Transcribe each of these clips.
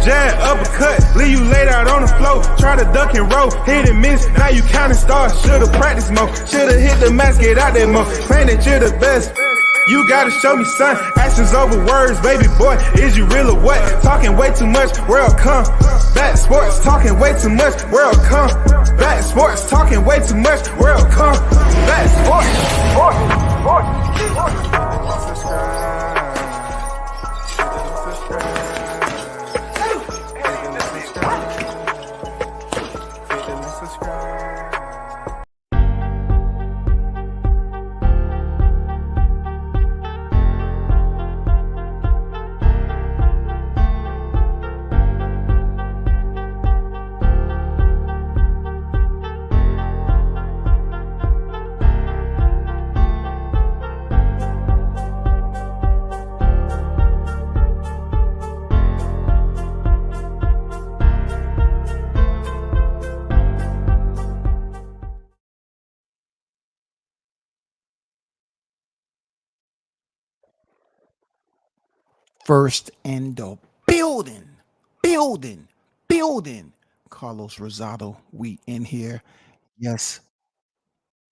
jab, uppercut, leave you laid out on the floor. Try to duck and roll, hit and miss, now you counting stars. Should've practiced more, should've hit the mask, get out there more. Man, that you're the best. You gotta show me, son. Actions over words, baby boy. Is you real or what? Talking way too much, world come. Back sports, talking way too much, world come. Back sports, talking way too much, world come. Back sports. First in the building. Carlos Rosado, we in here. Yes,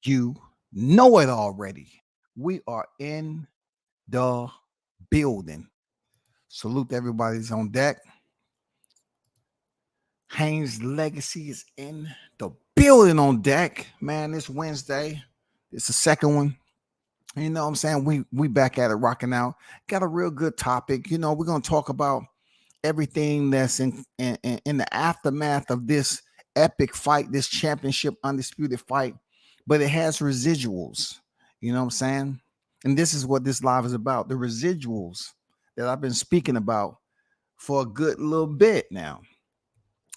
you know it already. We are in the building. Salute to everybody's on deck. Haynes Legacy is in the building on deck. Man, it's Wednesday. It's the second one. You know what I'm saying? We back at it, rocking out. Got a real good topic. You know, we're going to talk about everything that's in the aftermath of this epic fight, this championship undisputed fight, but it has residuals. You know what I'm saying? And this is what this live is about, the residuals that I've been speaking about for a good little bit now.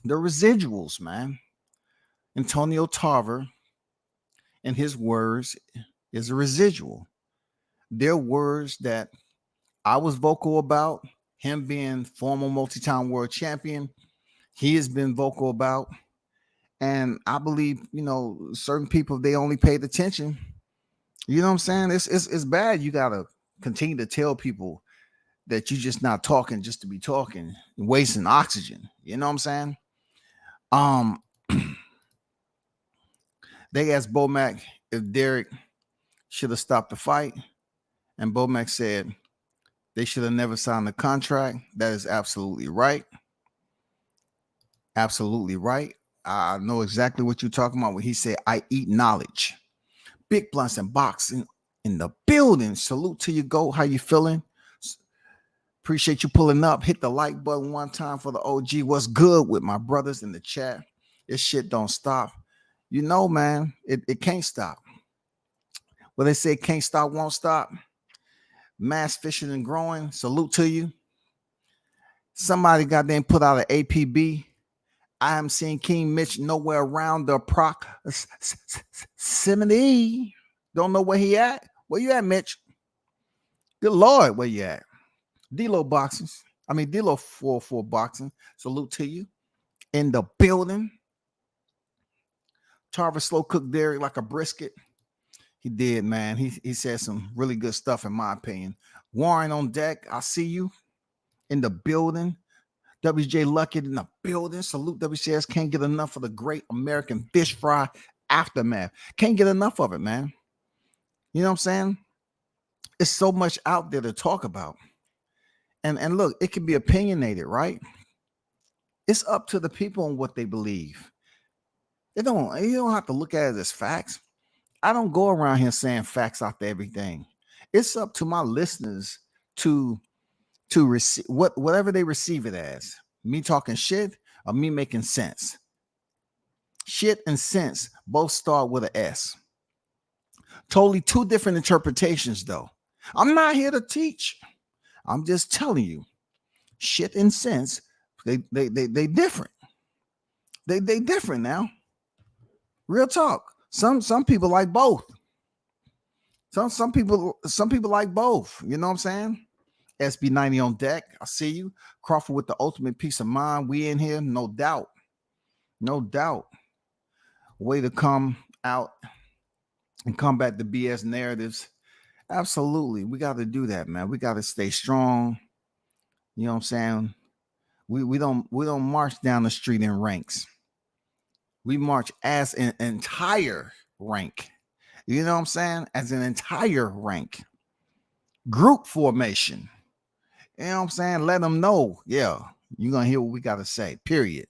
The residuals, man. Antonio Tarver, in his words, is a residual. They're words that I was vocal about, him being former multi-time world champion. He has been vocal about. And I believe, you know, certain people, they only paid attention. You know what I'm saying? It's bad. You got to continue to tell people that you're just not talking just to be talking, wasting oxygen. You know what I'm saying? They asked Bomac if Derrick should have stopped the fight. And Bomac said they should have never signed the contract. That is absolutely right. Absolutely right. I know exactly what you're talking about when he said, I eat knowledge. Big blunts and boxing in the building. Salute to you, Go. How you feeling? Appreciate you pulling up. Hit the like button one time for the OG. What's good with my brothers in the chat? This shit don't stop. You know, man, it can't stop. Well, they say can't stop, won't stop. Mass fishing and growing. Salute to you. Somebody goddamn put out an APB. I am seeing King Mitch nowhere around the proximity. Don't know where he at. Where you at, Mitch? Good Lord, where you at? D-Lo boxing. D-Lo 4-4 boxing. Salute to you. In the building. Tarver slow cooked Derrick like a brisket. He did, man. He said some really good stuff, in my opinion. Warren on deck. I see you in the building. WJ Luckett in the building. Salute WCS. Can't get enough of the great American fish fry aftermath. Can't get enough of it, man. You know what I'm saying? It's so much out there to talk about. And look, it can be opinionated, right? It's up to the people on what they believe. You don't have to look at it as facts. I don't go around here saying facts after everything. It's up to my listeners to receive whatever they receive it as. Me talking shit or me making sense. Shit and sense both start with an S. Totally two different interpretations, though. I'm not here to teach. I'm just telling you, shit and sense, they different. They different now. Real talk. Some people like both. Some people like both. You know what I'm saying? SB90 on deck. I see you. Crawford with the ultimate peace of mind. We in here, no doubt. No doubt. Way to come out and combat the BS narratives. Absolutely. We got to do that, man. We got to stay strong. You know what I'm saying? We don't march down the street in ranks. We march as an entire rank. You know what I'm saying? As an entire rank. Group formation. You know what I'm saying? Let them know. Yeah, you're going to hear what we got to say, period.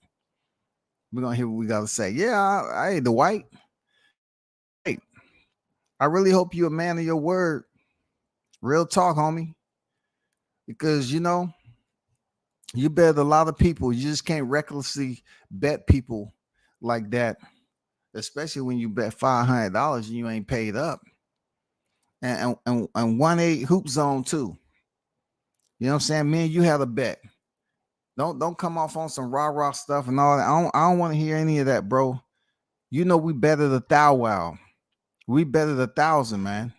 We're going to hear what we got to say. Yeah, I the white. Hey, I really hope you're a man of your word. Real talk, homie. Because, you know, you bet a lot of people. You just can't recklessly bet people like that, especially when you bet $500 and you ain't paid up. And 1-8 hoop zone too. You know what I'm saying? Me and you had a bet. Don't come off on some rah-rah stuff and all that. I don't want to hear any of that, bro. You know we better the thou wow. We better the 1,000, man.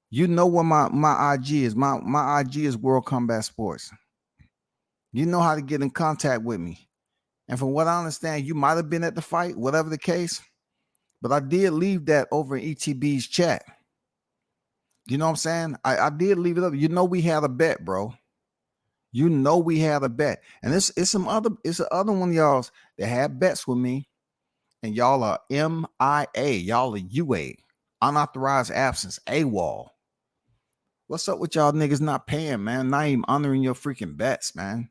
You know what my IG is. My IG is World Combat Sports. You know how to get in contact with me. And from what I understand, you might have been at the fight, whatever the case. But I did leave that over in ETB's chat. You know what I'm saying? I did leave it up. You know we had a bet, bro. You know we had a bet. And it's the other one of y'all that had bets with me. And y'all are MIA. Y'all are UA. Unauthorized absence. AWOL. What's up with y'all niggas not paying, man? Not even honoring your freaking bets, man.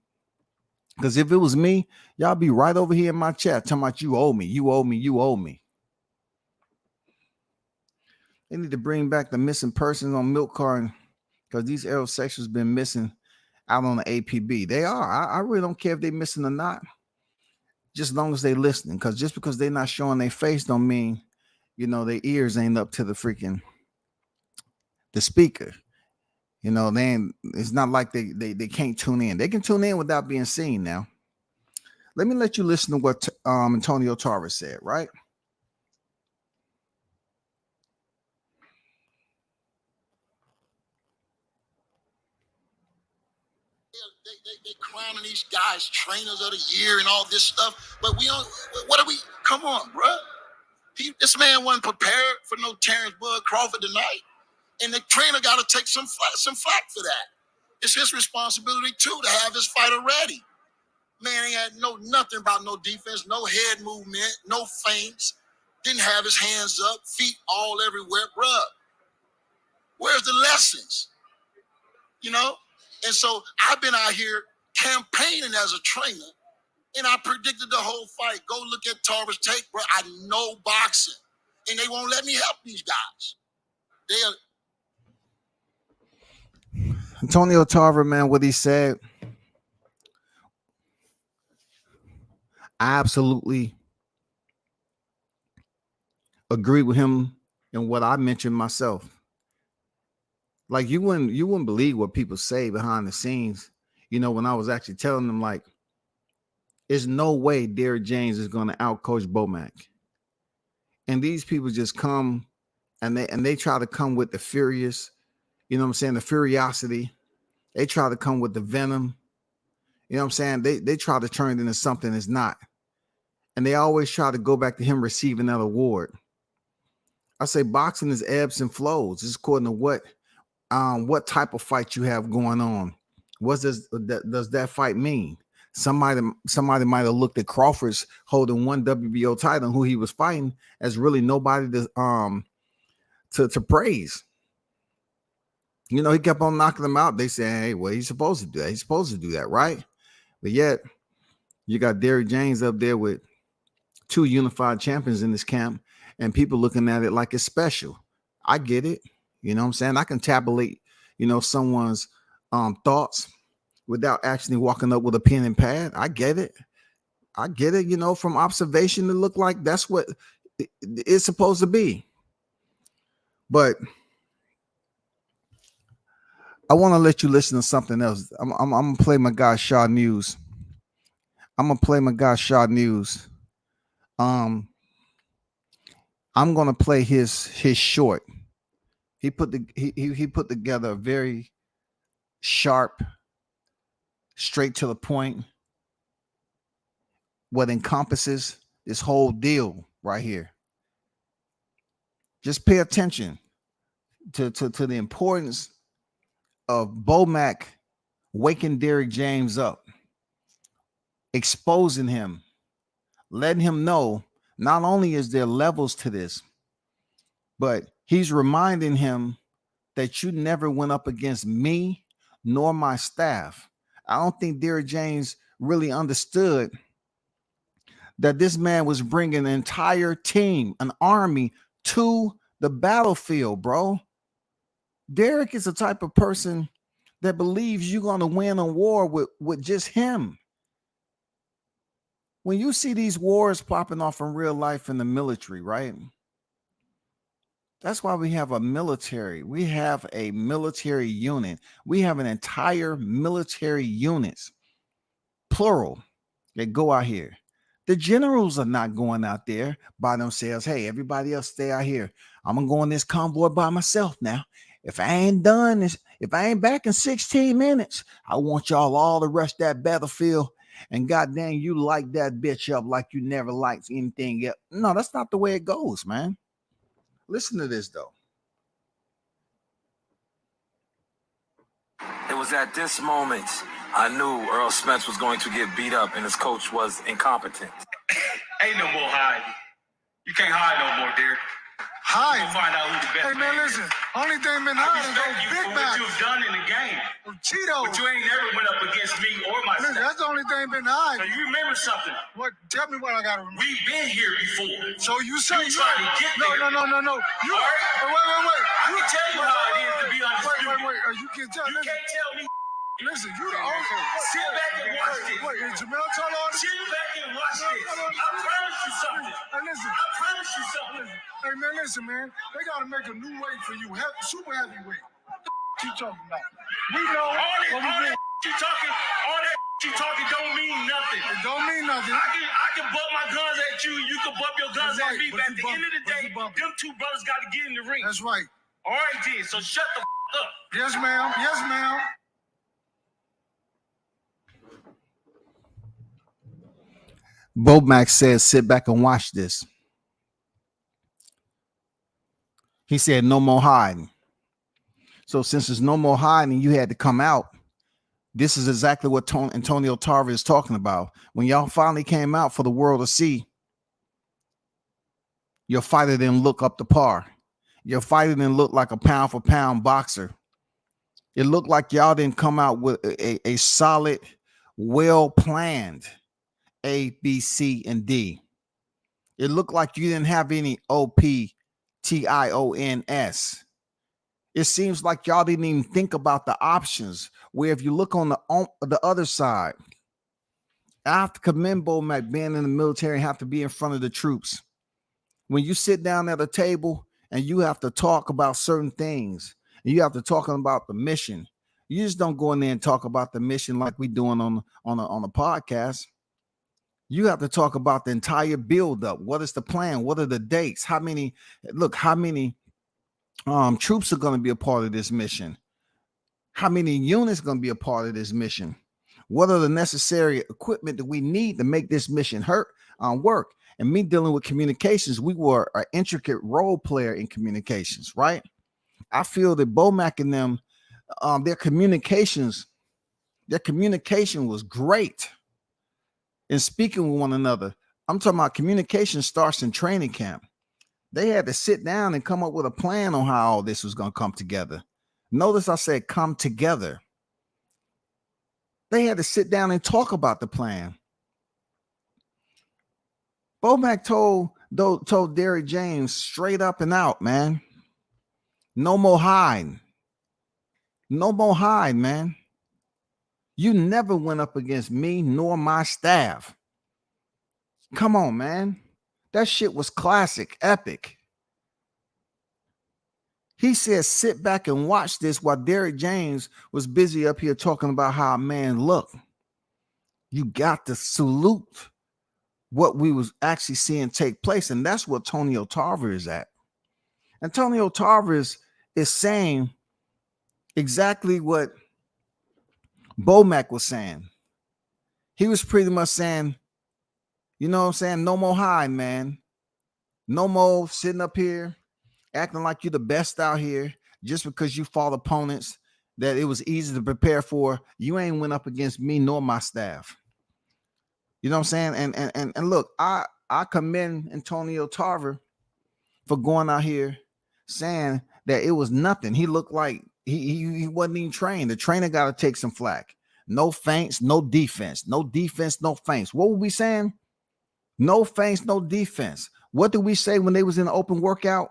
Because if it was me, y'all be right over here in my chat talking about you owe me, you owe me, you owe me. They need to bring back the missing persons on milk carton because these aerosexuals been missing out on the APB. They are. I really don't care if they missing or not. Just as long as they listening. Because just because they not showing their face don't mean, you know, their ears ain't up to the speaker. You know, it's not like they can't tune in. They can tune in without being seen now. Let me let you listen to what Antonio Tarver said, right? They crowning these guys trainers of the year and all this stuff, but we don't. What are we? Come on, bro. This man wasn't prepared for no Terrence Bud Crawford tonight, and the trainer got to take some flack for that. It's his responsibility too to have his fighter ready. Man, he had nothing about no defense, no head movement, no feints. Didn't have his hands up, feet all everywhere, bruh. Where's the lessons? You know? And so I've been out here campaigning as a trainer, and I predicted the whole fight. Go look at Tarver's tape, bro. I know boxing, and they won't let me help these guys. Antonio Tarver, man, what he said, I absolutely agree with him in what I mentioned myself. Like you wouldn't believe what people say behind the scenes. You know, when I was actually telling them, like, there's no way Derrick James is going to outcoach Bomac. And these people just come and they try to come with the furious, you know what I'm saying, the furiosity. They try to come with the venom. You know what I'm saying? They try to turn it into something it's not. And they always try to go back to him receiving that award. I say boxing is ebbs and flows. It's according to what type of fight you have going on. What does that fight mean? Somebody might have looked at Crawford's holding one WBO title and who he was fighting as really nobody to praise. You know, he kept on knocking them out. They say, hey, well, he's supposed to do that. He's supposed to do that, right? But yet, you got Derrick James up there with 2 unified champions in this camp, and people looking at it like it's special. I get it. You know what I'm saying? I can tabulate, you know, someone's thoughts without actually walking up with a pen and pad. I get it. You know, from observation, it looked like that's what it's supposed to be. But I want to let you listen to something else. I'm gonna play my guy Shaw News. I'm gonna play his short. He put together a very sharp, straight to the point, what encompasses this whole deal right here. Just pay attention to the importance of Bomac waking Derrick James up. exposing him, letting him know not only is there levels to this, but he's reminding him that you never went up against me nor my staff. I don't think Derrick James really understood that this man was bringing an entire team, an army to the battlefield, bro. Derrick is the type of person that believes you're going to win a war with just him. When you see these wars popping off in real life in the military, right? That's why we have a military. We have a military unit. We have an entire military units, plural, that go out here. The generals are not going out there by themselves. Hey, everybody else stay out here. I'm going to go in this convoy by myself now. If I ain't done this, if I ain't back in 16 minutes, I want y'all all to rush that battlefield. And goddamn, you light that bitch up like you never liked anything else. No, that's not the way it goes, man. Listen to this, though. It was at this moment I knew Earl Spence was going to get beat up and his coach was incompetent. Ain't no more hiding. You can't hide no more, Derrick. Hide? We'll find out who the best Hey, man, listen. Only thing been I hiding respect is you Big for Mac. what you've done in the game. Cheetos. But you ain't never went up against me or my Listen, staff. that's the only thing been So hiding. you remember something. What? Tell me what I gotta remember. We've been here before. So you say You trying to get there. No. You All right? wait. I can tell you how it is to be undisputed. Wait. You can tell. You can't tell me. Listen, you the only. Sit back and watch this. Wait, is Jamel told on? Sit back and watch this. I promise you something. Hey, listen. I promise you something. Hey, man, listen, man. They gotta make a new weight for you. Super heavyweight. What the you talking about? We know All what we that did. you talking don't mean nothing. It don't mean nothing. I can bump my guns at you. You can bump your guns That's at right, me. but But at you the end of the day, bump. them two brothers got to get in the ring. That's right. All right, then. So shut the up. Yes, ma'am. Yes, ma'am. Bo Max says, sit back and watch this. He said, no more hiding. So since there's no more hiding, you had to come out. This is exactly what Antonio Tarver is talking about. When y'all finally came out for the world to see, your fighter didn't look up to par. Your fighter didn't look like a pound for pound boxer. It looked like y'all didn't come out with a solid, well-planned A, B, C, and D. It looked like you didn't have any OPTIONS. It seems like y'all didn't even think about the options. Where if you look on the other side, I have to commend Bo Mac being in the military and have to be in front of the troops. When you sit down at a table and you have to talk about certain things, and you have to talk about the mission, you just don't go in there and talk about the mission like we doing on a podcast. You have to talk about the entire buildup. What is the plan? What are the dates? How many troops are going to be a part of this mission? How many units are going to be a part of this mission? What are the necessary equipment that we need to make this mission work? And me dealing with communications, we were an intricate role player in communications, right? I feel that Bo Mac and them, their communication was great in speaking with one another. I'm talking about communication starts in training camp. They had to sit down and come up with a plan on how all this was going to come together. Notice I said come together. They had to sit down and talk about the plan. Bo Mac told Derrick James straight up and out, man. No more hiding. No more hiding, man. You never went up against me nor my staff. Come on, man. That shit was classic, epic. He said, sit back and watch this while Derrick James was busy up here talking about how a man looked. You got to salute what we was actually seeing take place. And that's what Antonio Tarver is at. Antonio Tarver is saying exactly what Bo Mac was saying. He was pretty much saying, you know what I'm saying? No more hiding, man. No more sitting up here acting like you're the best out here just because you fought opponents that it was easy to prepare for. You ain't went up against me nor my staff. You know what I'm saying? And look, I commend Antonio Tarver for going out here saying that it was nothing. He looked like he wasn't even trained. The trainer got to take some flack. No feints, no defense. No defense, no feints. What were we saying? No feints, no defense. What did we say when they was in the open workout?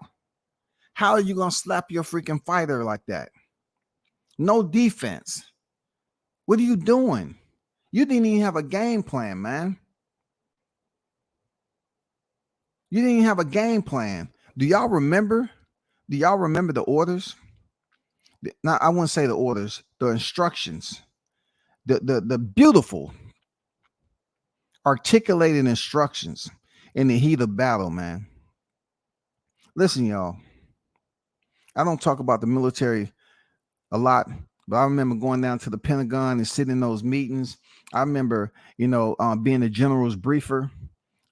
How are you going to slap your freaking fighter like that? No defense. What are you doing? You didn't even have a game plan, man. You didn't even have a game plan. Do y'all remember? Do y'all remember the orders? Now, I wouldn't say the orders, the instructions, the beautiful articulated instructions in the heat of battle, man. Listen, y'all. I don't talk about the military a lot, but I remember going down to the Pentagon and sitting in those meetings. I remember, being a general's briefer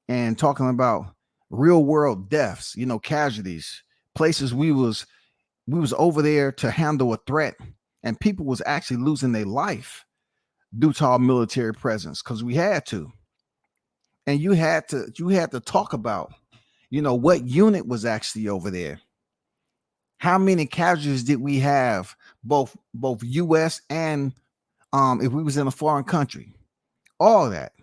and talking about real world deaths, casualties, places we was over there to handle a threat, and people was actually losing their life due to our military presence because we had to. And you had to talk about, what unit was actually over there. How many casualties did we have, both U.S. and if we was in a foreign country? All that.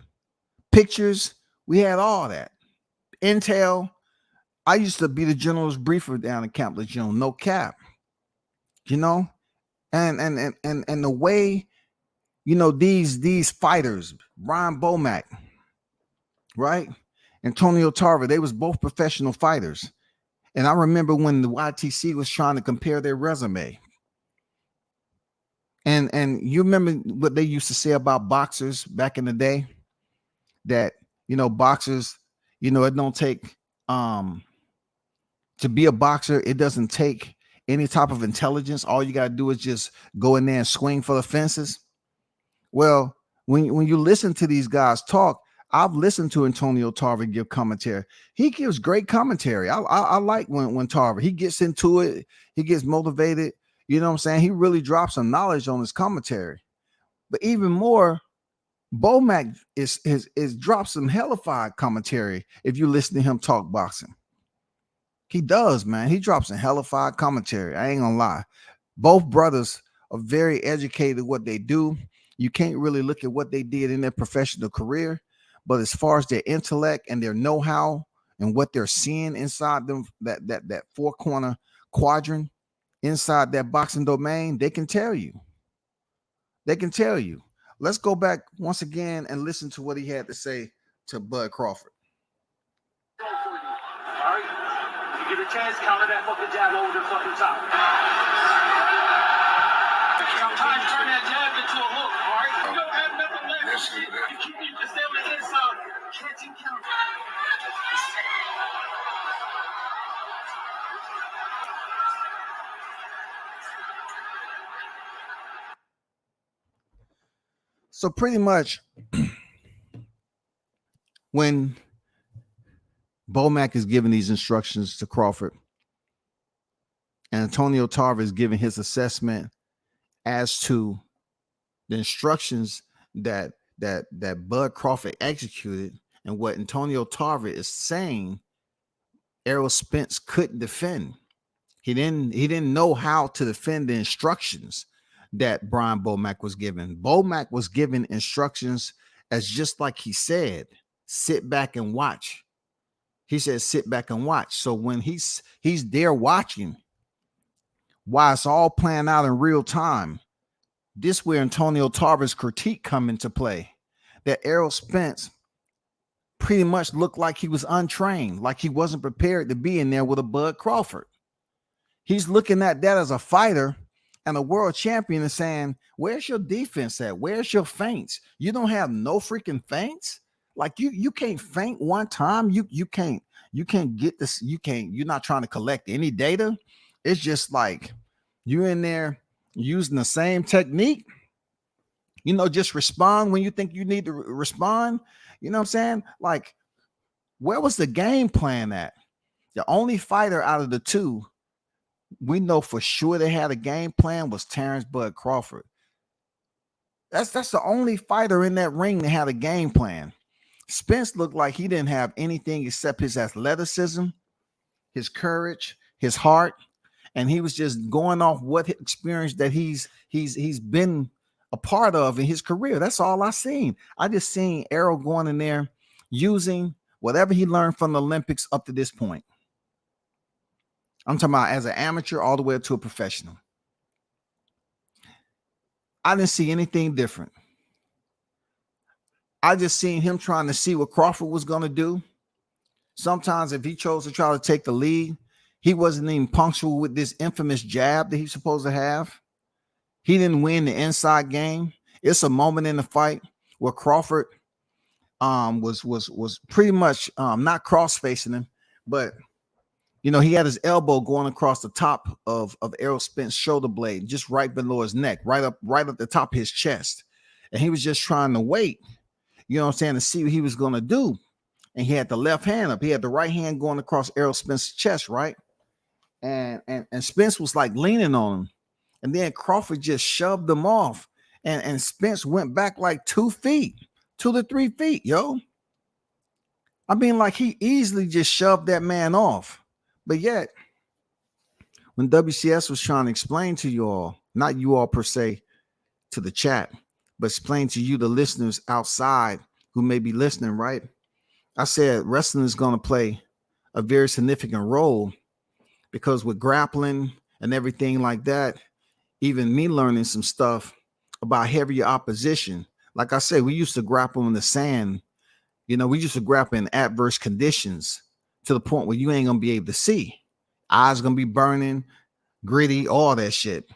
Pictures, we had all that. Intel. I used to be the general's briefer down in Camp Lejeune, no cap. And the way, these fighters, Ryan Bomack, right? Antonio Tarver, they was both professional fighters. And I remember when the YTC was trying to compare their resume. And you remember what they used to say about boxers back in the day? That, boxers, it don't take to be a boxer, it doesn't take any type of intelligence. All you got to do is just go in there and swing for the fences. Well, when you listen to these guys talk, I've listened to Antonio Tarver give commentary. He gives great commentary. I like when Tarver, he gets into it, he gets motivated. You know what I'm saying? He really drops some knowledge on his commentary. But even more, Bomack is drops some hellified commentary if you listen to him talk boxing. He does, man. He drops some hellified commentary. I ain't gonna lie. Both brothers are very educated at what they do. You can't really look at what they did in their professional career, but as far as their intellect and their know-how and what they're seeing inside them, that four corner quadrant inside that boxing domain, they can tell you. They can tell you. Let's go back once again and listen to what he had to say to Bud Crawford. All right, you get a chance, counter that fucking jab over the fucking top. Sometimes turn that jab into a hook, all right? You don't have nothing left. You can stay on the inside. Catch and counter. So pretty much when Bomack is giving these instructions to Crawford and Antonio Tarver is giving his assessment as to the instructions that Bud Crawford executed and what Antonio Tarver is saying, Errol Spence couldn't defend. He didn't know how to defend the instructions that Brian Bomack was given. Bomack was given instructions as just like he said, sit back and watch. He said, sit back and watch. So when he's there watching, while it's all playing out in real time, this where Antonio Tarver's critique come into play. That Errol Spence pretty much looked like he was untrained, like he wasn't prepared to be in there with a Bud Crawford. He's looking at that as a fighter and a world champion and saying, where's your defense at? Where's your feints? You don't have no freaking feints. Like you can't feint one time. You can't get this. You're not trying to collect any data. It's just like you're in there using the same technique. Just respond when you think you need to respond. You know what I'm saying? Like, where was the game plan at? The only fighter out of the two we know for sure they had a game plan was Terrence Bud Crawford. That's the only fighter in that ring that had a game plan. Spence looked like he didn't have anything except his athleticism, his courage, his heart, and he was just going off what experience that he's been a part of in his career. That's all I seen. I just seen Errol going in there using whatever he learned from the Olympics up to this point. I'm talking about as an amateur all the way up to a professional. I didn't see anything different. I just seen him trying to see what Crawford was going to do. Sometimes if he chose to try to take the lead, he wasn't even punctual with this infamous jab that he's supposed to have. He didn't win the inside game. It's a moment in the fight where Crawford was pretty much not cross facing him, but you know, he had his elbow going across the top of Errol Spence's shoulder blade, just right below his neck, right up the top of his chest. And he was just trying to wait, you know what I'm saying, to see what he was going to do. And he had the left hand up. He had the right hand going across Errol Spence's chest, right? And Spence was like leaning on him. And then Crawford just shoved him off. And Spence went back like 2 feet, 2 to 3 feet, yo. I mean, like he easily just shoved that man off. But yet, when WCS was trying to explain to you all, not you all per se to the chat, but explain to you, the listeners outside who may be listening, right? I said wrestling is going to play a very significant role because with grappling and everything like that, even me learning some stuff about heavier opposition. Like I said, we used to grapple in the sand. You know, we used to grapple in adverse conditions to the point where you ain't going to be able to see. Eyes going to be burning, gritty, all that shit.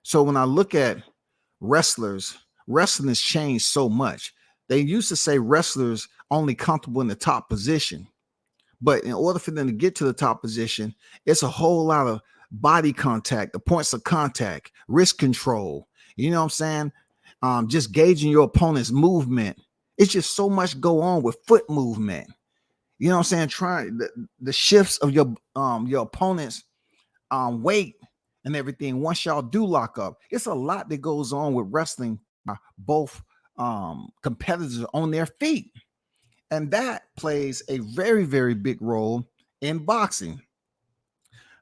So when I look at wrestlers, wrestling has changed so much. They used to say wrestlers only comfortable in the top position. But in order for them to get to the top position, it's a whole lot of body contact, the points of contact, wrist control. You know what I'm saying? Just gauging your opponent's movement. It's just so much go on with foot movement. You know what I'm saying? Trying the shifts of your opponent's weight and everything. Once y'all do lock up, it's a lot that goes on with wrestling. Both competitors on their feet, and that plays a very, very big role in boxing.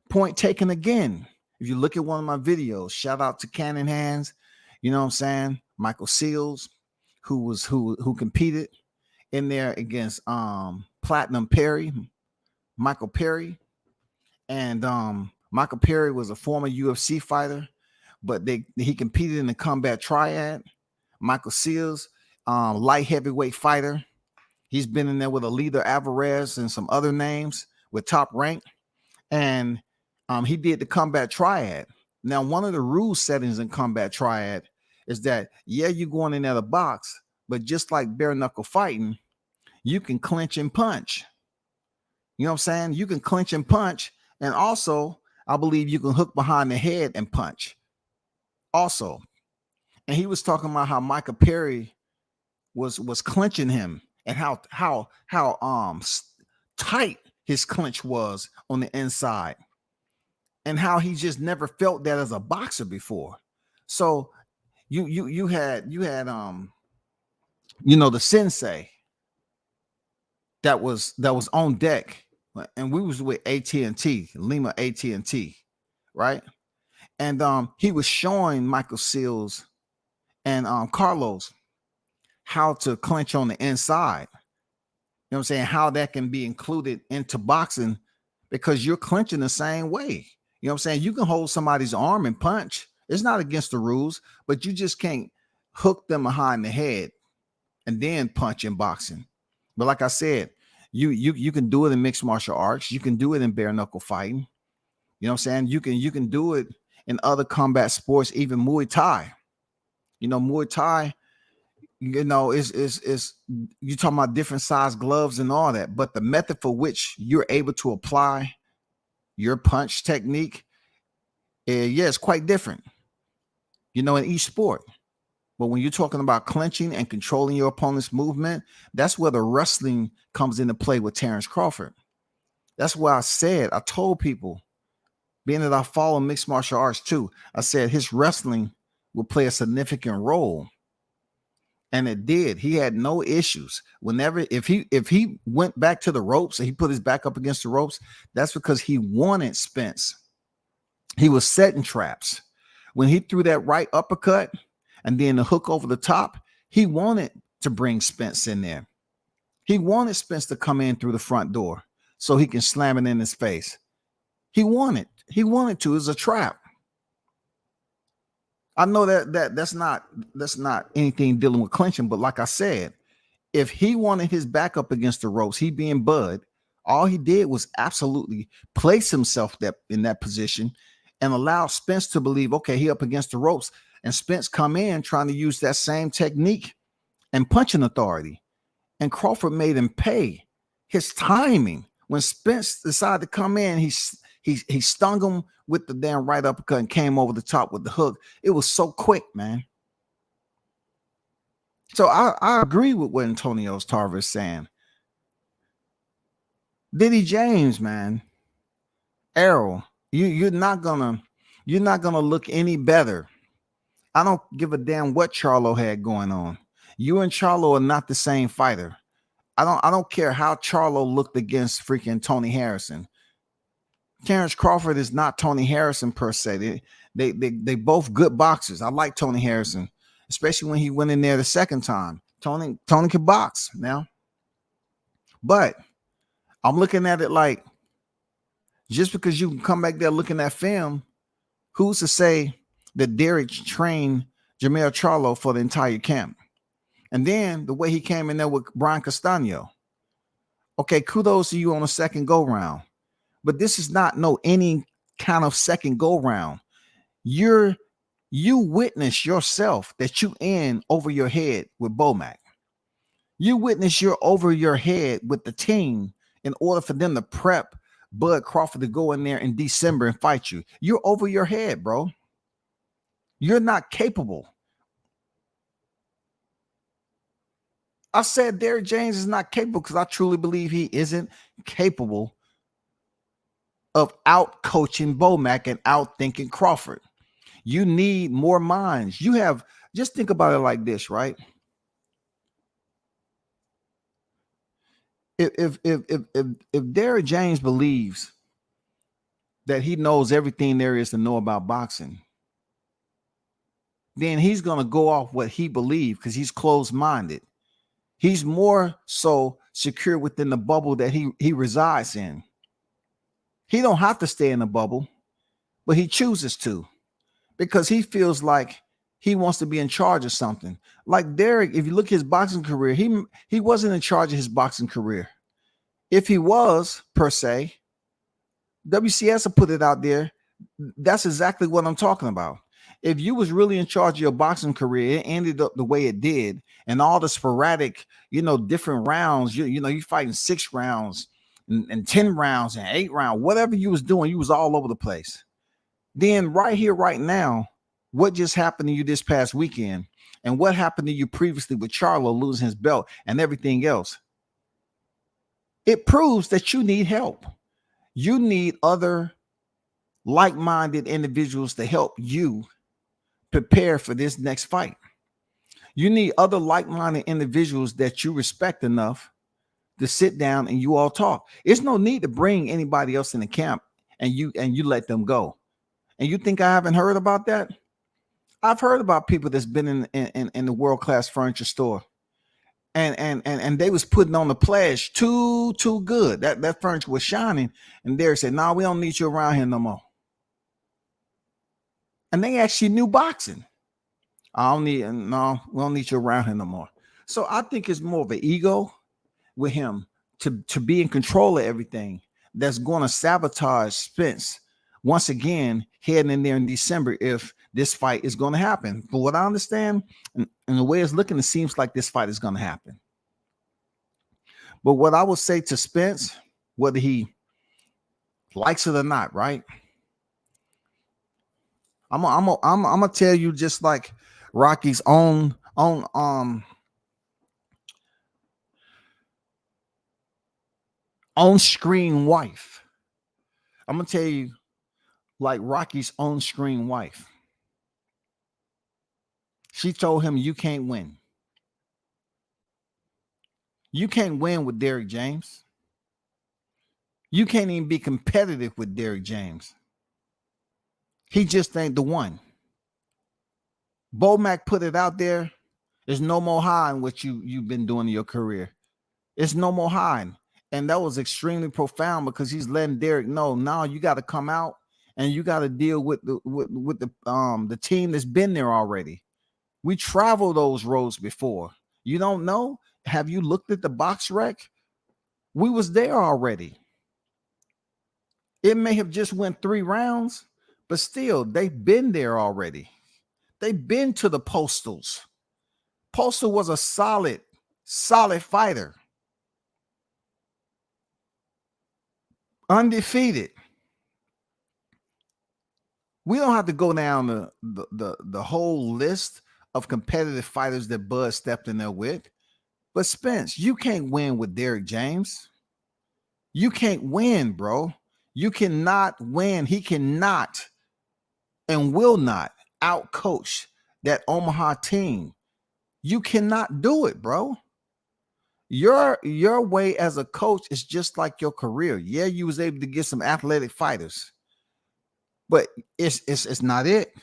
Point taken again. If you look at one of my videos, shout out to Cannon Hands. You know what I'm saying? Michael Seals, who competed in there against Platinum Perry, Michael Perry. And Michael Perry was a former UFC fighter, but he competed in the combat triad. Michael Seals, light heavyweight fighter. He's been in there with Alida Alvarez and some other names with Top Rank. And he did the combat triad. Now, one of the rule settings in combat triad is that, yeah, you're going in at a box, but just like bare knuckle fighting, you can clinch and punch. You know what I'm saying? You can clinch and punch. And also, I believe you can hook behind the head and punch. Also. And he was talking about how Michael Perry was clinching him and how tight his clinch was on the inside, and how he just never felt that as a boxer before. So you had the sensei that was on deck, and we was with AT&T, Lima AT&T, right? And he was showing Michael Seals and Carlos how to clinch on the inside. You know what I'm saying? How that can be included into boxing, because you're clinching the same way. You know what I'm saying? You can hold somebody's arm and punch. It's not against the rules, but you just can't hook them behind the head and then punch in boxing. But like I said, you can do it in mixed martial arts. You can do it in bare knuckle fighting. You know what I'm saying? You can do it in other combat sports, even Muay Thai. You know, Muay Thai, you know, is you talking about different size gloves and all that, but the method for which you're able to apply your punch technique, it's quite different, you know, in each sport. But when you're talking about clinching and controlling your opponent's movement, that's where the wrestling comes into play with Terrence Crawford. That's why I told people, being that I follow mixed martial arts too, I said his wrestling will play a significant role. And it did. He had no issues. Whenever if he went back to the ropes and he put his back up against the ropes, that's because he wanted Spence. He was setting traps. When he threw that right uppercut and then the hook over the top, he wanted to bring Spence in there. He wanted Spence to come in through the front door so he can slam it in his face. He wanted to. It was a trap. I know that's not anything dealing with clinching, but like I said, if he wanted his back up against the ropes, he being Bud, all he did was absolutely place himself in that position and allow Spence to believe, okay, he up against the ropes, and Spence come in trying to use that same technique and punching authority. And Crawford made him pay. His timing, when Spence decided to come in, he stung him with the damn right uppercut and came over the top with the hook. It was so quick, man. So I agree with what Antonio Tarver is saying. Diddy James, man, Errol, you're not gonna look any better. I don't give a damn what Charlo had going on. You and Charlo are not the same fighter. I don't care how Charlo looked against freaking Tony Harrison. Terrence Crawford is not Tony Harrison per se. They both good boxers. I like Tony Harrison, especially when he went in there the second time. Tony can box now. But I'm looking at it like, just because you can come back there looking at film, who's to say that Derrick trained Jermell Charlo for the entire camp? And then the way he came in there with Brian Castano. Okay, kudos to you on a second go round. But this is not any kind of second go round. You witness yourself that you in over your head with Bomac. You witness you're over your head with the team in order for them to prep Bud Crawford to go in there in December and fight you. You're over your head, bro. You're not capable. I said Derrick James is not capable because I truly believe he isn't capable of out coaching Bomac and out thinking Crawford. You need more minds. Just think about it like this, right? If Derrick James believes that he knows everything there is to know about boxing, then he's going to go off what he believes because he's closed-minded. He's more so secure within the bubble that he resides in. He don't have to stay in the bubble, but he chooses to because he feels like he wants to be in charge of something. Like Derrick, if you look at his boxing career, he wasn't in charge of his boxing career. If he was, per se, WCS will put it out there. That's exactly what I'm talking about. If you was really in charge of your boxing career, it ended up the way it did, and all the sporadic, different rounds, you fighting 6 rounds and 10 rounds and 8 rounds, whatever you was doing, you was all over the place. Then right here, right now, what just happened to you this past weekend and what happened to you previously with Charlo losing his belt and everything else? It proves that you need help. You need other like-minded individuals to help you prepare for this next fight. You need other like-minded individuals that you respect enough to sit down and you all talk. There's no need to bring anybody else in the camp and you let them go. And you think I haven't heard about that? I've heard about people that's been in the world-class furniture store. And they was putting on the pledge too good. That furniture was shining. And Derrick said, "No, we don't need you around here no more." And they actually knew boxing. We don't need you around here no more. So I think it's more of an ego with him to be in control of everything that's going to sabotage Spence once again heading in there in December if this fight is going to happen. But what I understand and the way it's looking, it seems like this fight is going to happen. But what I would say to Spence, whether he likes it or not, right? I'm gonna tell you, just like Rocky's own on-screen wife. I'm gonna tell you, like Rocky's on-screen wife. She told him, "You can't win." You can't win with Derrick James. You can't even be competitive with Derrick James. He just ain't the one. Bo-Mac put it out there. There's no more hiding what you've been doing in your career. It's no more hiding. And that was extremely profound because he's letting Derrick know now you got to come out and you got to deal with the team that's been there already. We traveled those roads before. You don't know? Have you looked at the box rec? We was there already. It may have just went 3 rounds, but still, they've been there already. They've been to the Postals. Postal was a solid fighter. Undefeated. We don't have to go down the whole list of competitive fighters that Bud stepped in there with. But Spence, you can't win with Derrick James. You can't win, bro. You cannot win. He cannot and will not outcoach that Omaha team. You cannot do it, bro. Your way as a coach is just like your career. Yeah, you was able to get some athletic fighters, but it's not it,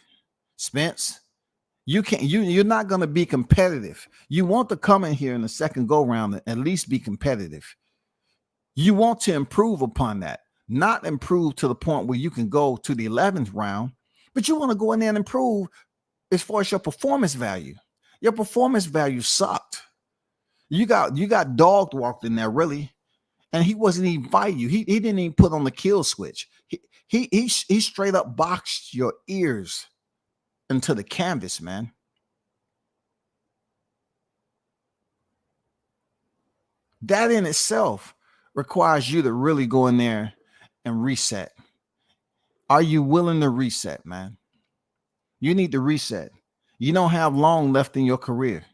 Spence. You're not going to be competitive. You want to come in here in the second go round and at least be competitive. You want to improve upon that, not improve to the point where you can go to the 11th round, but you want to go in there and improve as far as your performance value. Your performance value sucked. You got dogged walked in there, really, and he wasn't even fighting you. He didn't even put on the kill switch. He straight up boxed your ears into the canvas, man. That in itself requires you to really go in there and reset. Are you willing to reset, man? You need to reset. You don't have long left in your career.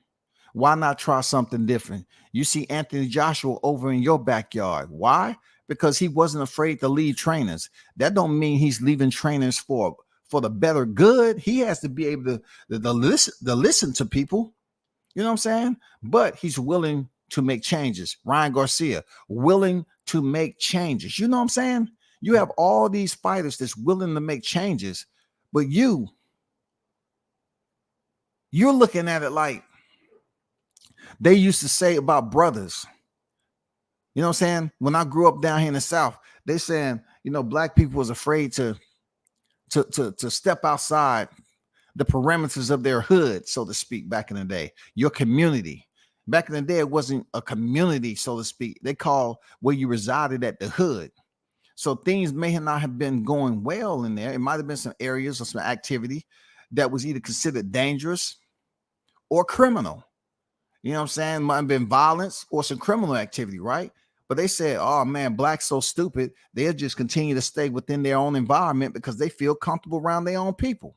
Why not try something different? You see Anthony Joshua over in your backyard. Why? Because he wasn't afraid to leave trainers. That don't mean he's leaving trainers for the better good. He has to be able to listen to people. You know what I'm saying? But he's willing to make changes. Ryan Garcia, willing to make changes. You know what I'm saying? You have all these fighters that's willing to make changes, but you're looking at it like they used to say about brothers. You know what I'm saying? When I grew up down here in the South, they saying, black people was afraid to step outside the parameters of their hood, so to speak, back in the day. Your community. Back in the day, it wasn't a community, so to speak. They call where you resided at the hood. So things may not have been going well in there. It might have been some areas or some activity that was either considered dangerous or criminal. You know what I'm saying? Might have been violence or some criminal activity, right? But they said, oh man, blacks so stupid, they'll just continue to stay within their own environment because they feel comfortable around their own people.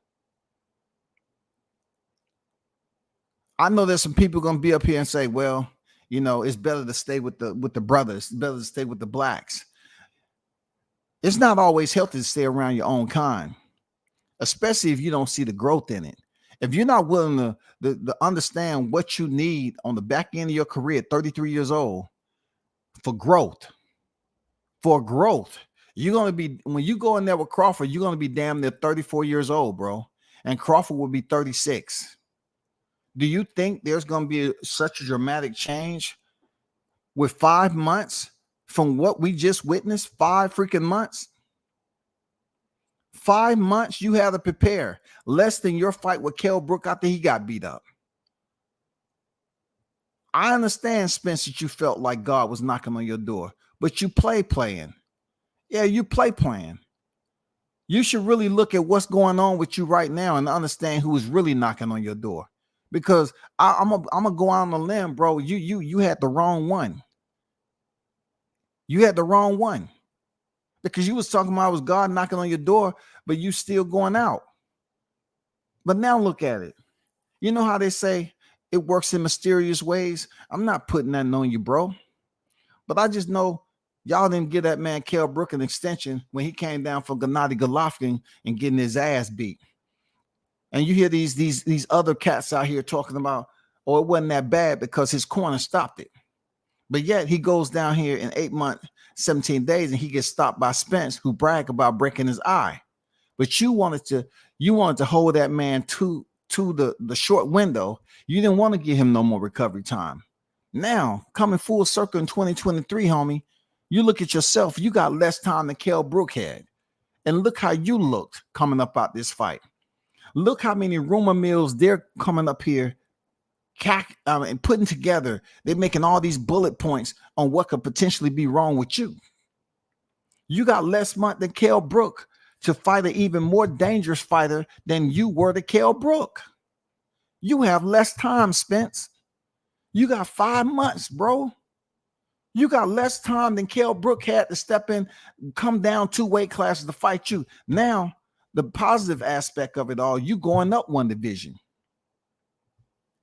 I know there's some people going to be up here and say, well, it's better to stay with the brothers, it's better to stay with the blacks. It's not always healthy to stay around your own kind, especially if you don't see the growth in it. If you're not willing to understand what you need on the back end of your career, 33 years old, for growth, you're going to be, when you go in there with Crawford, you're going to be damn near 34 years old, bro. And Crawford will be 36. Do you think there's going to be such a dramatic change with 5 months from what we just witnessed? 5 freaking months. 5 months you had to prepare. Less than your fight with Kell Brook after he got beat up. I understand, Spence, that you felt like God was knocking on your door, but you playing. Yeah, you playing. You should really look at what's going on with you right now and understand who is really knocking on your door. Because I'm gonna go out on a limb, bro. You had the wrong one. You had the wrong one. Because you was talking about it was God knocking on your door, but you still going out. But now look at it. You know how they say it works in mysterious ways? I'm not putting that on you, bro. But I just know y'all didn't give that man Kell Brook an extension when he came down from Gennady Golovkin and getting his ass beat. And you hear these other cats out here talking about, oh, it wasn't that bad because his corner stopped it. But yet he goes down here in 8 months, 17 days, and he gets stopped by Spence, who bragged about breaking his eye. But you wanted to hold that man to the short window. You didn't want to give him no more recovery time. Now, coming full circle in 2023, homie, you look at yourself, you got less time than Kell Brook had. And look how you looked coming up out this fight. Look how many rumor mills they're coming up here and putting together. They're making all these bullet points on what could potentially be wrong with you. You got less month than Kell Brook to fight an even more dangerous fighter than you were to Kell Brook. You have less time, Spence. You got 5 months, bro. You got less time than Kell Brook had to step in, come down 2 weight classes to fight you. Now, the positive aspect of it all, you going up 1 division.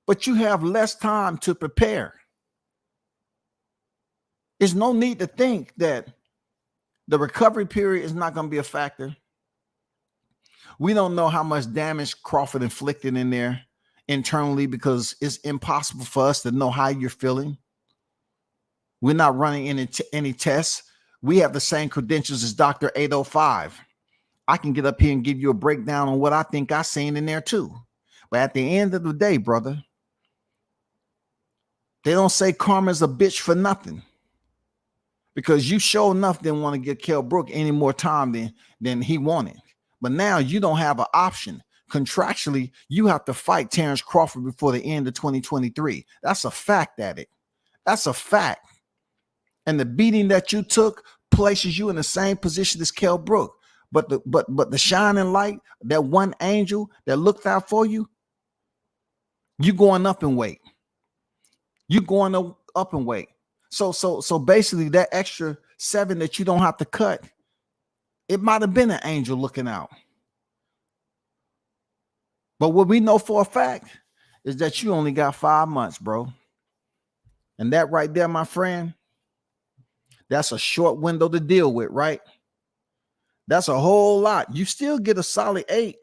But you have less time to prepare. There's no need to think that the recovery period is not going to be a factor. We don't know how much damage Crawford inflicted in there internally because it's impossible for us to know how you're feeling. We're not running any tests. We have the same credentials as Dr. 805. I can get up here and give you a breakdown on what I think I seen in there too. But at the end of the day, brother, they don't say karma's a bitch for nothing. Because you sure enough didn't want to give Kell Brook any more time than he wanted. But now you don't have an option. Contractually, you have to fight Terrence Crawford before the end of 2023. That's a fact at it. That's a fact. And the beating that you took places you in the same position as Kell Brook. But the shining light, that one angel that looked out for you, you going up in weight. You going up in weight. So basically that extra 7 that you don't have to cut, it might have been an angel looking out. But what we know for a fact is that you only got 5 months, bro. And that right there, my friend, that's a short window to deal with, right? That's a whole lot. You still get a solid 8.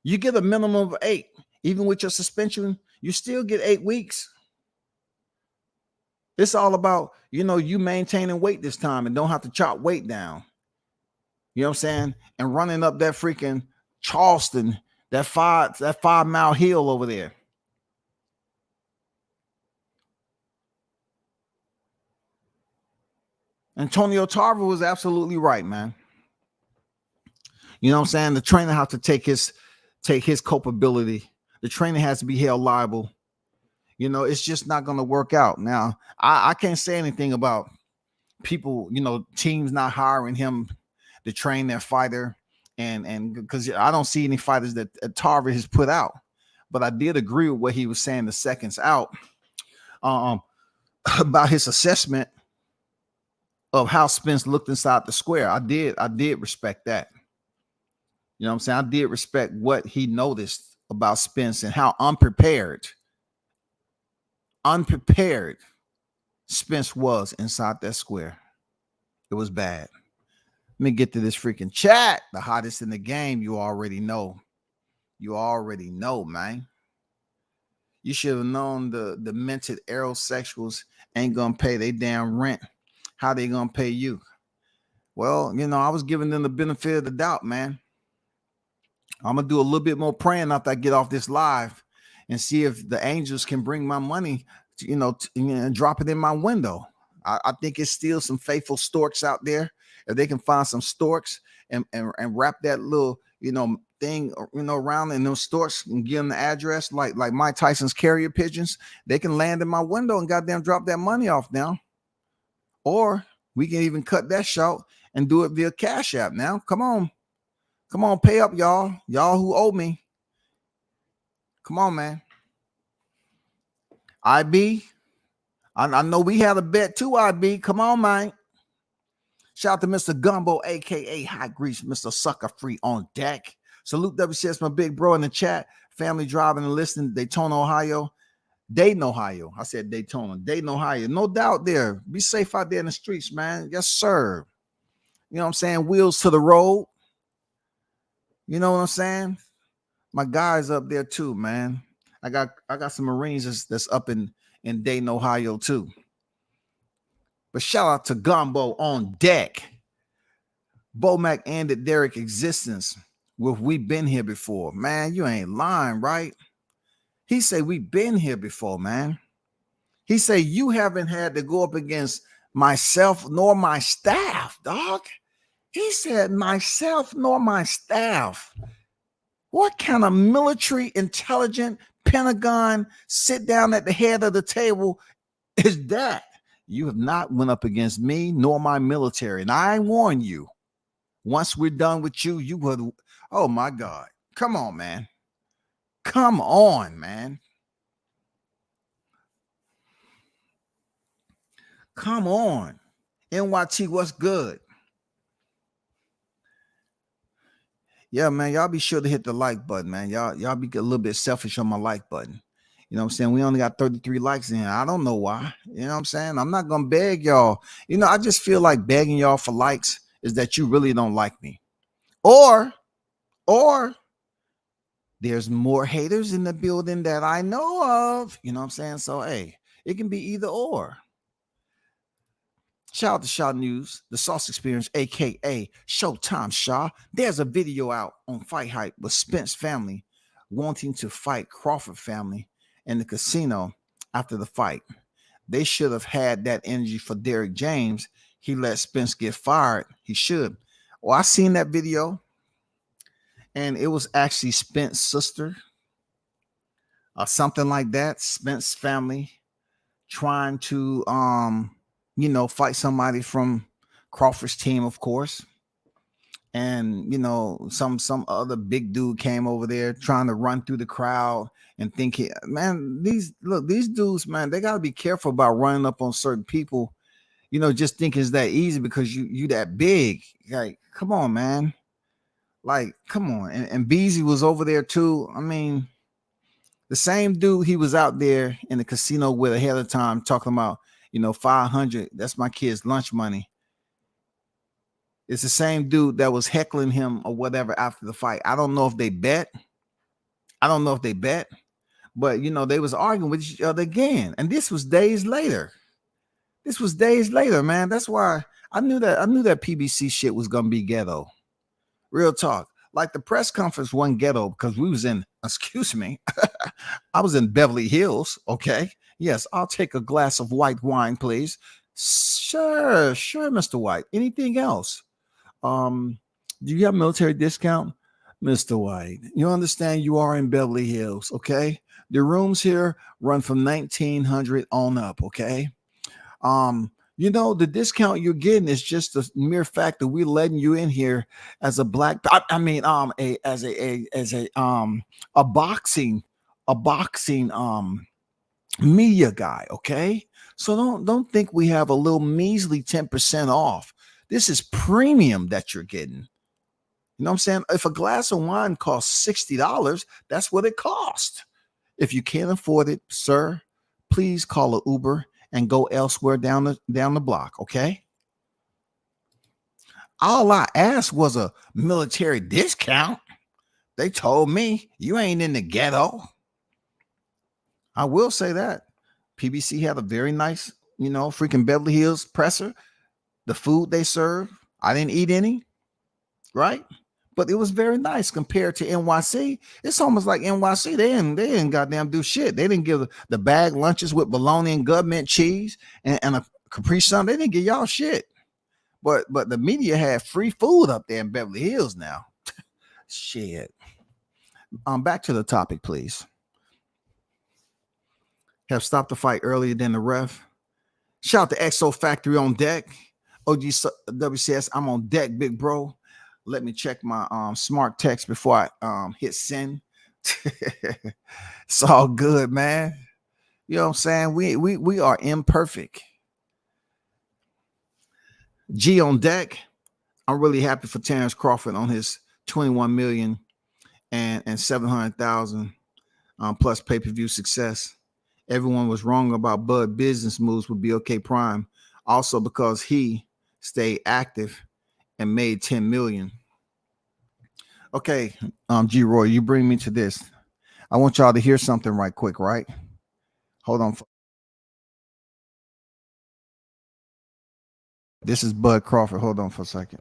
You get a minimum of 8. Even with your suspension, you still get 8 weeks. It's all about, you maintaining weight this time and don't have to chop weight down. You know what I'm saying? And running up that freaking Charleston, that 5-mile hill over there. Antonio Tarver was absolutely right, man. You know what I'm saying? The trainer has to take his culpability. The trainer has to be held liable. It's just not going to work out. Now, I can't say anything about people, teams not hiring him to train their fighter. And because I don't see any fighters that Tarver has put out. But I did agree with what he was saying the seconds out about his assessment of how Spence looked inside the square. I did respect that. You know what I'm saying? I did respect what he noticed about Spence and how unprepared Spence was inside that square. It was bad. Let me get to this freaking chat. The hottest in the game. You already know. You already know, man. You should have known the demented aerosexuals ain't gonna pay their damn rent. How they gonna pay you? Well, I was giving them the benefit of the doubt, man. I'm gonna do a little bit more praying after I get off this live and see if the angels can bring my money, and drop it in my window. I think it's still some faithful storks out there. If they can find some storks and wrap that little, thing, around in those storks and give them the address like Mike Tyson's carrier pigeons, they can land in my window and goddamn drop that money off now. Or we can even cut that short and do it via Cash App now. Come on, pay up, y'all who owe me. Come on, man. IB, I know we had a bet too, IB. Come on, man. Shout out to Mr. Gumbo, a.k.a. Hot Grease, Mr. Sucker Free on deck. Salute WCS, my big bro in the chat. Family driving and listening. Daytona, Ohio. Dayton, Ohio. I said Daytona. Dayton, Ohio. No doubt there. Be safe out there in the streets, man. Yes, sir. You know what I'm saying? Wheels to the road. You know what I'm saying? My guys up there too, man. I got some Marines that's up in Dayton, Ohio too. But shout out to Gumbo on deck. Bomac ended Derrick existence with "We been here before." Man, you ain't lying, right? He say we been here before, man. He say you haven't had to go up against myself nor my staff, dog. He said myself nor my staff. What kind of military intelligent Pentagon sit down at the head of the table is that? You have not went up against me nor my military. And I warn you, once we're done with you, you would. Oh my God. Come on, man. Come on, man. Come on. NYT, what's good? Yeah, man. Y'all be sure to hit the like button, man. Y'all be a little bit selfish on my like button. You know what I'm saying? We only got 33 likes in here. I don't know why. You know what I'm saying? I'm not gonna beg y'all. You know, I just feel like begging y'all for likes is that you really don't like me. Or there's more haters in the building that I know of. You know what I'm saying? So hey, it can be either or. Shout out to Shaw News, the Sauce Experience, aka Showtime Shaw. There's a video out on Fight Hype with Spence family wanting to fight Crawford family in the casino after the fight. They should have had that energy for Derrick James. He let Spence get fired. He should. Well, I seen that video, and it was actually Spence's sister or something like that. Spence family trying to fight somebody from Crawford's team, of course. And some other big dude came over there trying to run through the crowd and think these dudes, man, they got to be careful about running up on certain people, just think it's that easy because you that big. Like, come on, man. Like, come on. And Beezy was over there too. I mean, the same dude he was out there in the casino with ahead of time talking about, 500, that's my kid's lunch money. It's the same dude that was heckling him or whatever after the fight. I don't know if they bet. But they was arguing with each other again. And this was days later. Man. That's why I knew that PBC shit was gonna be ghetto. Real talk. Like the press conference wasn't ghetto because we was in, excuse me, I was in Beverly Hills. Okay. Yes, I'll take a glass of white wine, please. Sure, Mr. White. Anything else? Do you have military discount? Mr. White, you understand you are in Beverly Hills, okay? The rooms here run from 1900 on up, okay? The discount you're getting is just the mere fact that we're letting you in here as a black, a boxing media guy, okay? So don't think we have a little measly 10% off. This is premium that you're getting. You know what I'm saying? If a glass of wine costs $60, that's what it costs. If you can't afford it, sir, please call an Uber and go elsewhere down the block, okay? All I asked was a military discount. They told me you ain't in the ghetto. I will say that PBC had a very nice, freaking Beverly Hills presser. The food they serve, I didn't eat any, right? But it was very nice compared to NYC. It's almost like NYC. They didn't goddamn do shit. They didn't give the bag lunches with bologna and government cheese and a Capri Sun. They didn't give y'all shit. But the media had free food up there in Beverly Hills now. Shit. Back to the topic, please. Have stopped the fight earlier than the ref. Shout out to Exo Factory on deck. OG WCS, I'm on deck, big bro. Let me check my smart text before I hit send. It's all good, man. You know what I'm saying? We are imperfect. G on deck. I'm really happy for Terrence Crawford on his 21 million and 700,000 plus pay-per-view success. Everyone was wrong about Bud business moves with BOK Prime, also because he stayed active and made 10 million. Okay, G Roy, you bring me to this. I want y'all to hear something right quick, right? Hold on. This is Bud Crawford. Hold on for a second.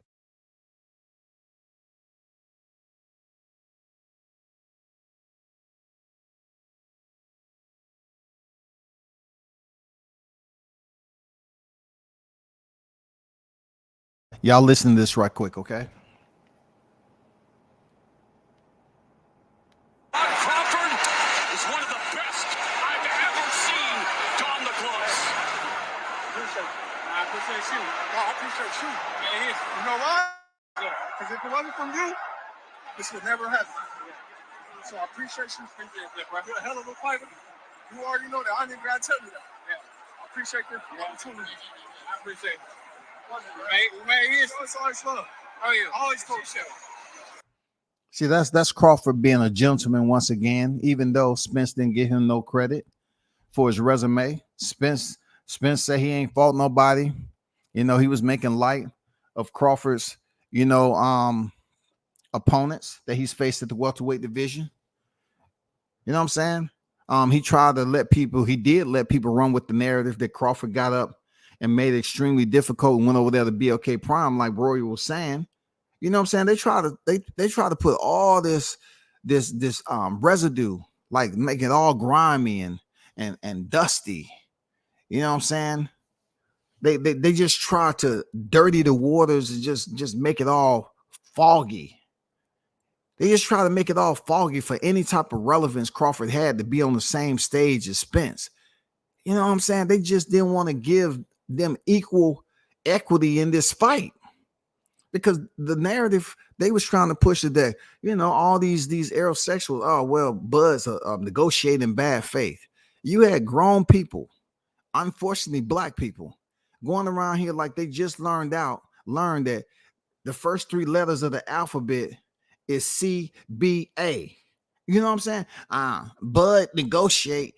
Y'all listen to this right quick, okay? Crawford is one of the best I've ever seen don the gloves. I appreciate you. I appreciate you. You know why? Because if it wasn't from you, this would never happen. So I appreciate you. You're a hell of a fighter. You already know that. I didn't even gotta tell you that. Yeah. I appreciate this opportunity. I appreciate it. Man, it's always love. Oh yeah. Always coach you. See, that's Crawford being a gentleman once again, even though Spence didn't give him no credit for his resume. Spence said he ain't fought nobody. You know, he was making light of Crawford's, opponents that he's faced at the welterweight division. You know what I'm saying? He did let people run with the narrative that Crawford got up and made it extremely difficult and went over there to BLK Prime, like Rory was saying. You know what I'm saying? They try to put all this residue, like make it all grimy and dusty. You know what I'm saying? They just try to dirty the waters and just make it all foggy. They just try to make it all foggy for any type of relevance Crawford had to be on the same stage as Spence. You know what I'm saying? They just didn't want to give them equal equity in this fight. Because the narrative they was trying to push it that, all these aerosexuals, oh, well, Bud's negotiating bad faith. You had grown people, unfortunately black people, going around here like they just learned that the first three letters of the alphabet is CBA. You know what I'm saying? Bud negotiate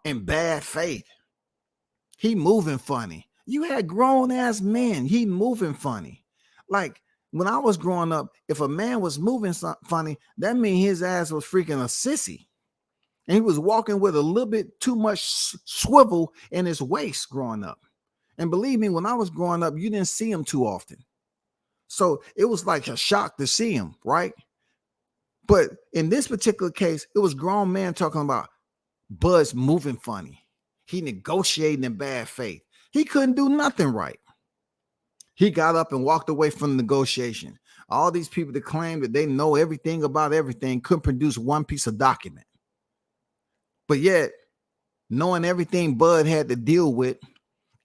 in bad faith. He moving funny. You had grown ass men. He moving funny. Like when I was growing up, if a man was moving funny, that means his ass was freaking a sissy. And he was walking with a little bit too much swivel in his waist growing up. And believe me, when I was growing up, you didn't see him too often. So it was like a shock to see him, right? But in this particular case, it was grown men talking about Bud's moving funny. He negotiating in bad faith. He couldn't do nothing right. He got up and walked away from the negotiation. All these people that claim that they know everything about everything couldn't produce one piece of document. But yet, knowing everything Bud had to deal with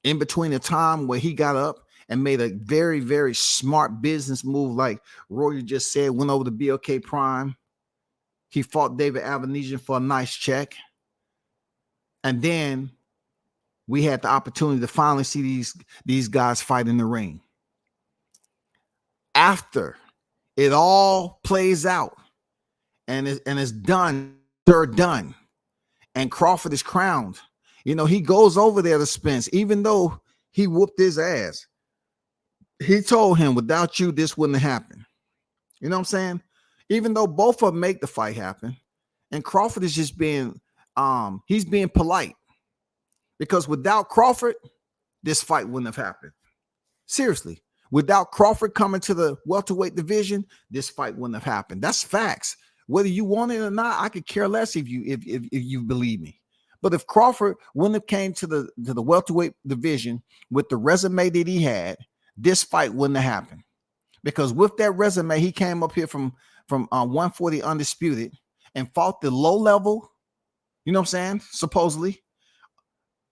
in between the time where he got up and made a very, very smart business move, like Roy just said, went over to BLK Prime. He fought David Avenesian for a nice check. And then we had the opportunity to finally see these guys fight in the ring. After it all plays out and it's done, they're done, and Crawford is crowned. He goes over there to Spence, even though he whooped his ass. He told him, without you, this wouldn't have happened. You know what I'm saying? Even though both of them make the fight happen, and Crawford is just being polite, because without Crawford, this fight wouldn't have happened. Seriously, without Crawford coming to the welterweight division, this fight wouldn't have happened. That's facts. Whether you want it or not, I could care less if you believe me. But if Crawford wouldn't have came to the welterweight division with the resume that he had, this fight wouldn't have happened. Because with that resume, he came up here from 140 undisputed and fought the low level, you know what I'm saying, supposedly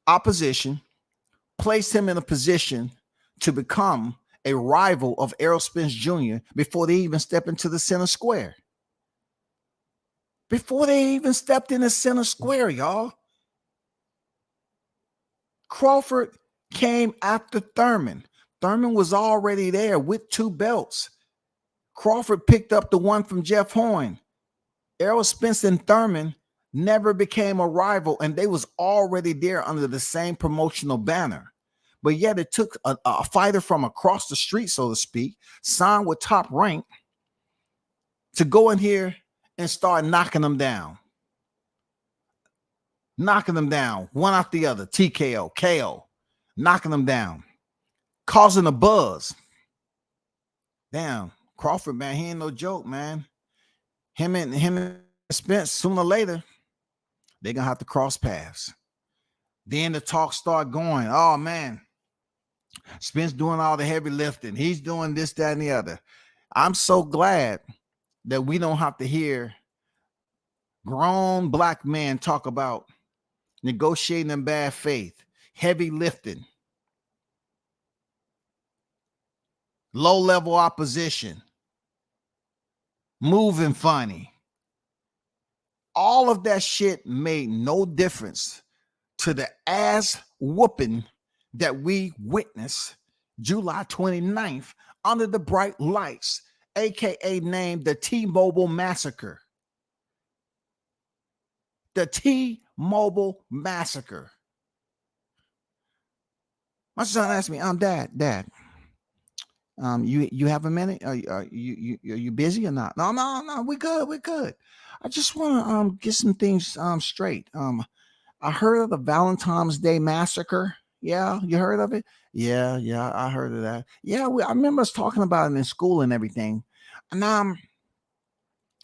opposition, placed him in a position to become a rival of Errol Spence Jr. before they even step into the center square. Before they even stepped in the center square, y'all. Crawford came after Thurman. Thurman was already there with 2 belts. Crawford picked up the one from Jeff Horn. Errol Spence and Thurman never became a rival, and they was already there under the same promotional banner. But yet it took a fighter from across the street, so to speak, signed with Top Rank, to go in here and start knocking them down. Knocking them down, one after the other, TKO, KO, knocking them down. causing a buzz. Damn, Crawford, man, he ain't no joke, man. Him and Spence, sooner or later, they're gonna have to cross paths. Then the talk start going. Oh man, Spence doing all the heavy lifting. He's doing this, that, and the other. I'm so glad that we don't have to hear grown black men talk about negotiating in bad faith, heavy lifting, low-level opposition, moving funny. All of that shit made no difference to the ass whooping that we witnessed July 29th under the bright lights, aka named the T-Mobile Massacre. The T-Mobile Massacre. My son asked me, Dad, you have a minute? Are you busy or not? No, we good. I just want to get some things straight. I heard of the Valentine's Day Massacre. Yeah, you heard of it? Yeah, I heard of that. Yeah, I remember us talking about it in school and everything. And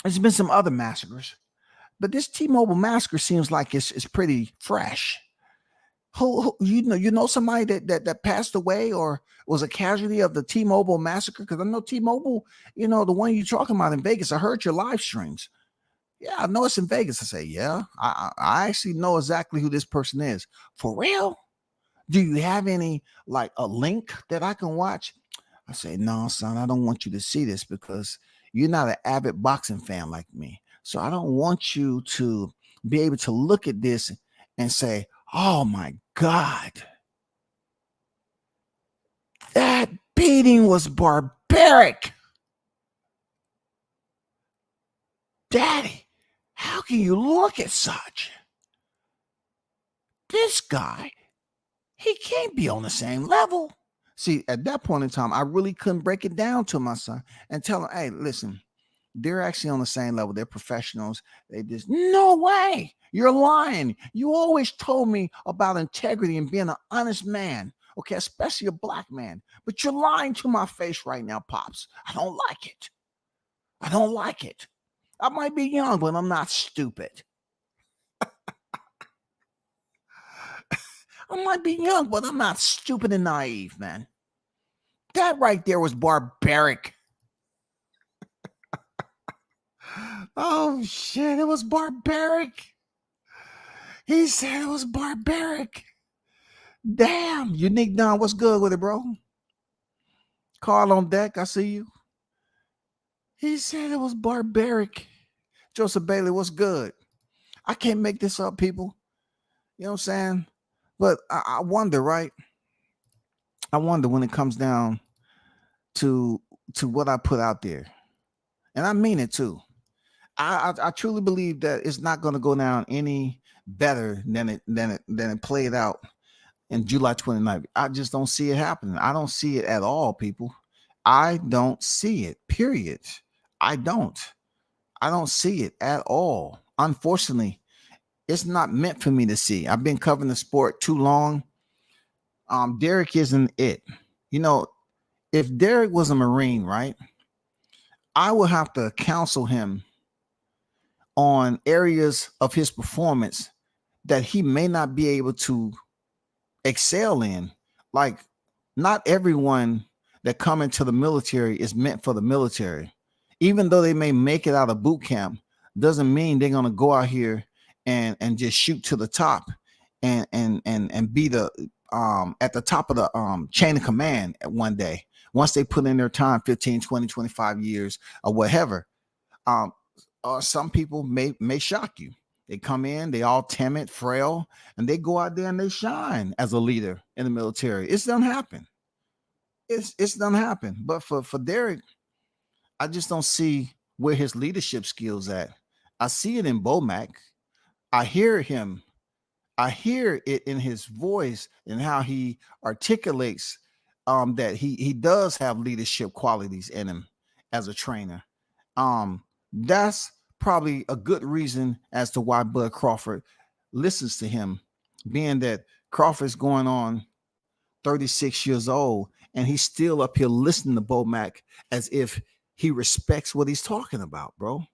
there's been some other massacres, but this T-Mobile Massacre seems like it's pretty fresh. Who you know somebody that passed away or was a casualty of the T-Mobile Massacre? Because I know T-Mobile, the one you're talking about in Vegas. I heard your live streams. Yeah, I know it's in Vegas. I say, yeah, I actually know exactly who this person is. For real? Do you have any, like, a link that I can watch? I say, no, son, I don't want you to see this because you're not an avid boxing fan like me. So I don't want you to be able to look at this and say, oh my God, that beating was barbaric. Daddy, how can you look at such? This guy, he can't be on the same level. See, at that point in time, I really couldn't break it down to my son and tell him, hey, listen, they're actually on the same level. They're professionals. They just, no way. You're lying. You always told me about integrity and being an honest man. Okay, especially a black man. But you're lying to my face right now, Pops. I don't like it. I don't like it. I might be young, but I'm not stupid. I might be young, but I'm not stupid and naive, man. That right there was barbaric. Oh, shit, it was barbaric. He said it was barbaric. Damn, Unique Don, what's good with it, bro? Carl on deck, I see you. He said it was barbaric. Joseph Bailey, what's good? I can't make this up, people. You know what I'm saying? But I wonder, right? I wonder when it comes down to what I put out there. And I mean it too. I truly believe that it's not going to go down any better than it played out in July 29th. I just don't see it happening. I don't see it at all, people. I don't see it, period. I don't see it at all. Unfortunately, it's not meant for me to see. I've been covering the sport too long. Derrick isn't it. If Derrick was a Marine, right, I would have to counsel him on areas of his performance that he may not be able to excel in. Like, not everyone that come into the military is meant for the military. Even though they may make it out of boot camp, doesn't mean they're going to go out here and just shoot to the top and be the at the top of the chain of command at one day. Once they put in their time, 15, 20, 25 years or whatever. Some people may shock you. They come in, they all timid, frail, and they go out there and they shine as a leader in the military. It's done happen. It's done happen. But for Derrick, I just don't see where his leadership skills at. I see it in Bomac. I hear him. I hear it in his voice and how he articulates that he does have leadership qualities in him as a trainer. That's probably a good reason as to why Bud Crawford listens to him, being that Crawford's going on 36 years old And he's still up here listening to Bomac as if he respects what he's talking about, bro.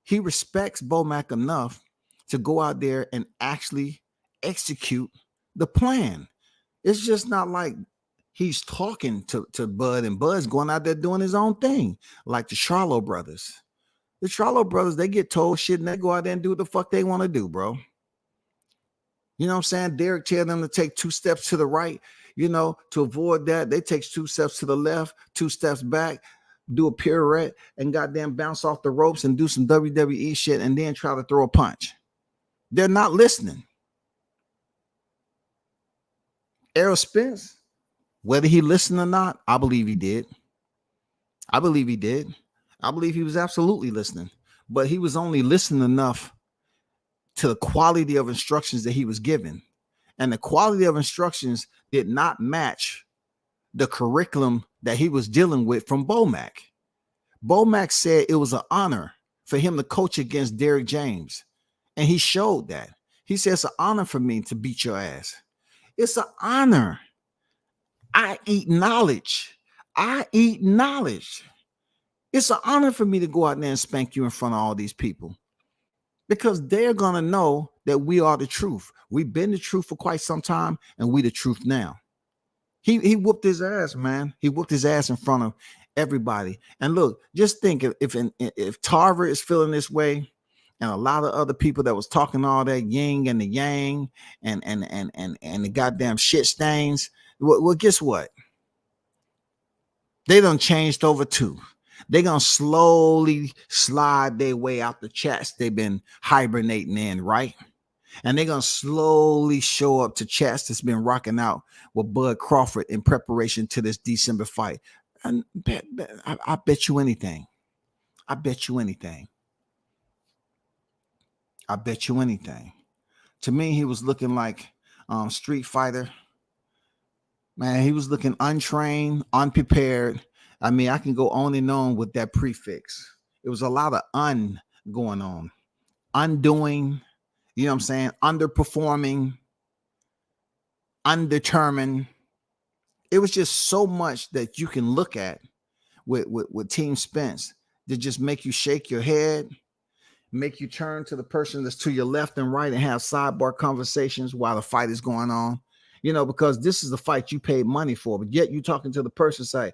He respects Bomac enough to go out there and actually execute the plan. It's just not like he's talking to Bud and Bud's going out there doing his own thing, like the Charlo brothers. The Charlo brothers, they get told shit and they go out there and do what the fuck they want to do, bro. You know what I'm saying? Derrick tell them to take 2 steps to the right, to avoid that. They take 2 steps to the left, 2 steps back, do a pirouette, and goddamn bounce off the ropes and do some WWE shit and then try to throw a punch. They're not listening. Errol Spence, whether he listened or not, I believe he did. I believe he did. I believe he was absolutely listening, but he was only listening enough to the quality of instructions that he was given. And the quality of instructions did not match the curriculum that he was dealing with from Bomac. Bomac said it was an honor for him to coach against Derrick James. And he showed that. He said, it's an honor for me to beat your ass. It's an honor. I eat knowledge. I eat knowledge. It's an honor for me to go out there and spank you in front of all these people, because they're going to know that we are the truth. We've been the truth for quite some time, and we the truth now. He whooped his ass, man. He whooped his ass in front of everybody. And look, just think if Tarver is feeling this way, and a lot of other people that was talking all that yin and the yang and the goddamn shit stains, well, guess what? They done changed over too. They're going to slowly slide their way out the chats they've been hibernating in, right? And they're going to slowly show up to chats that's been rocking out with Bud Crawford in preparation to this December fight. And I bet you anything. I bet you anything. I bet you anything. To me, he was looking like Street Fighter. Man, he was looking untrained, unprepared. I mean, I can go on and on with that prefix. It was a lot of going on. Undoing, you know what I'm saying? Underperforming, undetermined. It was just so much that you can look at with Team Spence to just make you shake your head, make you turn to the person that's to your left and right and have sidebar conversations while the fight is going on. Because this is the fight you paid money for, but yet you talking to the person say,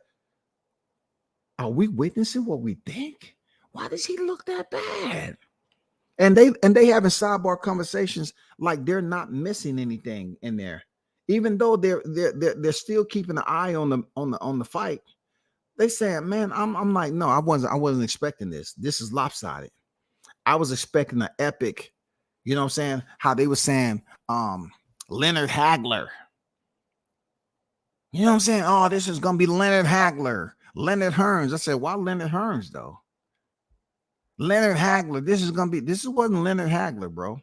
are we witnessing what we think? Why does he look that bad? And they having sidebar conversations like they're not missing anything in there, even though they're still keeping an eye on the fight. They saying, man, I'm like, no, I wasn't expecting this. This is lopsided. I was expecting an epic, you know what I'm saying? How they were saying, Leonard Hagler. You know what I'm saying? Oh, this is gonna be Leonard Hagler. Leonard Hearns. I said, why Leonard Hearns though? Leonard Hagler. This wasn't Leonard Hagler, bro.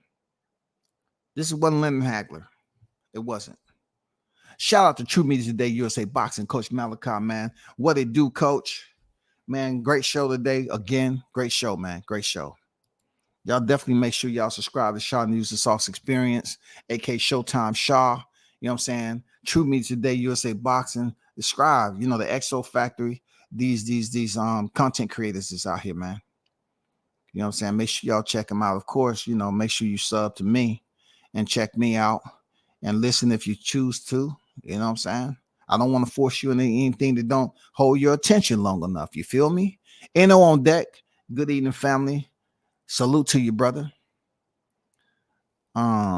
This wasn't Leonard Hagler. It wasn't. Shout out to True Media Today, USA Boxing, Coach Malachi, man. What it do, Coach? Man, great show today. Again, great show, man. Great show. Y'all definitely make sure y'all subscribe to Shaw News and Sauce Experience, aka Showtime Shaw. You know what I'm saying? True Media Today, USA Boxing. Subscribe. The XO Factory. These content creators is out here, man. You know what I'm saying? Make sure y'all check them out. Of course, make sure you sub to me and check me out and listen if you choose to. You know what I'm saying? I don't want to force you into anything that don't hold your attention long enough. You feel me? NO on deck. Good evening, family. Salute to you, brother.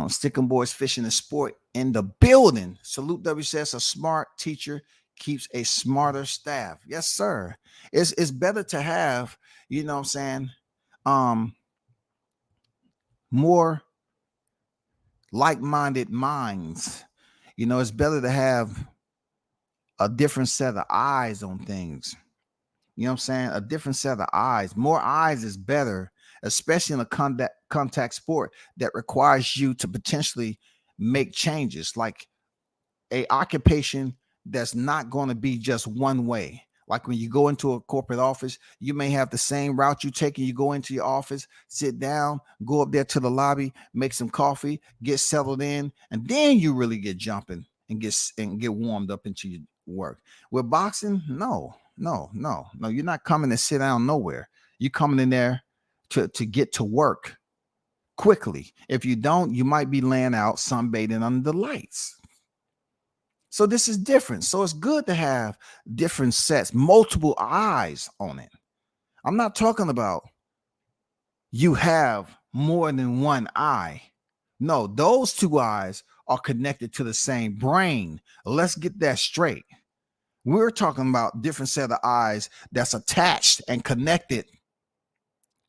Stickin' Boys Fishing and Sport in the building. Salute WCS. A smart teacher keeps a smarter staff. Yes, sir. It's better to have, you know what I'm saying, more like-minded minds. It's better to have a different set of eyes on things. You know what I'm saying? A different set of eyes. More eyes is better, especially in a contact sport that requires you to potentially make changes, like a occupation that's not going to be just one way. Like when you go into a corporate office, you may have the same route you take and you go into your office, sit down, go up there to the lobby, make some coffee, get settled in, and then you really get jumping and get warmed up into work. With boxing, no. You're not coming to sit down nowhere. You're coming in there to get to work quickly. If you don't, you might be laying out sunbathing under the lights. So this is different. So it's good to have different sets, multiple eyes on it. I'm not talking about you have more than one eye. No, those two eyes are connected to the same brain. Let's get that straight. We're talking about different set of eyes that's attached and connected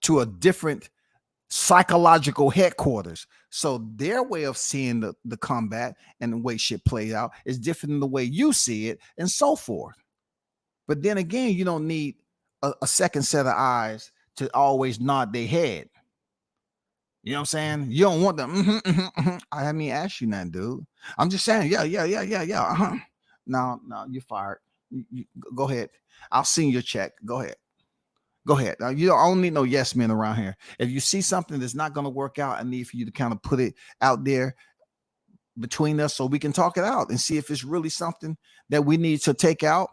to a different psychological headquarters. So their way of seeing the combat and the way shit plays out is different than the way you see it, and so forth. But then again, you don't need a second set of eyes to always nod their head. You know what I'm saying? You don't want them. I haven't even asked you nothing, dude. I'm just saying, yeah. No, you're fired. You, go ahead. I'll send your check. Go ahead. Now, you don't need no yes men around here. If you see something that's not going to work out, I need for you to kind of put it out there between us so we can talk it out and see if it's really something that we need to take out.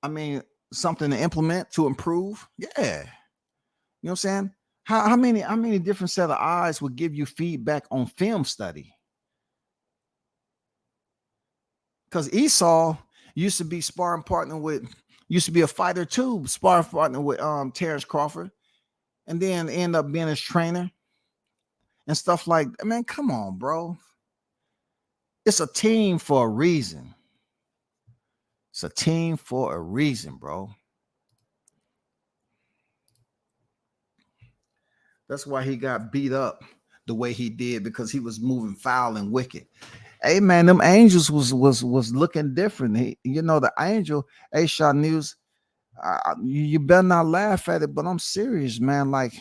I mean, something to implement to improve. Yeah. You know what I'm saying? How many different set of eyes would give you feedback on film study? Because Esau used to be sparring partner with, used to be a fighter too, sparring partner with Terrence Crawford, and then end up being his trainer and stuff like that. Man, come on, bro. It's a team for a reason. It's a team for a reason, bro. That's why he got beat up the way he did, because he was moving foul and wicked. Hey man, them angels was looking different. The angel, hey Shaw News, you better not laugh at it, but I'm serious, man. Like,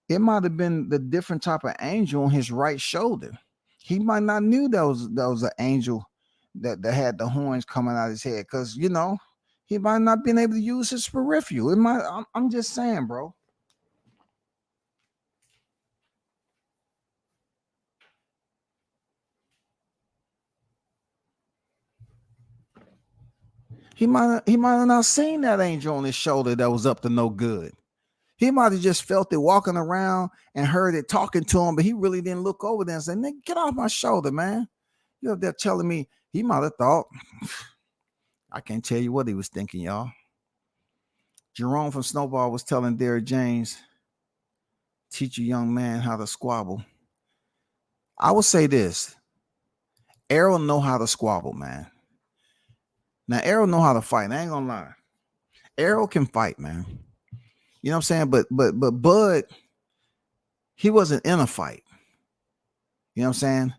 it might have been the different type of angel on his right shoulder. He might not knew that was an angel that had the horns coming out of his head, because he might not been able to use his peripheral. It might. I'm just saying, bro. He might have not seen that angel on his shoulder that was up to no good. He might have just felt it walking around and heard it talking to him, but he really didn't look over there and say, "Nigga, get off my shoulder, man." You're up there telling me. He might have thought, I can't tell you what he was thinking, y'all. Jerome from Snowball was telling Derrick James, teach a young man how to squabble. I would say this. Errol know how to squabble, man. Now, Errol know how to fight. I ain't gonna lie. Errol can fight, man. You know what I'm saying? But Bud, he wasn't in a fight. You know what I'm saying?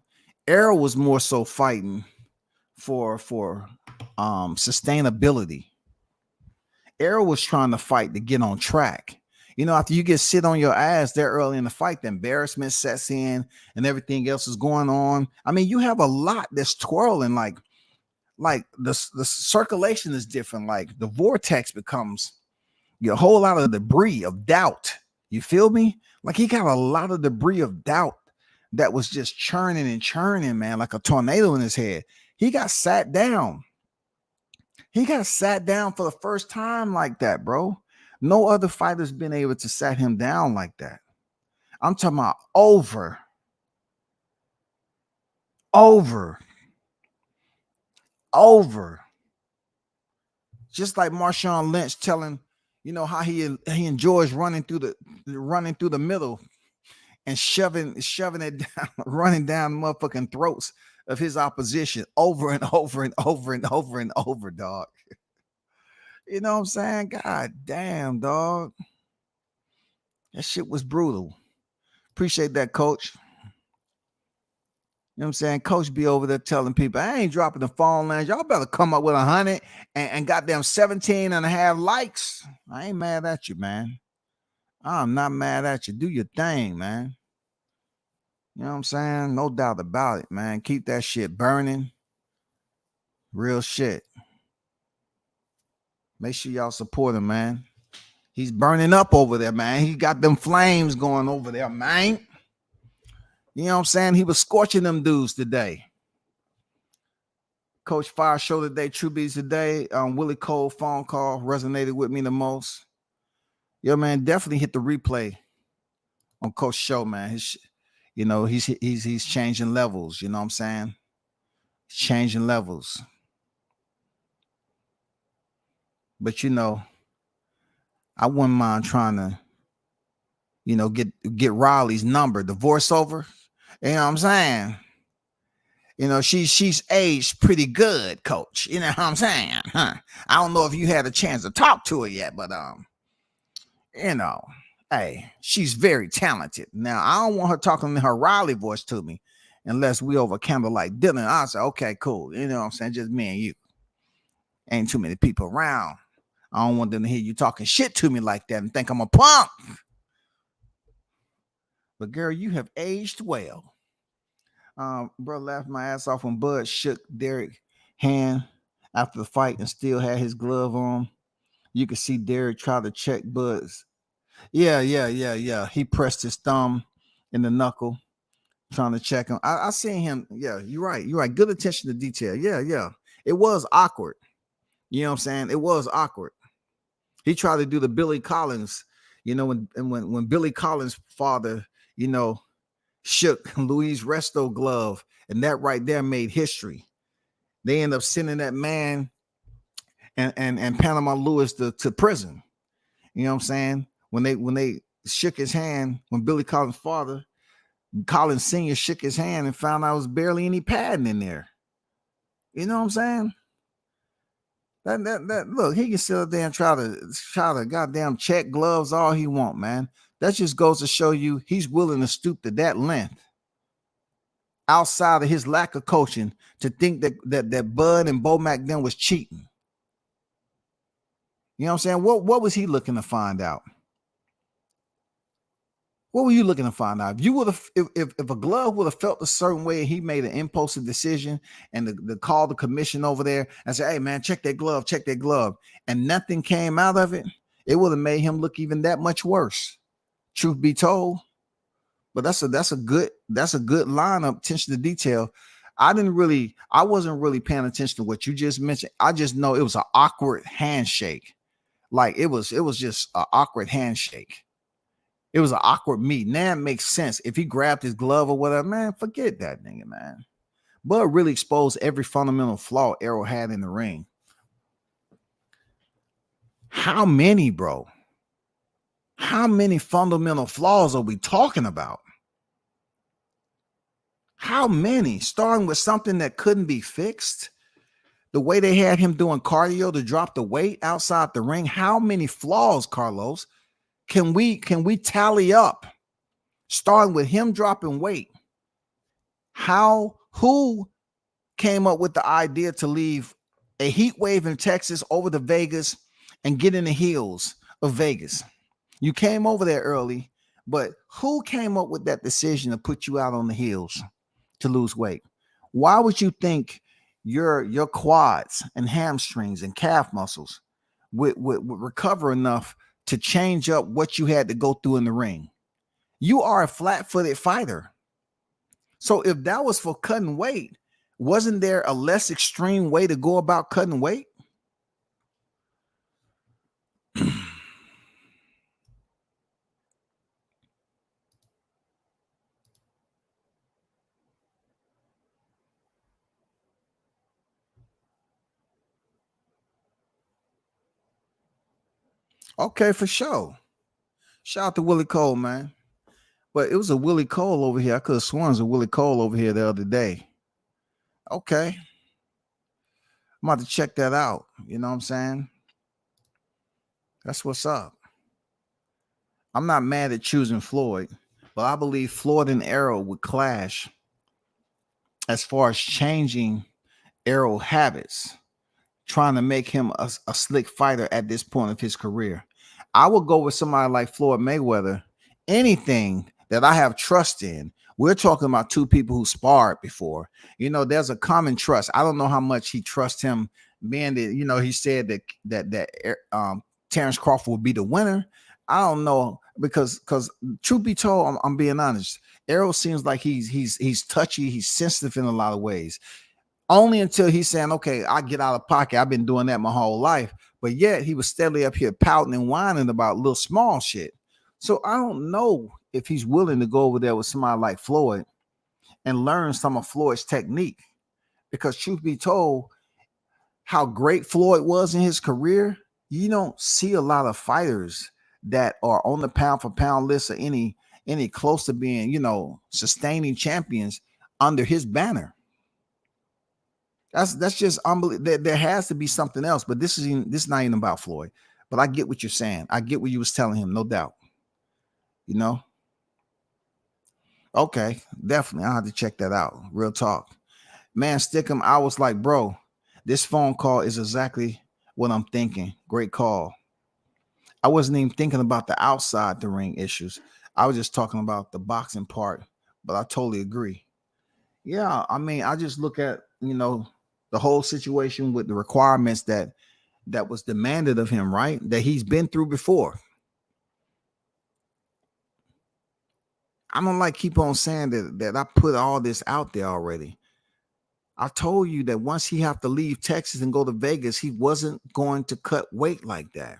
Errol was more so fighting for sustainability. Errol was trying to fight to get on track. After you get sit on your ass there early in the fight, the embarrassment sets in and everything else is going on. I mean, you have a lot that's twirling, like the circulation is different. Like the vortex becomes a whole lot of debris of doubt. You feel me? Like he got a lot of debris of doubt that was just churning and churning, man, like a tornado in his head. He got sat down. He got sat down for the first time like that, bro. No other fighter's been able to sat him down like that. I'm talking about over. Just like Marshawn Lynch telling, how he enjoys running through the middle and shoving it down, running down motherfucking throats of his opposition over and over and over and over and over, dog. You know what I'm saying? God damn, dog. That shit was brutal. Appreciate that, coach. You know what I'm saying? Coach be over there telling people, I ain't dropping the phone lines. Y'all better come up with 100 and goddamn 17 and a half likes. I ain't mad at you, man. I'm not mad at you. Do your thing, man. You know what I'm saying? No doubt about it, man. Keep that shit burning. Real shit. Make sure y'all support him, man. He's burning up over there, man. He got them flames going over there, man. You know what I'm saying? He was scorching them dudes today. Coach Fire show today, True Beats today. Willie Cole phone call resonated with me the most. Yo, man, definitely hit the replay on Coach Show, man. He's changing levels. You know what I'm saying? Changing levels. But I wouldn't mind trying to, get Riley's number, the voiceover. You know what I'm saying? She's aged pretty good, Coach. You know what I'm saying? Huh? I don't know if you had a chance to talk to her yet, but hey, she's very talented. Now, I don't want her talking in her Riley voice to me unless we over candlelight dinner. I'll say, okay, cool. You know what I'm saying? Just me and you. Ain't too many people around. I don't want them to hear you talking shit to me like that and think I'm a punk. But girl, you have aged well. Bro laughed my ass off when Bud shook Derrick's hand after the fight and still had his glove on. You could see Derrick try to check Bud's. Yeah. He pressed his thumb in the knuckle, trying to check him. I seen him. Yeah, you're right. Good attention to detail. Yeah. It was awkward. You know what I'm saying? It was awkward. He tried to do the Billy Collins, when Billy Collins' father, shook Luis Resto glove, and that right there made history. They end up sending that man and Panama Lewis to prison. You know what I'm saying? When they shook his hand, when Billy Collins' father, Collins Sr., shook his hand and found out there was barely any padding in there. You know what I'm saying? That look, he can sit up there and try to goddamn check gloves all he want, man. That just goes to show you he's willing to stoop to that length outside of his lack of coaching to think that Bud and Bo Mac then was cheating. You know what I'm saying? What was he looking to find out? What were you looking to find out? If you would have, if a glove would have felt a certain way, he made an impulsive decision and the call the commission over there and say, "Hey man, check that glove," and nothing came out of it, it would have made him look even that much worse. Truth be told, but that's a good lineup. Attention to detail. I wasn't really paying attention to what you just mentioned. I just know it was an awkward handshake. Like it was just an awkward handshake. It was an awkward meet. Now it makes sense. If he grabbed his glove or whatever, man, forget that nigga, man. Bud really exposed every fundamental flaw Errol had in the ring. How many, bro? How many fundamental flaws are we talking about? How many? Starting with something that couldn't be fixed. The way they had him doing cardio to drop the weight outside the ring. How many flaws, Carlos, can we tally up? Starting with him dropping weight. Who came up with the idea to leave a heat wave in Texas over to Vegas and get in the heels of Vegas? You came over there early, but who came up with that decision to put you out on the heels to lose weight? Why would you think your quads and hamstrings and calf muscles would recover enough to change up what you had to go through in the ring? You are a flat-footed fighter. So if that was for cutting weight, wasn't there a less extreme way to go about cutting weight? Okay, for sure. Shout out to Willie Cole, man. But it was a Willie Cole over here. I could have sworn it was a Willie Cole over here the other day. Okay. I'm about to check that out. You know what I'm saying? That's what's up. I'm not mad at choosing Floyd, but I believe Floyd and Errol would clash as far as changing Errol habits, trying to make him a slick fighter at this point of his career. I would go with somebody like Floyd Mayweather. Anything that I have trust in. We're talking about two people who sparred before. There's a common trust. I don't know how much he trusts him, being that, he said that Terrence Crawford would be the winner. I don't know, because truth be told, I'm being honest. Errol seems like he's touchy, he's sensitive in a lot of ways. Only until he's saying, okay, I get out of pocket. I've been doing that my whole life. But yet he was steadily up here pouting and whining about little small shit. So I don't know if he's willing to go over there with somebody like Floyd and learn some of Floyd's technique. Because truth be told, how great Floyd was in his career, you don't see a lot of fighters that are on the pound for pound list or any close to being, sustaining champions under his banner. That's just unbelievable. There has to be something else, but this is not even about Floyd. But I get what you're saying. I get what you was telling him, no doubt. Okay, definitely. I'll have to check that out. Real talk. Man, Stickum, I was like, bro, this phone call is exactly what I'm thinking. Great call. I wasn't even thinking about the outside the ring issues. I was just talking about the boxing part, but I totally agree. Yeah, I mean, I just look at, the whole situation with the requirements that was demanded of him, right? That he's been through before. I don't like keep on saying that I put all this out there already. I told you that once he have to leave Texas and go to Vegas, he wasn't going to cut weight like that.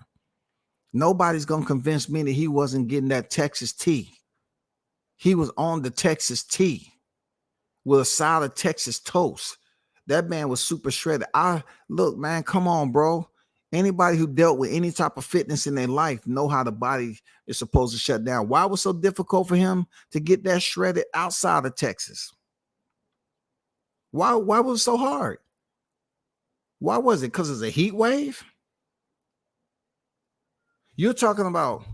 Nobody's going to convince me that he wasn't getting that Texas tea. He was on the Texas tea with a side of Texas toast. That man was super shredded. Look, man, come on, bro. Anybody who dealt with any type of fitness in their life know how the body is supposed to shut down. Why was it so difficult for him to get that shredded outside of Texas? Why was it so hard? Why was it? Because it's a heat wave? You're talking about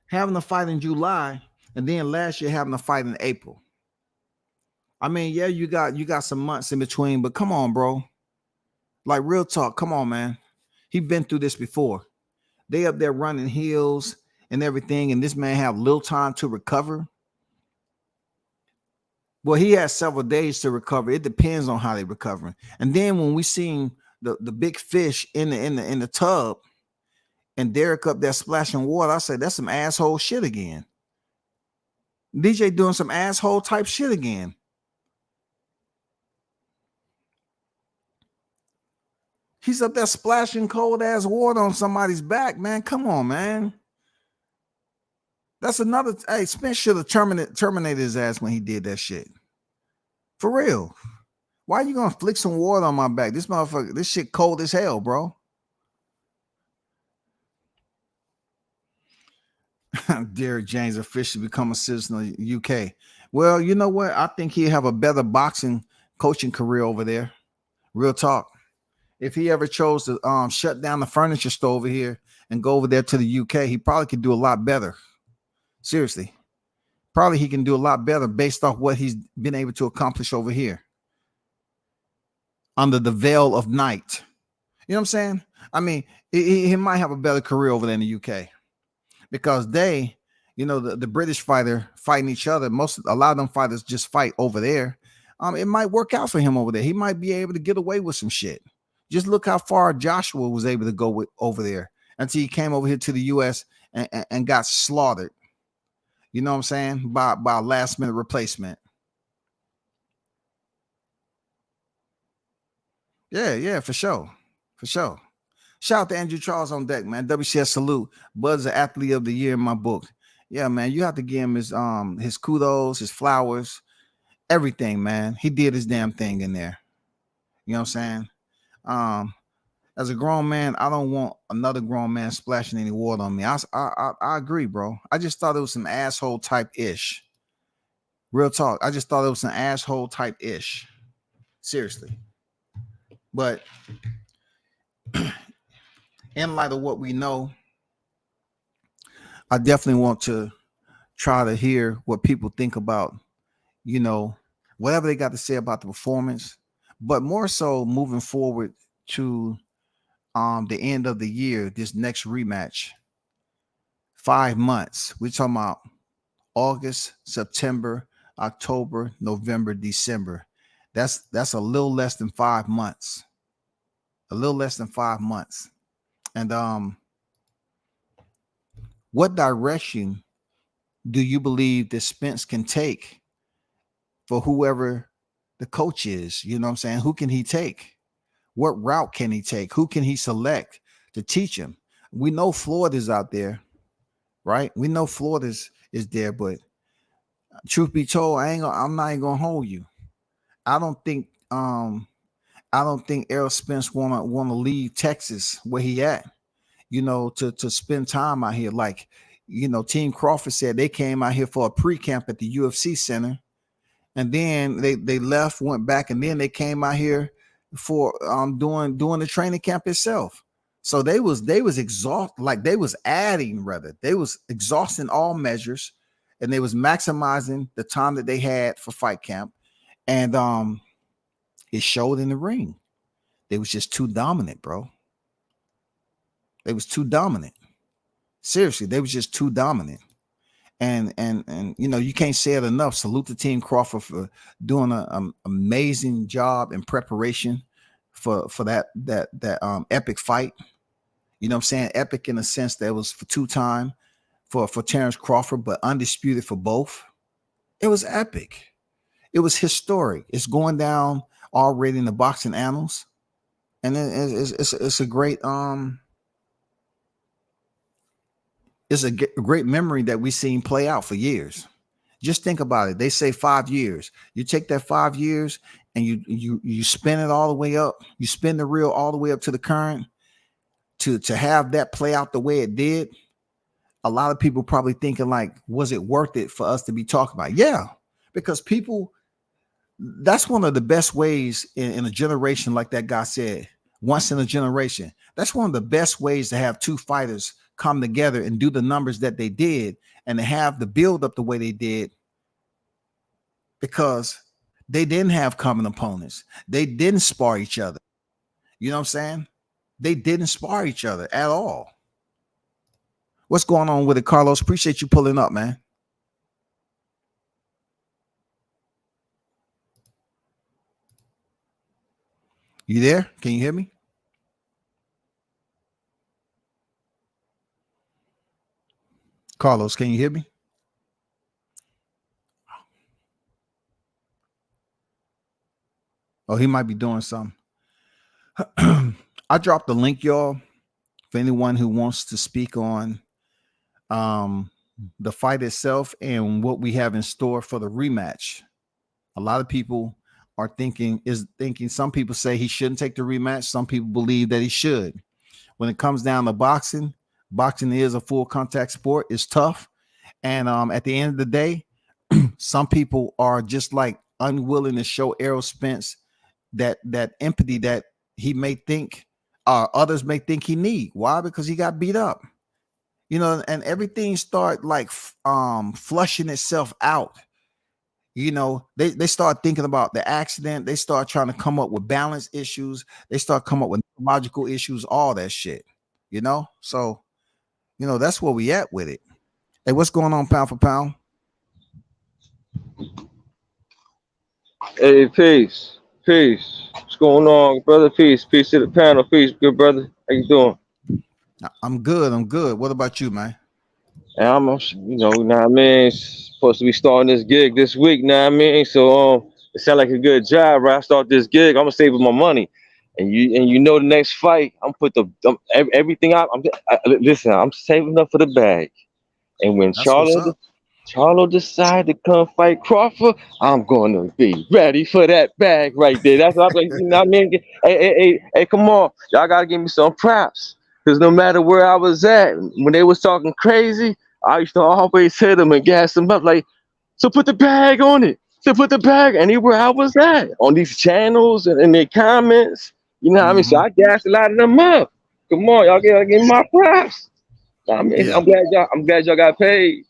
having a fight in July and then last year having a fight in April. I mean, yeah, you got some months in between, but come on, bro. Like real talk, come on, man. He's been through this before. They up there running hills and everything, and this man have little time to recover. Well, he has several days to recover. It depends on how they recovering. And then when we seen the big fish in the tub and Derrick up there splashing water, I said that's some asshole shit again. DJ doing some asshole type shit again. He's up there splashing cold ass water on somebody's back, man. Come on, man. That's another. Hey, Spence should have terminated his ass when he did that shit. For real. Why are you gonna flick some water on my back? This motherfucker, this shit cold as hell, bro. Derrick James officially become a citizen of the UK. Well, you know what? I think he'd have a better boxing coaching career over there. Real talk. If he ever chose to shut down the furniture store over here and go over there to the UK, he probably could do a lot better. Seriously. Probably he can do a lot better based off what he's been able to accomplish over here under the veil of night. You know what I'm saying? I mean, he might have a better career over there in the UK because they, the British fighter fighting each other. A lot of them fighters just fight over there. It might work out for him over there. He might be able to get away with some shit. Just look how far Joshua was able to go over there until he came over here to the U.S. and got slaughtered. You know what I'm saying? By a last minute replacement. Yeah, for sure. For sure. Shout out to Andrew Charles on deck, man. WCS salute. Bud's the athlete of the year in my book. Yeah, man. You have to give him his kudos, his flowers, everything, man. He did his damn thing in there. You know what I'm saying? As a grown man, I don't want another grown man splashing any water on me. I agree, bro. I just thought it was some asshole type ish. Real talk. I just thought it was an asshole type ish. Seriously. But in light of what we know, I definitely want to try to hear what people think about, whatever they got to say about the performance, but more so moving forward to the end of the year, this next rematch. 5 months. We're talking about August, September, October, November, December. That's a little less than 5 months. A little less than 5 months. And what direction do you believe that Spence can take for whoever the coach is. You know what I'm saying? Who can he take? What route can he take? Who can he select to teach him? We know Florida's out there, right? We know Florida's is there, but truth be told, I'm not even gonna hold you. I don't think Errol Spence wanna leave Texas where he at, to spend time out here. Like, Team Crawford said they came out here for a pre-camp at the UFC center, and then they left, went back, and then they came out here for doing the training camp itself. So they was exhausted, like they was exhausting all measures, and they was maximizing the time that they had for fight camp, and it showed in the ring. They was just too dominant, bro. They was too dominant. Seriously, they was just too dominant. And you can't say it enough. Salute to Team Crawford for doing an amazing job in preparation for that epic fight. You know what I'm saying? Epic in the sense that it was for two-time for Terrence Crawford, but undisputed for both. It was epic. It was historic. It's going down already in the boxing annals, and it's a great it's a great memory that we've seen play out for years. Just think about it. They say 5 years. You take that 5 years and you spin it all the way up. You spin the reel all the way up to the current. To have that play out the way it did, a lot of people probably thinking like, was it worth it for us to be talking about? Yeah, because that's one of the best ways in a generation, like that guy said, once in a generation. That's one of the best ways to have two fighters come together and do the numbers that they did, and to have the build up the way they did, because they didn't have common opponents. They didn't spar each other. You know what I'm saying? They didn't spar each other at all. What's going on with it, Carlos? Appreciate you pulling up, man. You there? Can you hear me? Carlos, can you hear me? Oh, he might be doing something. I dropped the link, y'all, for anyone who wants to speak on the fight itself and what we have in store for the rematch. A lot of people are thinking, some people say he shouldn't take the rematch. Some people believe that he should. When it comes down to boxing is a full contact sport. It's tough. And at the end of the day, some people are just like unwilling to show Errol Spence that empathy that he may think, others may think he need. Why? Because he got beat up, and everything start like flushing itself out. They start thinking about the accident. They start trying to come up with balance issues. They start coming up with logical issues, all that shit, So, that's where we at with it. Hey, what's going on, pound for pound? Hey, peace. What's going on, brother? Peace to the panel. Peace, good brother. How you doing? I'm good. What about you, man? And I'm, know what I mean? Supposed to be starting this gig this week, know what I mean? So it sounds like a good job, right? I start this gig, I'm gonna save my money. And the next fight, I'm put everything out. Listen, I'm saving up for the bag. And when That's what's up. Charlo decide to come fight Crawford, I'm gonna be ready for that bag right there. That's what I'm like, you know what I mean? Hey, come on. Y'all gotta give me some props. Because no matter where I was at, when they was talking crazy, I used to always hit them and gas them up like, so put the bag on it. So put the bag anywhere I was at. On these channels and in their comments. You know what I mean? So I gassed a lot of them up. Come on, y'all gotta give me my props. I mean, yeah. I'm glad y'all got paid.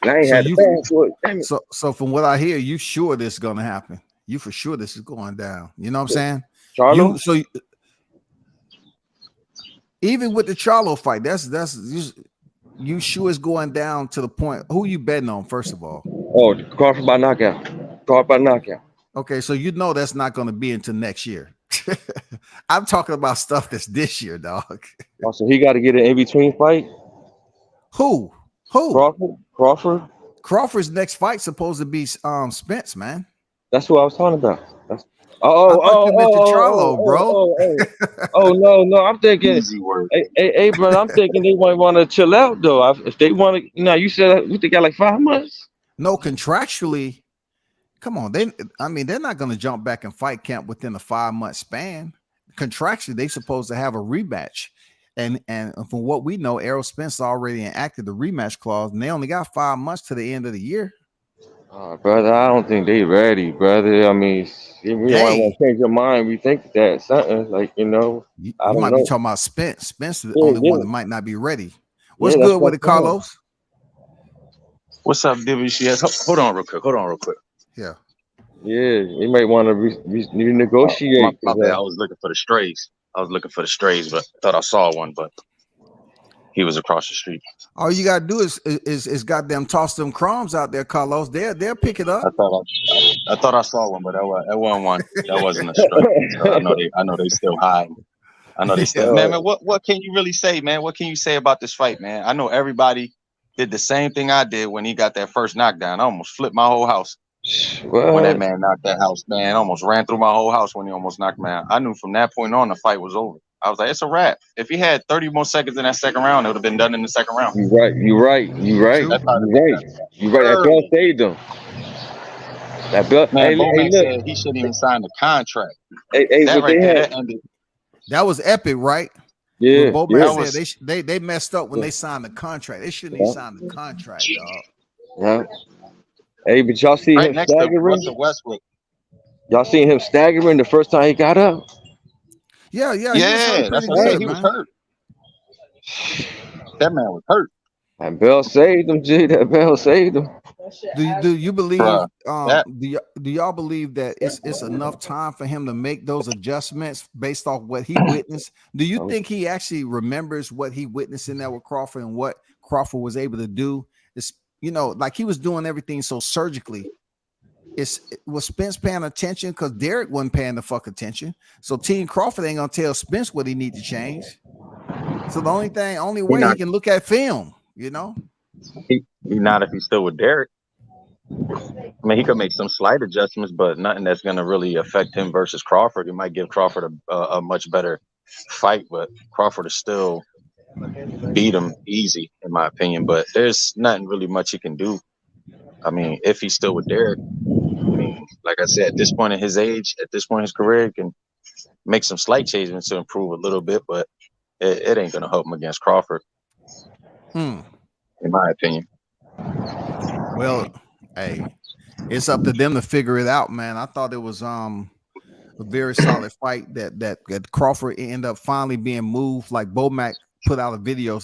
And I ain't had the bag for it. Damn it. So from what I hear, you sure this is gonna happen? You for sure this is going down? You know what I'm saying? Charlo? Even with the Charlo fight, that's you sure it's going down to the point. Who you betting on, first of all? Oh, Crawford by knockout. Okay, so that's not going to be until next year. I'm talking about stuff that's this year, dog. Oh, so he got to get an in-between fight? Who? Crawford? Crawford's next fight supposed to be Spence, man. That's what I was talking about. That's, I thought you meant the Charlo, bro. no. I'm thinking, Easy work. hey, brother. I'm thinking they might want to chill out though. If they want to, you said they got like 5 months. No, contractually, come on. They're not going to jump back and fight camp within a 5-month span. Contractually, they supposed to have a rematch. And from what we know, Errol Spence already enacted the rematch clause, and they only got 5 months to the end of the year. Brother, I don't think they ready, brother. I mean, if you want to change your mind, we think that something like You I don't might be know. talking about Spence. Spence is the Yeah, only yeah, one that might not be ready. What's yeah. That's good what with I'm it, saying. Carlos? What's up, WCS? Hold on real quick. Yeah. Yeah, they might want to renegotiate. My bad. I was looking for the strays. But I thought I saw one, but he was across the street. All you gotta do is goddamn toss them crumbs out there, Carlos. They'll pick it up. I thought I saw one, but that wasn't one. That wasn't a stray. So I know they still hiding. I know they still. Man, what can you really say, man? What can you say about this fight, man? I know everybody did the same thing I did when he got that first knockdown. I almost flipped my whole house. When that man knocked that house, man, almost ran through my whole house when he almost knocked me out. I knew from that point on the fight was over. I was like, it's a wrap. If he had 30 more seconds in that second round, it would have been done in the second round. You're right. That's how That belt saved him. That belt. Man, Hey, Bowman look. said he shouldn't even sign the contract. Hey, That what right they there, had? that ended. That was epic, right? Yeah, What yeah. Bowman said they messed up when they signed the contract. They shouldn't even sign the contract, dog. Yeah. Hey, but y'all see Right him next to staggering? Russell Westbrook. Y'all seen him staggering the first time he got up? Yeah, he was hurt That's pretty what I said. good, He was man. hurt. That man was hurt. That bell saved him, G. That bell saved him. Do you believe Bruh, do y'all believe that it's enough time for him to make those adjustments based off what he witnessed? Do you think he actually remembers what he witnessed in there with Crawford and what Crawford was able to do? It's like he was doing everything so surgically. Was Spence paying attention? Because Derrick wasn't paying the fuck attention. So Team Crawford ain't gonna tell Spence what he need to change. So the only way he can look at film, he not if he's still with Derrick. I mean, he could make some slight adjustments, but nothing that's going to really affect him versus Crawford. He might give Crawford a much better fight, but Crawford is still beat him easy, in my opinion. But there's nothing really much he can do. I mean, if he's still with Derrick, I mean, like I said, at this point in his age, at this point in his career, he can make some slight changes to improve a little bit, but it ain't going to help him against Crawford, in my opinion. well, hey, it's up to them to figure it out, man. I thought it was a very solid fight that Crawford ended up finally being moved. Like Bomac put out a video.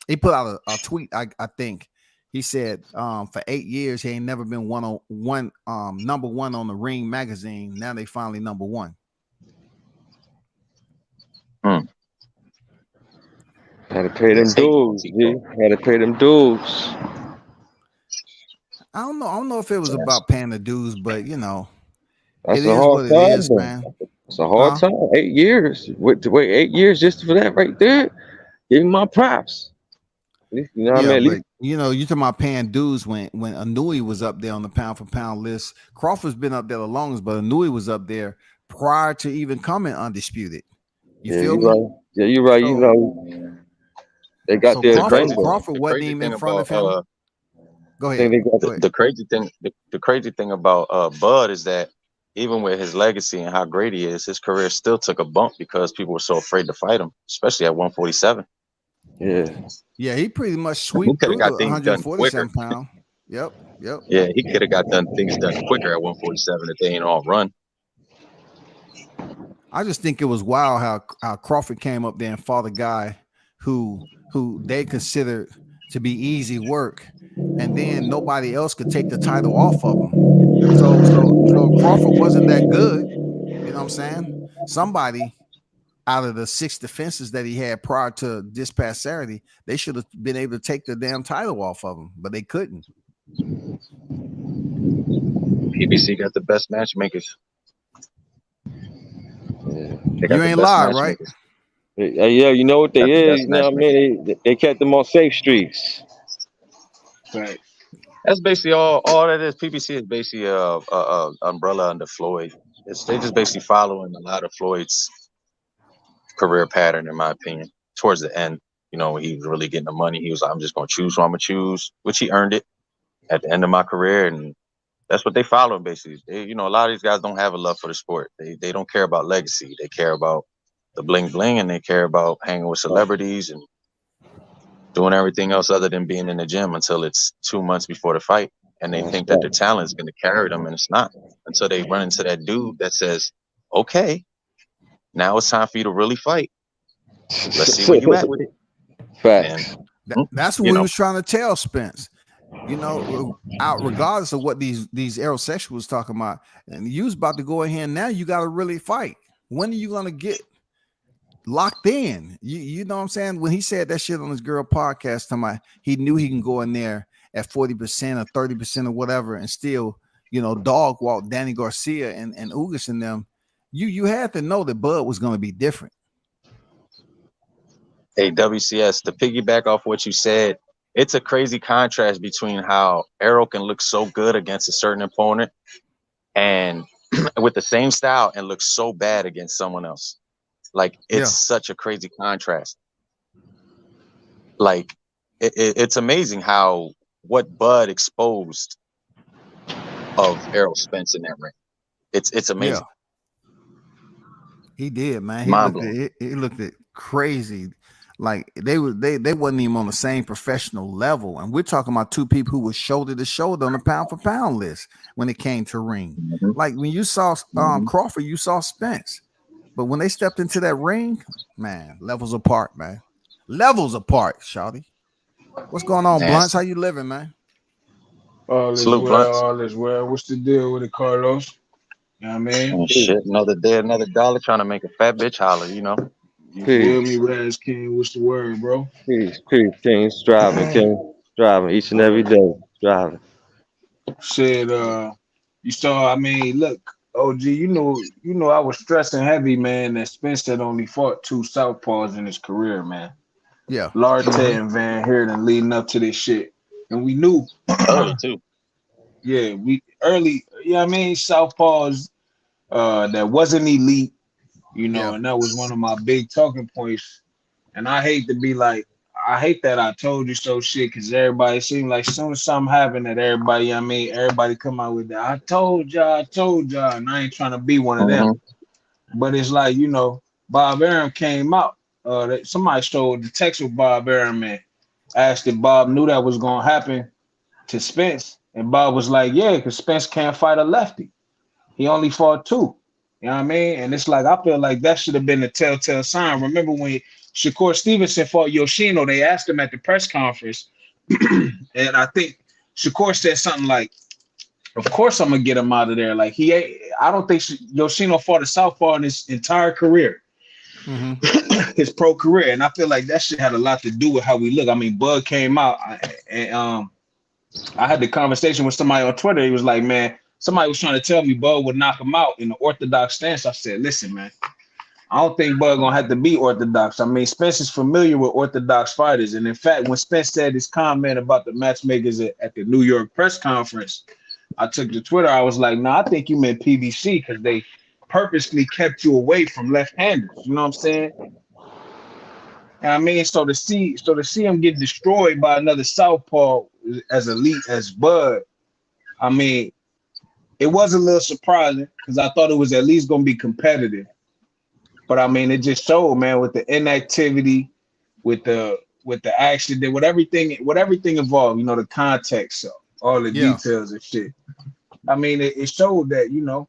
He put out a tweet, I think. He said for 8 years he ain't never been number one on the Ring magazine. Now they finally number one. Had to pay them dues, G. Had to pay them dues. I don't know if it was about paying the dues, but That's it a is hard what it time, is, though. man. It's a hard time. 8 years. To wait 8 years just for that right there. Give him my props. At least, you know what I mean? At least, you talking about paying dues when Anui was up there on the pound for pound list. Crawford's been up there the longest, but Anui was up there prior to even coming undisputed. You feel me? Right. Yeah, you're right. So, they got their agenda. Crawford wasn't even in front of him. Go ahead. The crazy thing about Bud is that even with his legacy and how great he is, his career still took a bump because people were so afraid to fight him, especially at 147. Yeah, he pretty much swept through the 147 pound. Yep. Yeah, he could have got things done quicker at 147 if they ain't all run. I just think it was wild how Crawford came up there and fought a guy who they considered to be easy work, and then nobody else could take the title off of him. So Crawford wasn't that good. You know what I'm saying? Somebody out of the 6 defenses that he had prior to this past Saturday, they should have been able to take the damn title off of him, but they couldn't. PBC got the best matchmakers. You ain't lying, right? Yeah, you know what they is. You know what I mean? They kept them on safe streets. Right. That's basically all that is. PBC is basically a umbrella under Floyd. They just basically following a lot of Floyd's career pattern, in my opinion. Towards the end, when he was really getting the money, he was like, I'm just gonna choose who I'm gonna choose, which he earned it at the end of my career, and that's what they follow basically. A lot of these guys don't have a love for the sport. They don't care about legacy. They care about the bling bling, and they care about hanging with celebrities and doing everything else other than being in the gym until it's 2 months before the fight. And they think that their talent is going to carry them, and it's not until they run into that dude that says, okay, now it's time for you to really fight. Let's see where you at with it. Facts. That's what we was trying to tell Spence. Out regardless of what these aerosexuals was talking about, and you was about to go in here, and now you got to really fight. When are you going to get locked in? You know what I'm saying? When he said that shit on his girl podcast, he knew he can go in there at 40% or 30% or whatever and still, dog walk Danny Garcia and Ugas and them. You had to know that Bud was going to be different. Hey, WCS, to piggyback off what you said, it's a crazy contrast between how Errol can look so good against a certain opponent and with the same style and look so bad against someone else. Like, it's such a crazy contrast. Like, it's amazing what Bud exposed of Errol Spence in that ring. It's amazing. Yeah. He did, man. He looked at crazy. Like they wasn't even on the same professional level, and we're talking about two people who were shoulder to shoulder on the pound for pound list when it came to ring. Mm-hmm. Like when you saw Crawford, you saw Spence, but when they stepped into that ring, man, levels apart, man. Levels apart, shawty. What's going on, Blunts? How you living, man? All is Salute, well, Blunts. all is well. What's the deal with it, Carlos? You know what I mean? Oh, shit, another day, another dollar, trying to make a fat bitch holler, You feel me, Raz King? What's the word, bro? Peace, King. Striving, King. Striving each and every day. Striving. Said, you saw, look, OG, you know, I was stressing heavy, man, that Spence had only fought 2 southpaws in his career, man. Yeah. Larte and Van Heerden leading up to this shit. And we knew. Early, too. Yeah, southpaws that wasn't elite, and that was one of my big talking points. And I hate that I told you so shit, because everybody seemed like soon as something happened that everybody come out with that. I told y'all, and I ain't trying to be one of them. But it's like, Bob Arum came out. Somebody showed the text with Bob Arum and asked if Bob knew that was gonna happen to Spence. And Bob was like, yeah, because Spence can't fight a lefty. He only fought 2. You know what I mean? And it's like, I feel like that should have been a telltale sign. Remember when Shakur Stevenson fought Yoshino, they asked him at the press conference, and I think Shakur said something like, of course I'm going to get him out of there. Like, I don't think Yoshino fought a southpaw in his entire career, his pro career. And I feel like that shit had a lot to do with how we look. I mean, Bud came out, and I had the conversation with somebody on Twitter. He was like, man, somebody was trying to tell me Bud would knock him out in the orthodox stance. I said, listen, man, I don't think Bud gonna have to be orthodox. I mean, Spence is familiar with orthodox fighters. And in fact, when Spence said his comment about the matchmakers at the New York press conference, I took to Twitter. I was like, I think you meant PBC, because they purposely kept you away from left-handers. You know what I'm saying? And I mean, so to see him get destroyed by another southpaw as elite as Bud, I mean, it was a little surprising, because I thought it was at least going to be competitive. But I mean, it just showed, man, with the inactivity, with the action, with everything involved, the context, so all the details and shit. I mean, it showed that,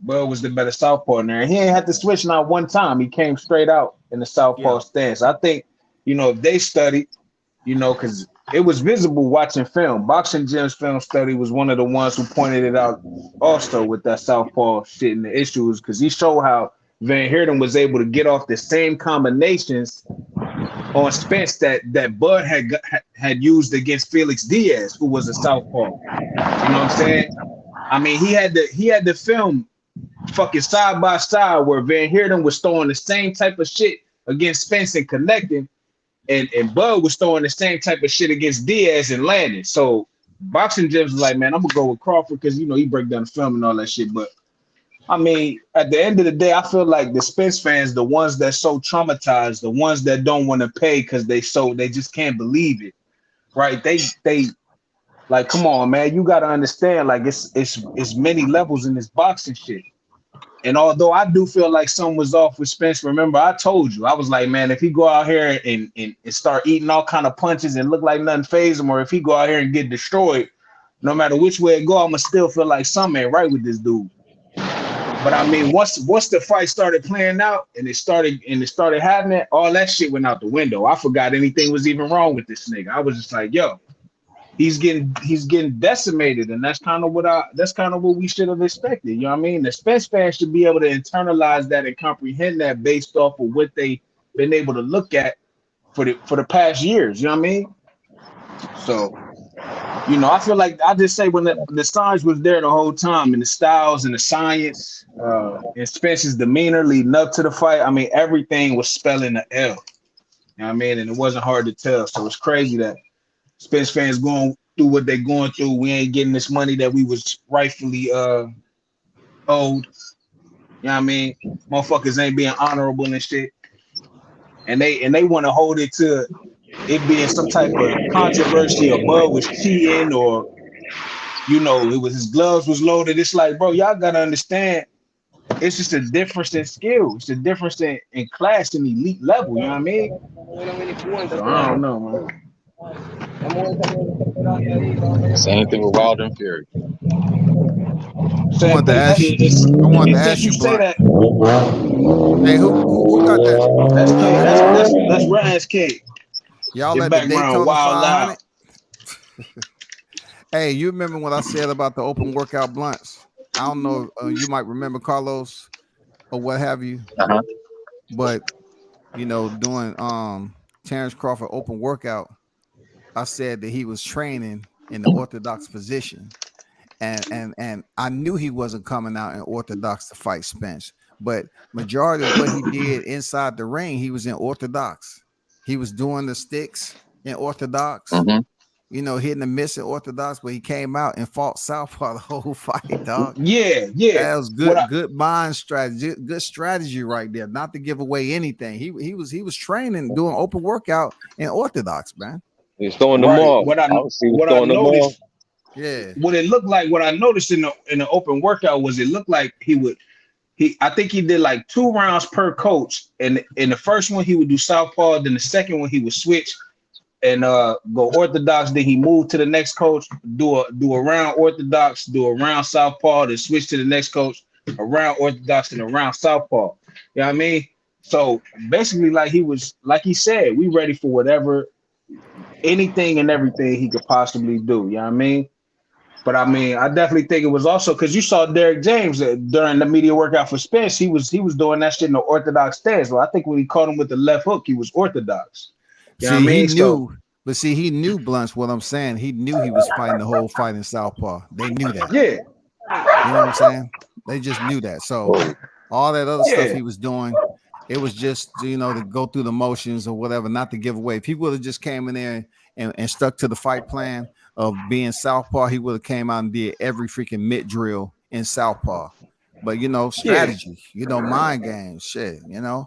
Bud was the better southpaw in there. He ain't had to switch not one time. He came straight out in the southpaw stance. I think, if they studied, because it was visible watching film. Boxing Gym's film study was one of the ones who pointed it out also with that southpaw shit and the issues, because he showed how Van Heerden was able to get off the same combinations on Spence that Bud had used against Felix Diaz, who was a southpaw. You know what I'm saying? I mean, he had the film fucking side by side where Van Heerden was throwing the same type of shit against Spence and connecting, and Bud was throwing the same type of shit against Diaz and landing. So boxing gyms was like, man, I'm gonna go with Crawford because he break down the film and all that shit. But I mean, at the end of the day, I feel like the Spence fans, the ones that so traumatized, the ones that don't want to pay because they just can't believe it, right? They like, come on, man, you got to understand, like it's many levels in this boxing shit. And although I do feel like something was off with Spence, remember I told you, I was like, man, if he go out here and start eating all kind of punches and look like nothing phase him, or if he go out here and get destroyed, no matter which way it go, I'ma still feel like something ain't right with this dude. But I mean, once the fight started playing out and it started happening, all that shit went out the window. I forgot anything was even wrong with this nigga. I was just like, yo, he's getting decimated, and that's kind of what we should have expected. You know what I mean? The Spence fans should be able to internalize that and comprehend that based off of what they've been able to look at for the past years. You know what I mean? So, I feel like I just say when the signs was there the whole time, and the styles and the science, and Spence's demeanor leading up to the fight. I mean, everything was spelling the L. You know what I mean? And it wasn't hard to tell. So it's crazy that Spence fans going through what they're going through. We ain't getting this money that we was rightfully owed. You know what I mean? Motherfuckers ain't being honorable and shit. And they want to hold it to it being some type of controversy, or Bud was cheating, or it was his gloves was loaded. It's like, bro, y'all gotta understand, it's just a difference in skill. It's a difference in class and elite level. You know what I mean? So I don't know, man. Same thing with Wilder and Fury. I wanted to ask you, Blunt. Hey, who got that? That's Ryan's kid. Y'all Your let the background Daytona wild 500. out. Hey, you remember what I said about the open workout blunts? I don't know if you might remember, Carlos, or what have you. Uh-huh. But doing Terrence Crawford open workout, I said that he was training in the orthodox position, and I knew he wasn't coming out in orthodox to fight Spence. But majority of what he did inside the ring, he was in orthodox. He was doing the sticks in orthodox. Mm-hmm. Hitting the miss in orthodox, but he came out and fought southpaw the whole fight, dog. Yeah. That was good mind strategy, good strategy right there. Not to give away anything. He was training, doing open workout in orthodox, man. He's throwing them off. What I noticed, yeah. What it looked like, what I noticed in the open workout was it looked like I think he did like 2 rounds per coach, and in the first one he would do southpaw, then the second one he would switch and go orthodox. Then he moved to the next coach, do a round orthodox, do a round southpaw, then switch to the next coach, a round orthodox and a round southpaw. You know what I mean? So basically, like he said, we ready for whatever, anything and everything he could possibly do. You know what I mean? But I mean, I definitely think it was also because you saw Derrick James during the media workout for Spence. He was doing that shit in the orthodox stance. Well, I think when he caught him with the left hook, he was orthodox. You know what I mean? He knew, Blunts, what I'm saying. He knew he was fighting the whole fight in southpaw. They knew that. Yeah. You know what I'm saying? They just knew that. So all that other stuff he was doing, it was just, to go through the motions or whatever, not to give away. If he would have just came in there and stuck to the fight plan of being southpaw, he would have came out and did every freaking mid drill in southpaw. But strategy, mind games, shit, Yeah.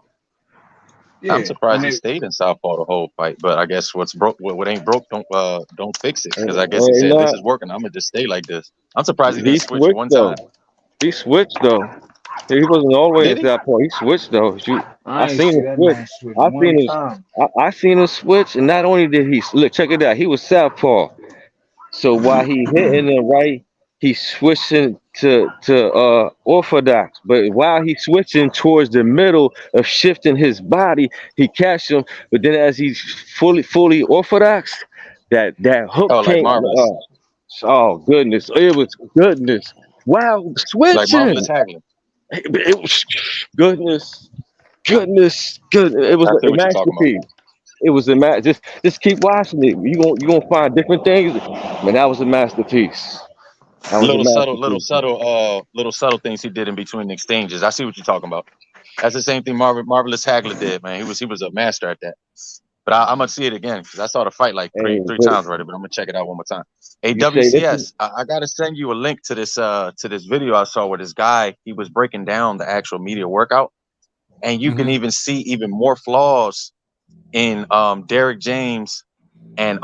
I'm surprised he stayed in southpaw the whole fight, but I guess what's broke, what ain't broke, don't fix it. Because I guess he said, "This is working. I'm gonna just stay like this." I'm surprised he didn't switch one time. He switched though. He wasn't all the way at that point. He switched though. I seen him switch. I seen him switch, and not only did he look, check it out. He was southpaw. So while he hitting the right, he's switching to orthodox. But while he's switching towards the middle of shifting his body, he catch him. But then as he's fully orthodox, that hook came. Oh goodness, it was goodness. Wow, switching. Like marvelous haggling. It was goodness. It was a masterpiece. It was a just keep watching it. You gonna find different things. Man, that was a masterpiece. Little subtle things he did in between the exchanges. I see what you're talking about. That's the same thing Marvelous Hagler did, man. He was a master at that. But I'm gonna see it again because I saw the fight like Hey, three but times already. But I'm gonna check it out one more time. Hey, you say this is WCS, I gotta send you a link to this video I saw where this guy he was breaking down the actual media workout, and you can Mhm. even see even more flaws in Derrick James and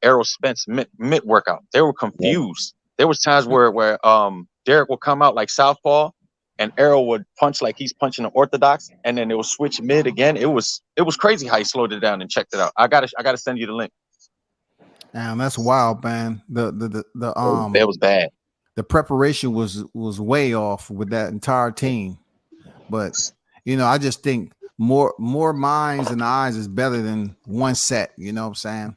Errol Spence mid workout. They were yeah. confused. There was times where Derrick would come out like southpaw and Errol would punch like he's punching an orthodox, and then it would switch mid again. It was crazy how he slowed it down and checked it out. I gotta send you the link. Damn, that's wild, man. That was bad. The preparation was way off with that entire team. But I just think more minds and eyes is better than one set. You know what I'm saying?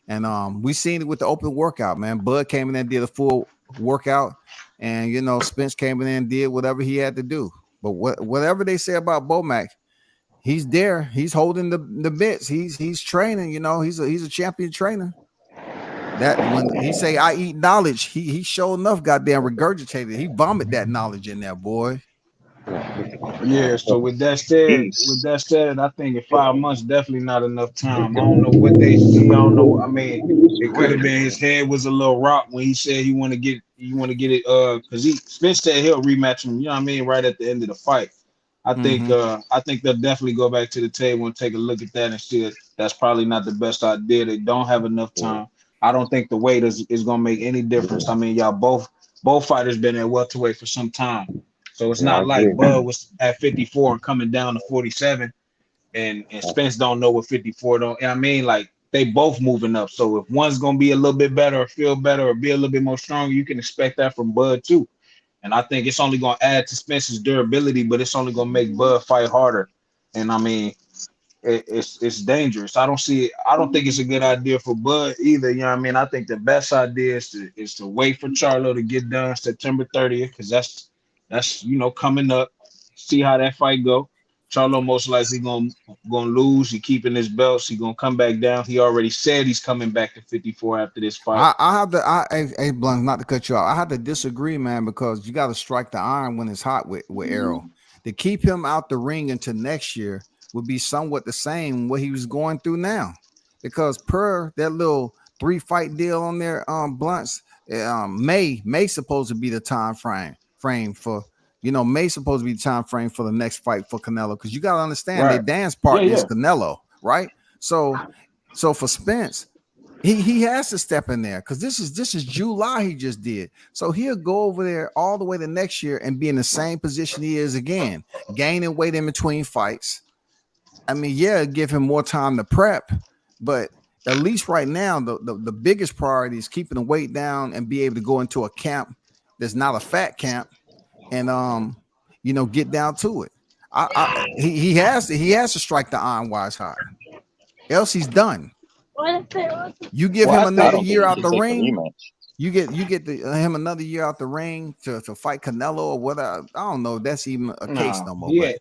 And we seen it with the open workout, man. Bud came in and did a full workout, and Spence came in and did whatever he had to do. But whatever they say about Bomac, he's there. He's holding the bits. He's training. He's a champion trainer. That when he say I eat knowledge, he sure enough goddamn regurgitated. He vomit that knowledge in there, boy. Yeah, so with Peace. that said, I think in 5 months definitely not enough time. I don't know what they see. I don't know. I mean, it could have been his head was a little rock when he said he want to get it because Spence said he'll rematch him, you know what I mean, right at the end of the fight. Mm-hmm. I think they'll definitely go back to the table and take a look at that and see that that's probably not the best idea. They don't have enough time. I don't think the weight is gonna make any difference. I mean, y'all both fighters been at welterweight for some time. So it's Yeah, I not like agree. Bud was at 54 and coming down to 47, and Spence don't know what 54 don't. I mean, like they both moving up. So if one's gonna be a little bit better or feel better or be a little bit more stronger, you can expect that from Bud too. And I think it's only gonna add to Spence's durability, but it's only gonna make Bud fight harder. And I mean, it's dangerous. I don't see it. I don't think it's a good idea for Bud either. You know what I mean? I think the best idea is to wait for Charlo to get done September 30th because that's coming up. See how that fight go. Charlo most likely gonna lose. He keeping his belts. He gonna come back down. He already said he's coming back to 54 after this fight. I have to hey Blunt, not to cut you off. I have to disagree, man, because you got to strike the iron when it's hot with Arrow. To keep him out the ring until next year would be somewhat the same what he was going through now. Because per that little 3-fight deal on there, Blunts, May supposed to be the time frame for May supposed to be the time frame for the next fight for Canelo. Because you gotta understand their Right. dance Yeah, partner yeah. is Canelo, right? So for Spence. He has to step in there because this is July he just did. So he'll go over there all the way to next year and be in the same position he is again, gaining weight in between fights. I mean, yeah, give him more time to prep, but at least right now, the biggest priority is keeping the weight down and be able to go into a camp that's not a fat camp and get down to it. He has to strike the iron while it's hot. Else he's done. You give Well, him I I another think don't think year he out should the take the ring. rematch. You get him another year out the ring to fight Canelo or whatever. I don't know if that's even a case nah, no more. yeah,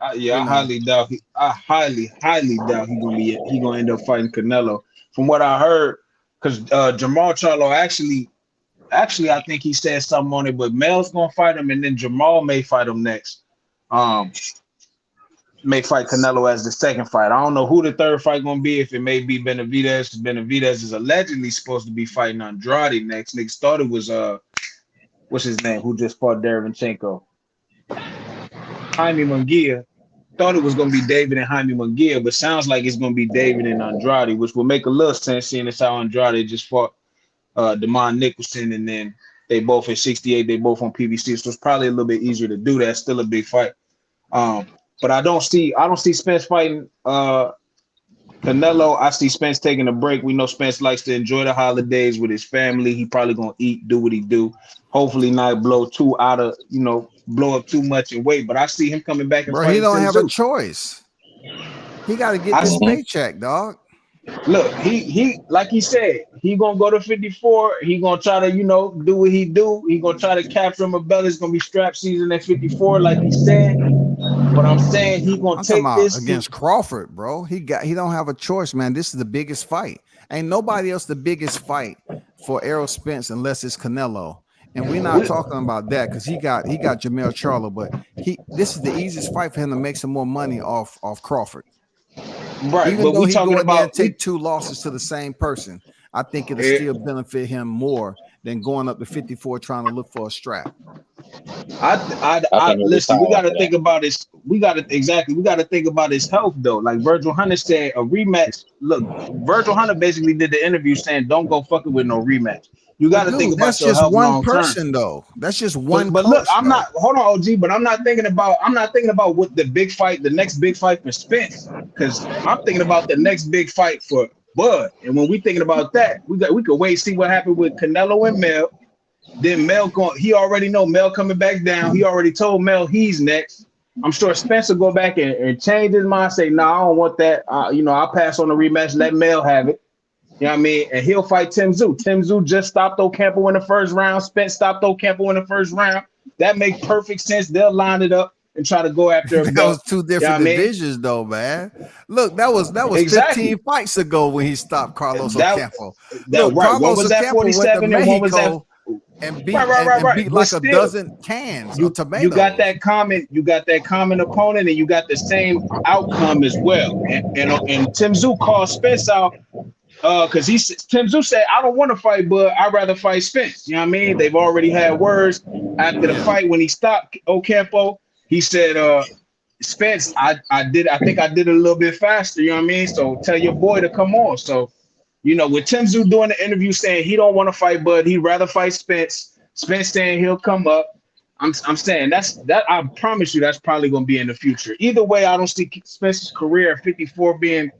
But I highly doubt. I highly doubt he gonna end up fighting Canelo. From what I heard, because Jamal Charlo actually I think he said something on it, but Mel's gonna fight him, and then Jamal may fight him next. Um, may fight Canelo as the second fight. I don't know who the third fight gonna be. If it may be Benavidez. Benavidez is allegedly supposed to be fighting Andrade next. Niggas thought it was what's his name? Who just fought Derevchenko? Jaime Munguia. Thought it was gonna be David and Jaime Munguia, but sounds like it's gonna be David and Andrade, which will make a little sense seeing as how Andrade just fought Demond Nicholson, and then they both at 68. They both on PBC, so it's probably a little bit easier to do that. Still a big fight. But I don't see Spence fighting Canelo. I see Spence taking a break. We know Spence likes to enjoy the holidays with his family. He probably gonna eat, do what he do. Hopefully not blow up too much in weight. But I see him coming back and bro, he fighting don't have a Tszyu. choice. He got to get I this see, paycheck, dog. look, he like he said, he gonna go to 54. He gonna try to do what he do. He gonna try to capture him a belt. It's gonna be strap season at 54, like he said. But I'm saying he gonna I'm talking take about this. against Crawford, bro. He don't have a choice, man. This is the biggest fight. Ain't nobody else the biggest fight for Errol Spence unless it's Canelo. And we're not talking about that because he got Jamel Charlo, but this is the easiest fight for him to make some more money off Crawford. Right, Even but though we he talking go in there about and take 2 losses to the same person, I think it'll still benefit him more than going up to 54 trying to look for a strap. I think he'll Listen. We retire got to after that. think about his. We got to think about his health though. Like Virgil Hunter said, a rematch. Look, Virgil Hunter basically did the interview saying, "Don't go fucking with no rematch." You got But to think dude, about that's your just health one long term. person though. That's just one But look, coach I'm though. not. Hold on, OG. But I'm not thinking about what the big fight, the next big fight for Spence, because I'm thinking about the next big fight for Bud. And when we thinking about that, we could wait see what happened with Canelo and Mel. Then Mel he already know Mel coming back down. He already told Mel he's next. I'm sure Spence will go back and change his mind, say, "No, I don't want that. I'll pass on the rematch. Let Mel have it." You know what I mean? And he'll fight Tim Tszyu. Tim Tszyu just stopped Ocampo in the first round. Spence stopped Ocampo in the first round. That makes perfect sense. They'll line it up and try to go after a That belt. was 2 You know different what I mean? divisions though, man. Look, that was 15 Exactly. fights ago when he stopped Carlos Ocampo. That Look, right. One Carlos was at Ocampo went to 47 and one was at Mexico and beat right. beat But like a still, dozen cans of you got tomatoes. that common opponent, and you got the same outcome as well. And Tim Tszyu called Spence out because Tim Tszyu said, "I don't want to fight, but I'd rather fight Spence." You know what I mean? They've already had words after the fight when he stopped Ocampo. He said, "Spence, I think I did it a little bit faster." You know what I mean? So tell your boy to come on. So with Tim Tszyu doing the interview saying he don't want to fight Bud, he'd rather fight Spence. Spence saying he'll come up. I'm saying that I promise you that's probably going to be in the future. Either way, I don't see Spence's career at 54 being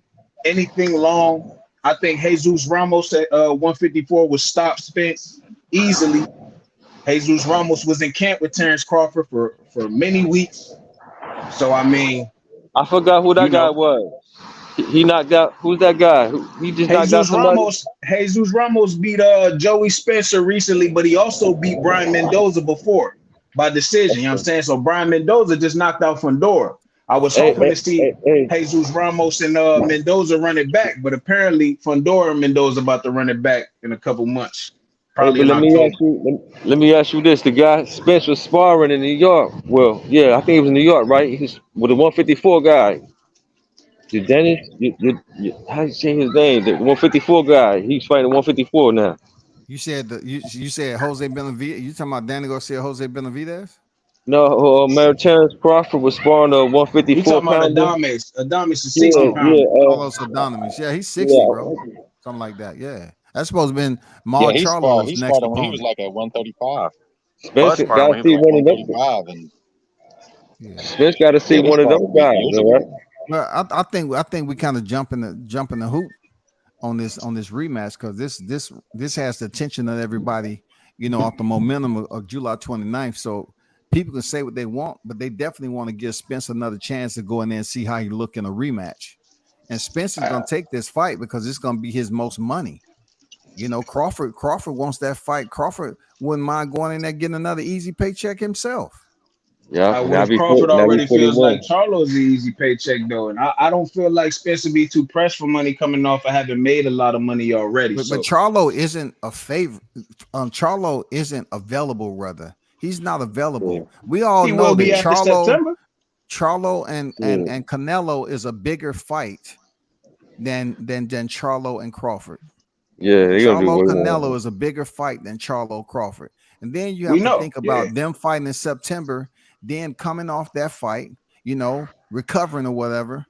anything long. I think Jesus Ramos at 154 would stop Spence easily. Jesus Ramos was in camp with Terrence Crawford for many weeks. So I mean, I forgot who that guy was. He knocked out. Who's that guy? He just knocked out somebody. Jesus Ramos beat Joey Spencer recently, but he also beat Brian Mendoza before by decision. You know what I'm saying? So Brian Mendoza just knocked out Fundora. I was hoping to see Jesus Ramos and Mendoza run it back, but apparently Fundora and Mendoza about to run it back in a couple months, probably But in October. let me ask you this: the guy Spence was sparring in New York. Well, yeah, I think it was in New York, right? He's with the 154 guy. The Dennis, how you say his name? The 154 guy. He's fighting 154 now. You said you said Jose Benavidez. You talking about Danny Garcia, Jose Benavidez? No, Terrence Crawford was sparring a We 154 talking about pounder. Adames. Adames is 60 Yeah, Oh, pounder. yeah, Carlos Adonis. Yeah, he's 60, bro. yeah. Something like that. Yeah. That's supposed to been Yeah, Mar he sparred. Charlo's He next sparred when he was opponent. like at 135. Bud Spence got sparred to when he was see like one of them. 135, and Yeah. Spence got to see yeah, they one of sparred those a few guys, years all right? ago. Well, I think we kind of jump in the hoop on this rematch because this has the attention of everybody, off the momentum of July 29th. So people can say what they want, but they definitely want to give Spence another chance to go in there and see how he look in a rematch. And Spence is gonna take this fight because it's gonna be his most money. Crawford wants that fight. Crawford wouldn't mind going in there getting another easy paycheck himself. Yeah, What if Crawford already feels like Charlo's the easy paycheck though, and I don't feel like Spencer be too pressed for money coming off of having made a lot of money already. But Charlo isn't a favorite. Charlo isn't available. Rather, he's not available. We all he know will that be after September. Charlo and Canelo is a bigger fight than Charlo and Crawford. Yeah, they're gonna do Charlo way Canelo more. is a bigger fight than Charlo Crawford. And then you We have to know, think about them fighting in September, then coming off that fight, recovering or whatever.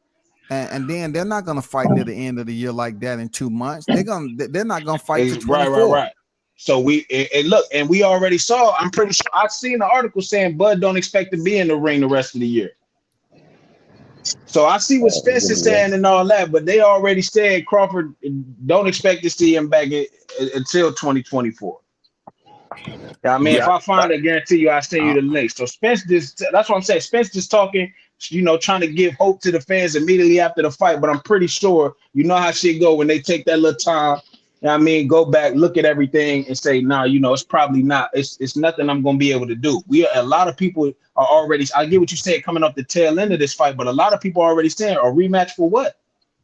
And then they're not gonna fight near the end of the year like that in 2 months. They're not gonna fight to 24. Right. So look, and we already saw. I'm pretty sure I've seen the article saying Bud don't expect to be in the ring the rest of the year. So I see what Spence is saying and all that, but they already said Crawford don't expect to see him back until 2024. I mean, if I find it, I guarantee you, I'll send you the link. So Spence that's what I'm saying. Spence just talking, trying to give hope to the fans immediately after the fight. But I'm pretty sure how shit go when they take that little time. Go back, look at everything and say, nah, it's probably not. It's nothing I'm gonna be able to do. A lot of people are already. I get what you said coming up the tail end of this fight, but a lot of people are already saying a rematch for what?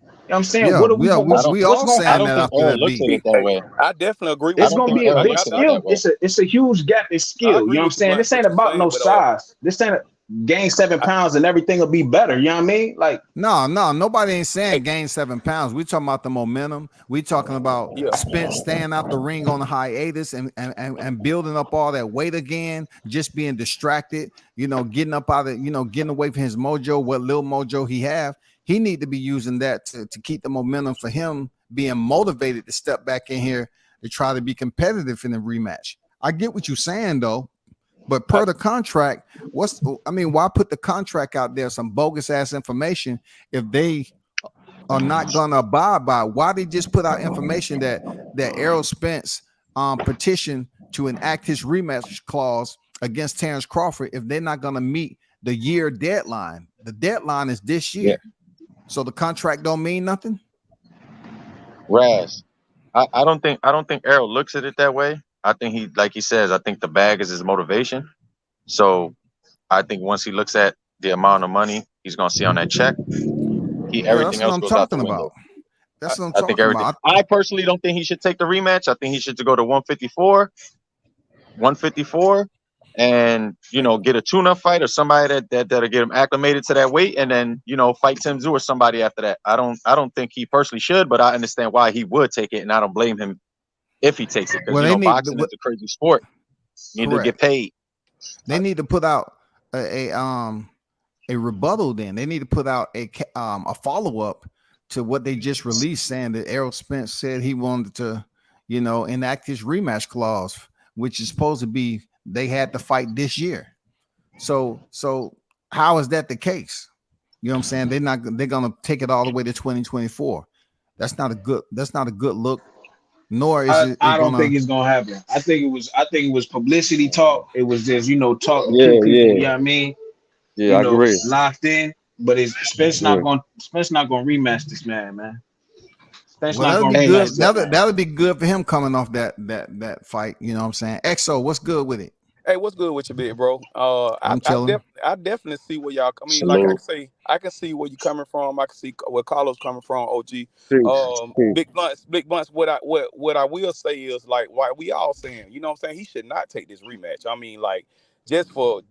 You know what I'm saying? Yeah, What are we we what's all gonna saying I happen? don't that think after Earl that looks beat. at it that way. I definitely agree I with It's don't you. gonna think be a Earl big looks at it skill. that way. It's a huge gap in I skill. You agree know what I'm with you, saying? Brian, This ain't what you're about saying, no but size. This ain't gain 7 pounds and everything will be better. You know what I mean? Like, no, nobody ain't saying gain 7 pounds. We talking about the momentum. We talking about Spence staying out the ring on the hiatus and building up all that weight again, just being distracted, getting up out of, getting away from his mojo, what little mojo he have. He need to be using that to keep the momentum for him being motivated to step back in here to try to be competitive in the rematch. I get what you're saying though, but per the contract, why put the contract out there, some bogus ass information if they are not gonna abide by? Why they just put out information that Errol Spence petition to enact his rematch clause against Terrence Crawford if they're not gonna meet the year deadline? The deadline is this year. Yeah. So the contract don't mean nothing. Raz, I don't think Errol looks at it that way. I think he, like he says, I think the bag is his motivation. So I think once he looks at the amount of money he's gonna see on that check, everything else goes out the window. That's what I'm talking about. I personally don't think he should take the rematch. I think he should go to 154, and get a tune-up fight or somebody that'll get him acclimated to that weight, and then fight Tim Tszyu or somebody after that. I don't think he personally should, but I understand why he would take it, and I don't blame him if he takes it, because boxing is a crazy sport. You need to get paid. They need to put out a rebuttal. Then they need to put out a follow-up to what they just released, saying that Errol Spence said he wanted to enact his rematch clause, which is supposed to be they had to fight this year. So how is that the case? You know what I'm saying? They're gonna take it all the way to 2024. That's not a good look. Nor is it. I don't think it's gonna happen. I think it was publicity talk. It was just talk to people. You know what I mean? Yeah, I agree. Locked in, but Spence not gonna rematch this man. Spence not gonna rematch that. That'll be good for him coming off that fight. You know what I'm saying? XO, what's good with it? Hey, what's good with you, big bro? I definitely see where y'all. I mean, Salute. like I can see where you coming from. I can see where Carlos coming from. OG, Big Blunts. What I will say is, like, why we all saying, you know what I'm saying, he should not take this rematch. I mean, like, just for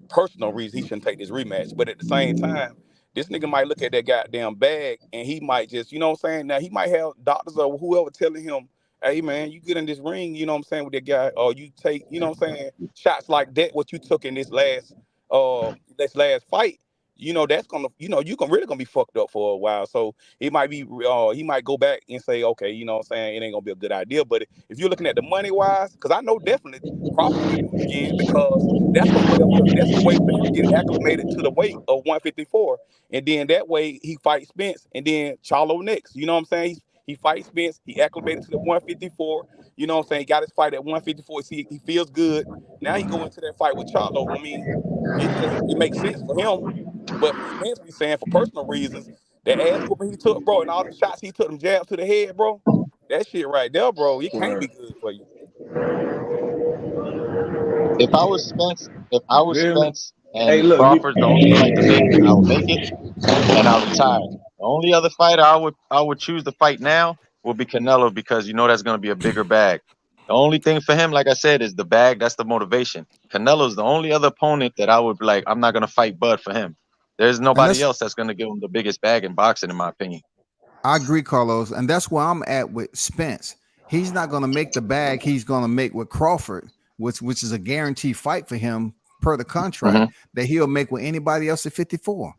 personal reasons, he shouldn't take this rematch. But at the same time, this nigga might look at that goddamn bag and he might just, you know what I'm saying. Now he might have doctors or whoever telling him, hey man, you get in this ring, you know what I'm saying, with that guy, or you take, you know what I'm saying, shots like that, what you took in this last fight, that's gonna, you can really gonna be fucked up for a while. So he might go back and say, okay, you know what I'm saying, it ain't gonna be a good idea. But if you're looking at the money wise, because I know definitely Crawford would do it again, because that's a way for him to get acclimated to the weight of 154, and then that way he fights Spence and then Charlo next. You know what I'm saying? He fights Spence. He acclimated to the 154. You know what I'm saying? He got his fight at 154. See, he feels good. Now he go into that fight with Charlo. I mean, it makes sense for him. But for Spence, we saying for personal reasons, the ass whooping he took, bro, and all them shots he took, them jabs to the head, bro, that shit right there, bro, it can't be good for you. If I was Spence and Crawford's the only fight to make, I would make it and I'll retire. The only other fighter I would choose to fight now will be Canelo, because that's going to be a bigger bag. The only thing for him, like I said, is the bag. That's the motivation. Canelo's the only other opponent that I would be like, I'm not going to fight Bud for him. There's nobody else that's going to give him the biggest bag in boxing, in my opinion. I agree, Carlos, and that's where I'm at with Spence. He's not going to make the bag he's going to make with Crawford, which is a guaranteed fight for him per the contract, that he'll make with anybody else at 54.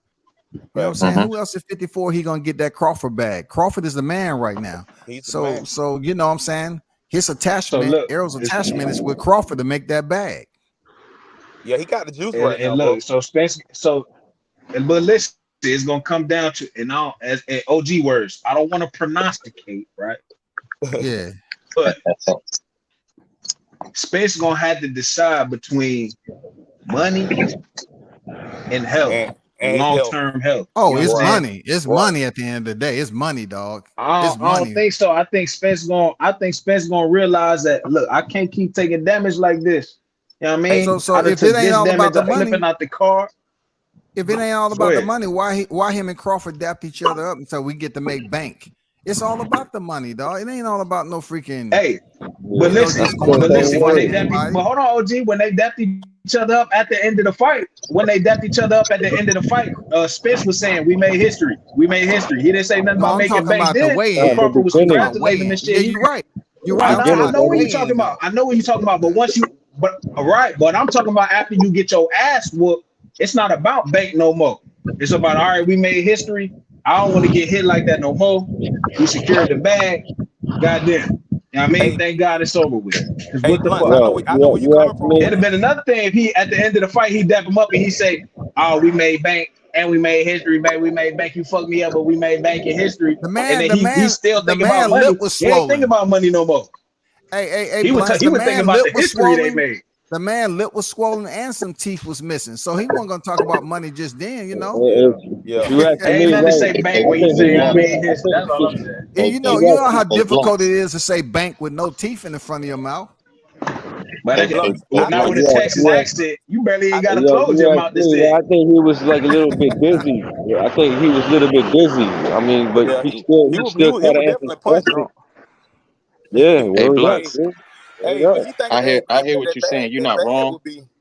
You know what I'm saying? Who else at 54 he gonna get that Crawford bag? Crawford is the man right now. So you know what I'm saying? His attachment, Errol's attachment is with Crawford to make that bag. Yeah, he got the juice right now. Look, bro. So Spence, but listen, it's gonna come down to, as OG words, I don't want to prognosticate, right? Yeah. But Spence gonna have to decide between money and health. And long-term health. Oh, it's money. It's money at the end of the day. It's money, dog. I don't think so. I think Spence gonna realize that, look, I can't keep taking damage like this. You know what I mean? So if it ain't all about the money, flipping out the car. If it ain't all about the money, why him and Crawford dapped each other up until we get to make bank? It's all about the money, dog. It ain't all about no freaking. Hey, but You know, listen, just going there and when they fighting dapped, anybody. but hold on, OG, when they dapped each other up at the end of the fight, Spence was saying we made history. We made history. He didn't say nothing No, about I'm making talking bank about the then, but weigh-in. the Crawford was I'm talking beginning. about congratulating him weigh-in. and Yeah, shit. you're right. You're right. I I'm talking know about the what you're talking weigh-in about. though. I know what you're talking about. But all right, but I'm talking about after you get your ass whooped, it's not about bank no more. It's about all right, we made history. I don't want to get hit like that no more. We secured the bag. Goddamn. You know what I mean? Hey, Thank God it's over with. Because hey, what the Blunts, fuck? Yo, I know where you you coming ask from me. with It'd have it. been another thing if he at the end of the fight he dap him up and he say, "Oh, we made bank and we made history, man. We made bank. You fucked me up, but we made bank in history." The And man, then the he man, still the thinking about man lip money. was He ain't thinking swollen. about money no more. Hey, He Blunts, was the thinking man about lip the was history they swollen. made. The man lip was swollen and some teeth was missing. So he wasn't gonna talk about money just then, you know. Yeah, If yeah. you asking Ain't me, nothing to right? say bank I when you think he say was I just. made I history. think. That's all I'm saying. And Hey, you know how hey, difficult it Blunts. is to say bank with no teeth in the front of your mouth. But Hey, it, Blunts, but I now with think a You that ask, Texas you ask, accent, you barely I ain't got to yo, close you your ask mouth to me. say it. I think he was like a little bit dizzy. Yeah, I think he was a little bit dizzy. I mean, but yeah, he he still he he was he still was, he try was to answer definitely the punch question. drunk. Yeah, Hey, word up. Hey, Blunts. Yeah, hey, word but up. he thinking I hear what you're saying. You're not wrong.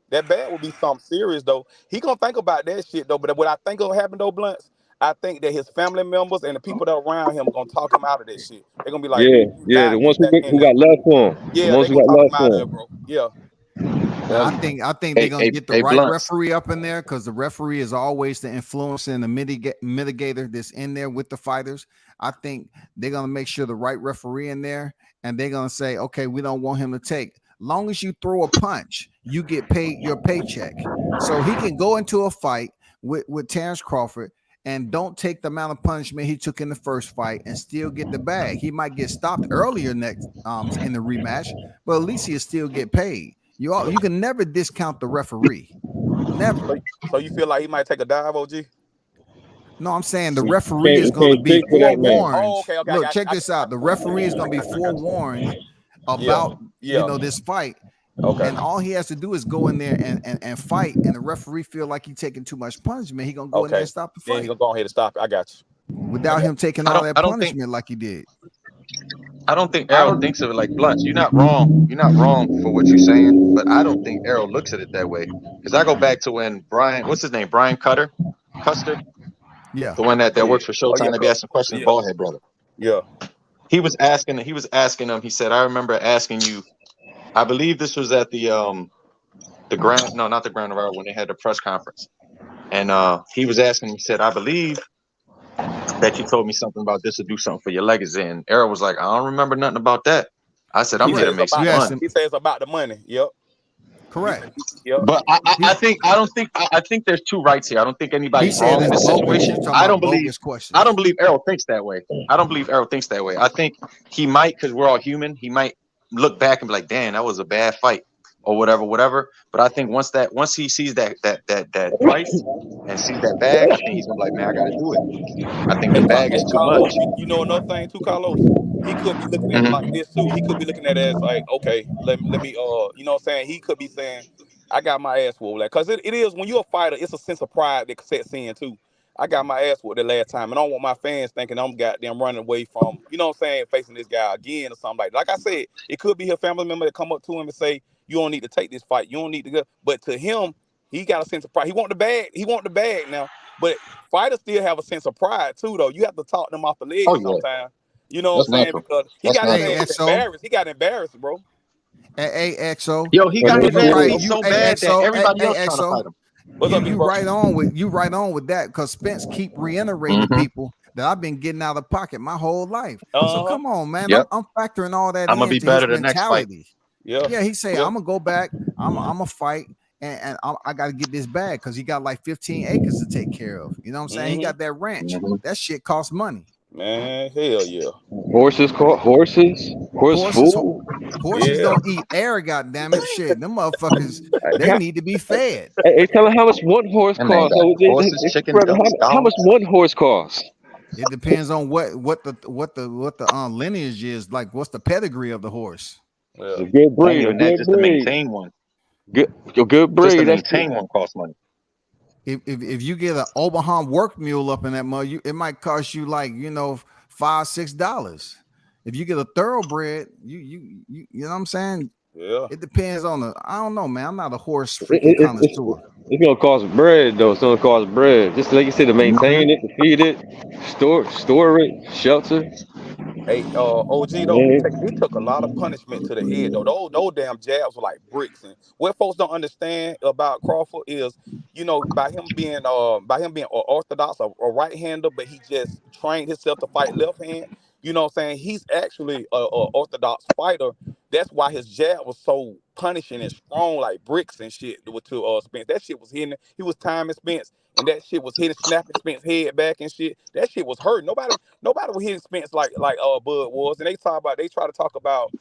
that bad would be something serious though. He gonna think about that shit though. But what I think will happen though, Blunts, I think that his family members and the people that are around him gonna talk him out of that shit. They're gonna be like, Yeah, "You yeah. gotta The ones get back in who there." got love for him. The Yeah, ones they who gonna got talk him love out for of it, him. bro. Yeah, Now, yeah. I think they're Hey, gonna hey, get the hey, right Blunts. referee up in there because the referee is always the influencer and the mitigator that's in there with the fighters. I think they're gonna make sure the right referee in there, and they're gonna say, okay, we don't want him to take. Long as you throw a punch, you get paid your paycheck. So he can go into a fight with Terrence Crawford and don't take the amount of punishment he took in the first fight and still get the bag. He might get stopped earlier next in the rematch, but at least he'll still get paid. You can never discount the referee. Never. So you feel like he might take a dive, OG? No, I'm saying the You referee is you going to can't be speak for that man. forewarned. Oh, okay, okay. Look, check I this out. The referee is going to be got you. forewarned Yeah, about yeah. this fight, Okay, and all he has to do is go in there and fight. And the referee feel like he's taking too much punishment. He gonna go in there okay. and stop the Then he fight gonna go ahead and stop it. I got you. I without got him taking I all don't. that I don't think. punishment like he did. I don't think Errol thinks of it like Blunts. You're not wrong. You're not wrong for what you're saying, but I don't think Errol looks at it that way. Because I go back to when Brian, what's his name, Brian Custer, Yeah. the one that you. works for Oh yeah, Showtime. They be cuz. asking questions. Yeah, Ballhead brother. yeah. He was asking him. He said, I remember asking you. I believe this was at the grand. No, not the Grand Royal when they had the press conference. And he was asking. He said, I believe that you told me something about this to do something for your legacy. And Errol was like, I don't remember nothing about that. I said, I'm He here says to Correct. make some You about asked money. him. he says about the money. Yep. He said, Correct. yep. But He I don't think I think there's two rights here. I don't think he anybody's said wrong in it's this bogus. You situation. talking about bogus I don't questions? believe Errol thinks that way. I don't believe Errol thinks that way. I think he might, because we're all human, he might look back and be like, damn, that was a bad fight or whatever. But I think once he sees that price and sees that bag, I think he's gonna be like, man, I gotta do it. I think the bag is Hey, too Carlos, much. you know another thing too, Carlos? He could be looking at it like Hmm. this too. He could be looking at it as like, okay, let me you know what I'm saying? He could be saying, I got my ass whooped. Like, cause it is when you're a fighter, it's a sense of pride that sets in too. I got my ass whooped the last time, and I don't want my fans thinking I'm goddamn running away from, you know what I'm saying, facing this guy again or something like that. Like I said, it could be a family member that come up to him and say, you don't need to take this fight. You don't need to go. But to him, he got a sense of pride. He want the bag. He want the bag now. But fighters still have a sense of pride too, though. You have to talk them off the Oh ledge yeah, sometimes. You know what that's I'm saying? natural. Because he That's got his Hey, natural. ass XO. embarrassed. He got embarrassed, bro. Hey, XO. Yo, he But got You his you ass right. beat You so hey bad that XO. Hey, everybody hey else trying to XO. fight him. What's up, big bro? You right on with that because Spence keep reiterating to Hmm. people that I've been getting out of pocket my whole life. So Uh huh. come on, man. Yep. I'm factoring all that I'm gonna be into his better the next fight. mentality. Yeah. Yeah, he say Yeah. I'm gonna go back. I'm a fight, and I got to get this bag because he got like 15 acres to take care of. You know what I'm saying? He Mm-hmm. got that ranch. Hmm. That shit costs money. Man, hell yeah. horses, horse Horses, food. horses Yeah. don't eat air. God damn it, shit. Them motherfuckers, they need to be fed. Hey, tell her how much one horse That man costs. got So, horses, chickens, brother, ducks, how much dogs. one horse costs? It depends on what the lineage is. Like, what's the pedigree of the horse? Yeah. A good Ain't breed, a even that. good Just to breed, maintain one. a good Just to breed. That's maintain one costs money. If you get an Oberham work mule up in that mud, it might cost you like $5-6. If you get a thoroughbred, you know what I'm saying? Yeah. It depends on I don't know, man. I'm not a horse It, freaking it, it's connoisseur. it's gonna cost bread though. It's gonna cost bread. Just like you said, to maintain it, to feed it, store it, shelter. Hey, OG though, Man, he took a lot of punishment to the head though. Those damn jabs were like bricks. And what folks don't understand about Crawford is, by him being an orthodox, a right hander, but he just trained himself to fight left hand. You know what I'm saying? He's actually a orthodox fighter. That's why his jab was so punishing and strong, like bricks and shit. To Spence, that shit was hitting. He was timing Spence, and that shit was hitting, snapping Spence head back and shit. That shit was hurting. Nobody was hitting Spence like Bud was, and they try to talk about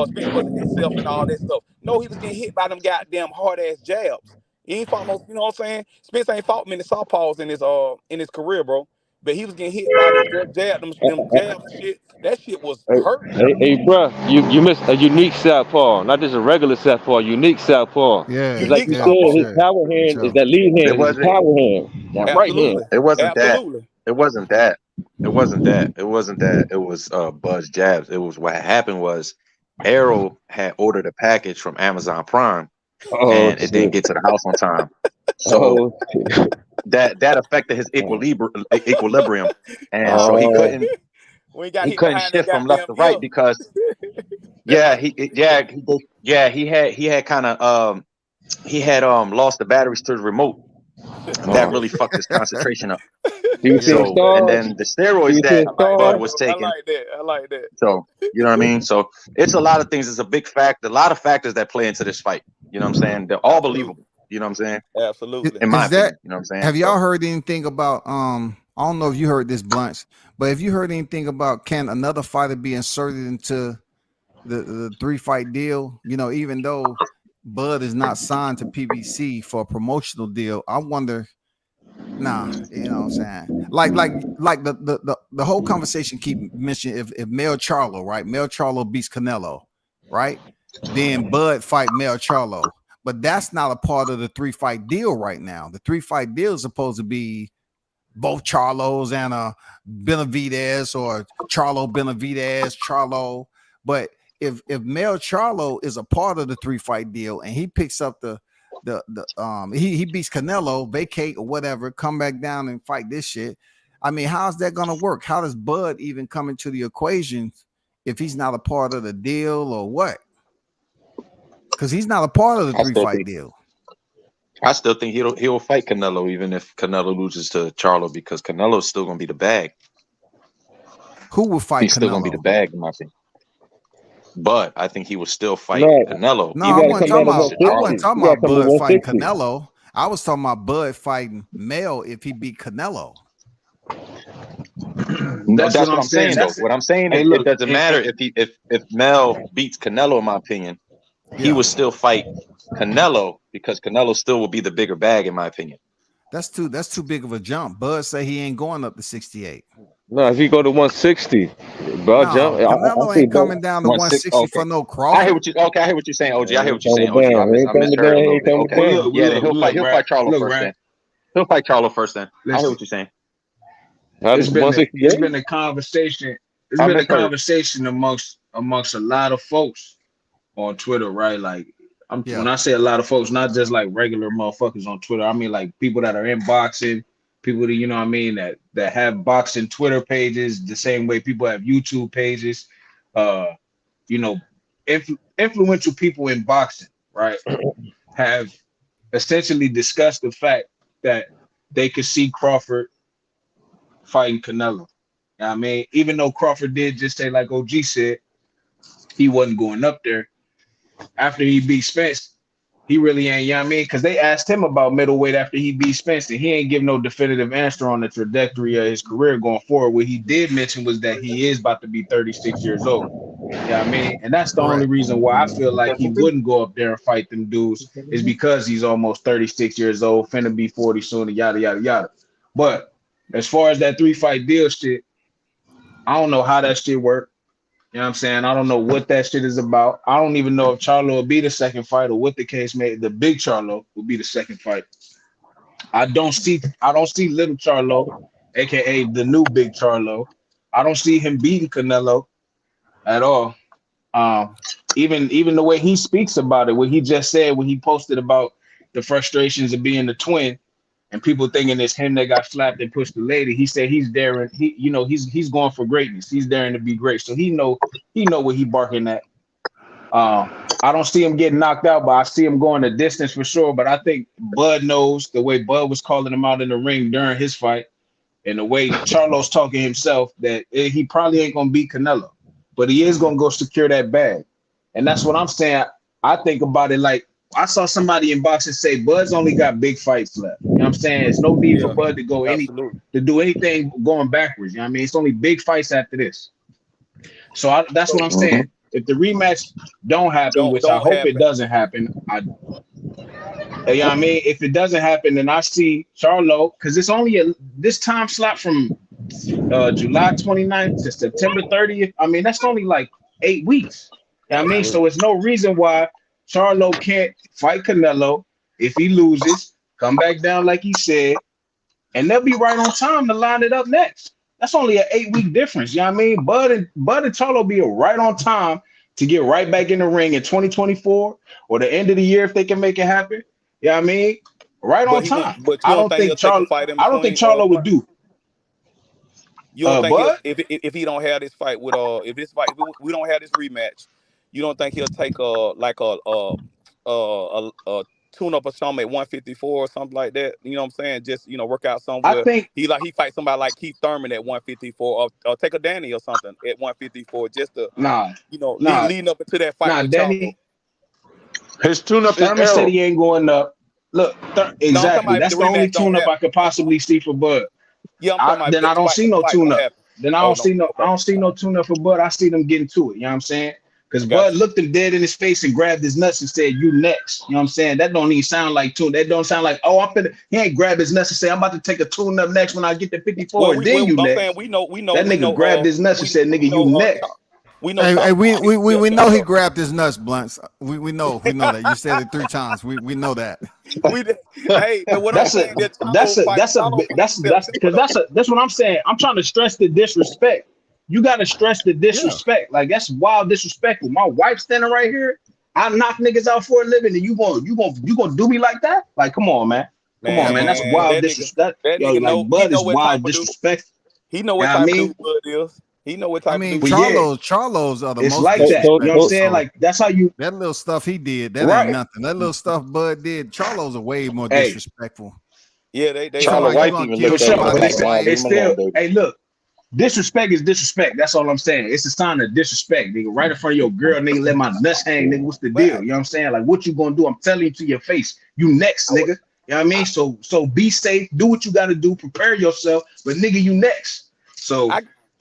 Spence wasn't himself and all that stuff. No, he was getting hit by them goddamn hard ass jabs. He ain't fought no, you know what I'm saying? Spence ain't fought many southpaws in his career, bro. But he was getting hit by them jabs and shit. That shit was hurting. hey, bro, you missed a unique southpaw, not just a regular southpaw, unique southpaw. Because Yeah, like Unique you yeah, said, for southpaw. his sure. power For hand is sure. that lead It hand, is his wasn't. power hand, that right hand. Absolutely. It wasn't that. Absolutely. It wasn't that. It wasn't that. It wasn't that. It was Bud's jabs. It was what happened was Arrow had ordered a package from Amazon Prime Oh and it didn't shit. get to the house on time. So Oh shit. that affected his equilibrium, and so he Oh, couldn't When he got he hit couldn't behind that shift from left goddamn to ear. right because That yeah might he had kind of he had lost the batteries to the remote, and that oh. really fucked his concentration up. He was seeing yeah. So and stars. then the He steroids was seeing that I like Bud that, stars. was bro. I taking. like that. I like that. So you know what I mean. So it's a lot of things. It's a big fact. A lot of factors that play into this fight. You know what I'm saying? They're all Absolutely. believable. You know what I'm saying? Absolutely. In my Is that opinion. You know what I'm saying? have So y'all heard anything about I don't know if you heard this, Blunts, but have you heard anything about can another fighter be inserted into the 3-fight deal? Even though Bud is not signed to PBC for a promotional deal, I wonder. Nah, you know what I'm saying? Like the whole conversation keep mentioning if Mel Charlo, right? Mel Charlo beats Canelo, right? Then Bud fight Mel Charlo. But that's not a part of the 3-fight deal right now. The 3-fight deal is supposed to be both Charlos and Benavidez or Charlo Benavidez, Charlo. But if Mel Charlo is a part of the 3-fight deal and he picks up he beats Canelo, vacate or whatever, come back down and fight this shit. I mean, how's that gonna work? How does Bud even come into the equation if he's not a part of the deal or what? Because he's not a part of the I still 3-fight think deal. he'll fight Canelo even if Canelo loses to Charlo because Canelo's still gonna be the bag. Who will fight He's still gonna be the Canelo? bag in my opinion. But I think he will still fight No, Canelo No, you I even gotta if wasn't come he down talking to loses about. to I 160. wasn't Charlo. talking You gotta about come to Bud fighting 160. Canelo. I was talking about Bud fighting Mel if he beat Canelo. No, That's what that's what I'm I'm saying. saying though. That's it. What I'm saying Hey, is it look, doesn't matter if Mel beats Canelo in my opinion. He Yeah, will still fight Canelo because Canelo still will be the bigger bag in my opinion. that's too big of a jump. Bud say he ain't going up to 68. No, if you go to 160, bro, jump. No, I Canelo see, ain't bro. coming down to 160. 160 Okay. for no I hear Crawford. what you okay, I hear what you're saying, OG. I He hear ain't what you're saying, coming OG. down. He ain't I coming misheard down. a He little ain't bit. coming Okay. well, down. look, Yeah, then look, look, he'll right? fight Charlo Look, first right? then. He'll fight Charlo first then. I hear Listen, what you're saying. How it's did been a, it's 168? been a conversation. It's I been a misheard. conversation amongst a lot of folks on Twitter, right? Like, when Yeah, I say a lot of folks, not just like regular motherfuckers on Twitter. I mean like people that are in boxing, people that you know what I mean that have boxing Twitter pages the same way people have YouTube pages. Uh, you know, influential people in boxing, right, have essentially discussed the fact that they could see Crawford fighting Canelo. You know what I mean, even though Crawford did just say, like OG said, he wasn't going up there after he beat Spence. He really ain't, you know what I mean? Because they asked him about middleweight after he beat Spence, and he ain't give no definitive answer on the trajectory of his career going forward. What he did mention was that he is about to be 36 years old. Yeah, I mean, and that's the only correct. reason why I feel like he wouldn't go up there and fight them dudes is because he's almost 36 years old, finna be 40 soon, and yada yada yada. But as far as that 3-fight deal shit, I don't know how that shit worked. You know what I'm saying? I don't know what that shit is about. I don't even know if Charlo will be the second fight or what the case may. The big Charlo will be the second fight. I don't see little Charlo, aka the new big Charlo. I don't see him beating Canelo at all. Even the way he speaks about it, what he just said when he posted about the frustrations of being the twin and people thinking it's him that got slapped and pushed the lady. He said he's daring. He's going for greatness. He's daring to be great. So he know what he barking at. I don't see him getting knocked out, but I see him going the distance for sure. But I think Bud knows the way Bud was calling him out in the ring during his fight, and the way Charlo's talking himself, that he probably ain't gonna beat Canelo, but he is gonna go secure that bag. And that's what I'm saying. I think about it like I saw somebody in boxing say Bud's only got big fights left. You know what I'm saying? There's no need for Bud to go to do anything going backwards. You know what I mean? It's only big fights after this. So that's what I'm saying. If the rematch don't happen, which I hope it doesn't happen, you know what I mean? If it doesn't happen, then I see Charlo, because it's only this time slot from July 29th to September 30th. I mean, that's only like 8 weeks. You know what I mean? So it's no reason why Charlo can't fight Canelo. If he loses, come back down like he said, and they'll be right on time to line it up next. That's only an 8-week difference. You know what I mean? Bud and Charlo be right on time to get right back in the ring in 2024 or the end of the year if they can make it happen. You know what I mean? Right on time. But you don't think Charlo would do. You don't think if he don't have this fight with if we don't have this rematch, you don't think he'll take a tune up or something at 154 or something like that? You know what I'm saying? Just work out somewhere. I think he fight somebody like Keith Thurman at 154 or take a Danny or something at 154 just to leading up into that fight with Danny. His tune up Thurman said he ain't going up. Look, exactly. That's the only tune up I could possibly see for Bud. Yeah, I don't see no tune up. Then I don't see no tune up for Bud. I see them getting to it. You know what I'm saying? Because Bud looked him dead in his face and grabbed his nuts and said, "You next." You know what I'm saying? That don't even sound like tune. That don't sound like, oh, he ain't grab his nuts and say, "I'm about to take a tune up next when I get to 54." And then you next. Saying, we know. That nigga grabbed his nuts and said, "Nigga, you next." We know. We know he grabbed his nuts, Blunts. We know that. You said it 3 times. We know that. That's what I'm saying. I'm trying to stress the disrespect. You got to stress the disrespect. Like, that's wild disrespectful. My wife standing right here. I knock niggas out for a living, and you gonna do me like that? Like, come on, man. Come on, man. That's wild disrespect. Bud is wild disrespect. He know what type of dude Bud is. He know what type of dude. Charlo's are the most. It's like that. You know what I'm saying? Like, that's how you. That little stuff he did. That ain't nothing. That little stuff Bud did. Charlo's are way more disrespectful. Yeah, they. Charlo wife even looked at it's still. Hey, look. Disrespect is disrespect. That's all I'm saying. It's a sign of disrespect, nigga. Right in front of your girl, nigga. Let my nuts hang, nigga. What's the deal? You know what I'm saying? Like, what you gonna do? I'm telling you to your face. You next, nigga. You know what I mean? So be safe. Do what you gotta do. Prepare yourself. But nigga, you next. So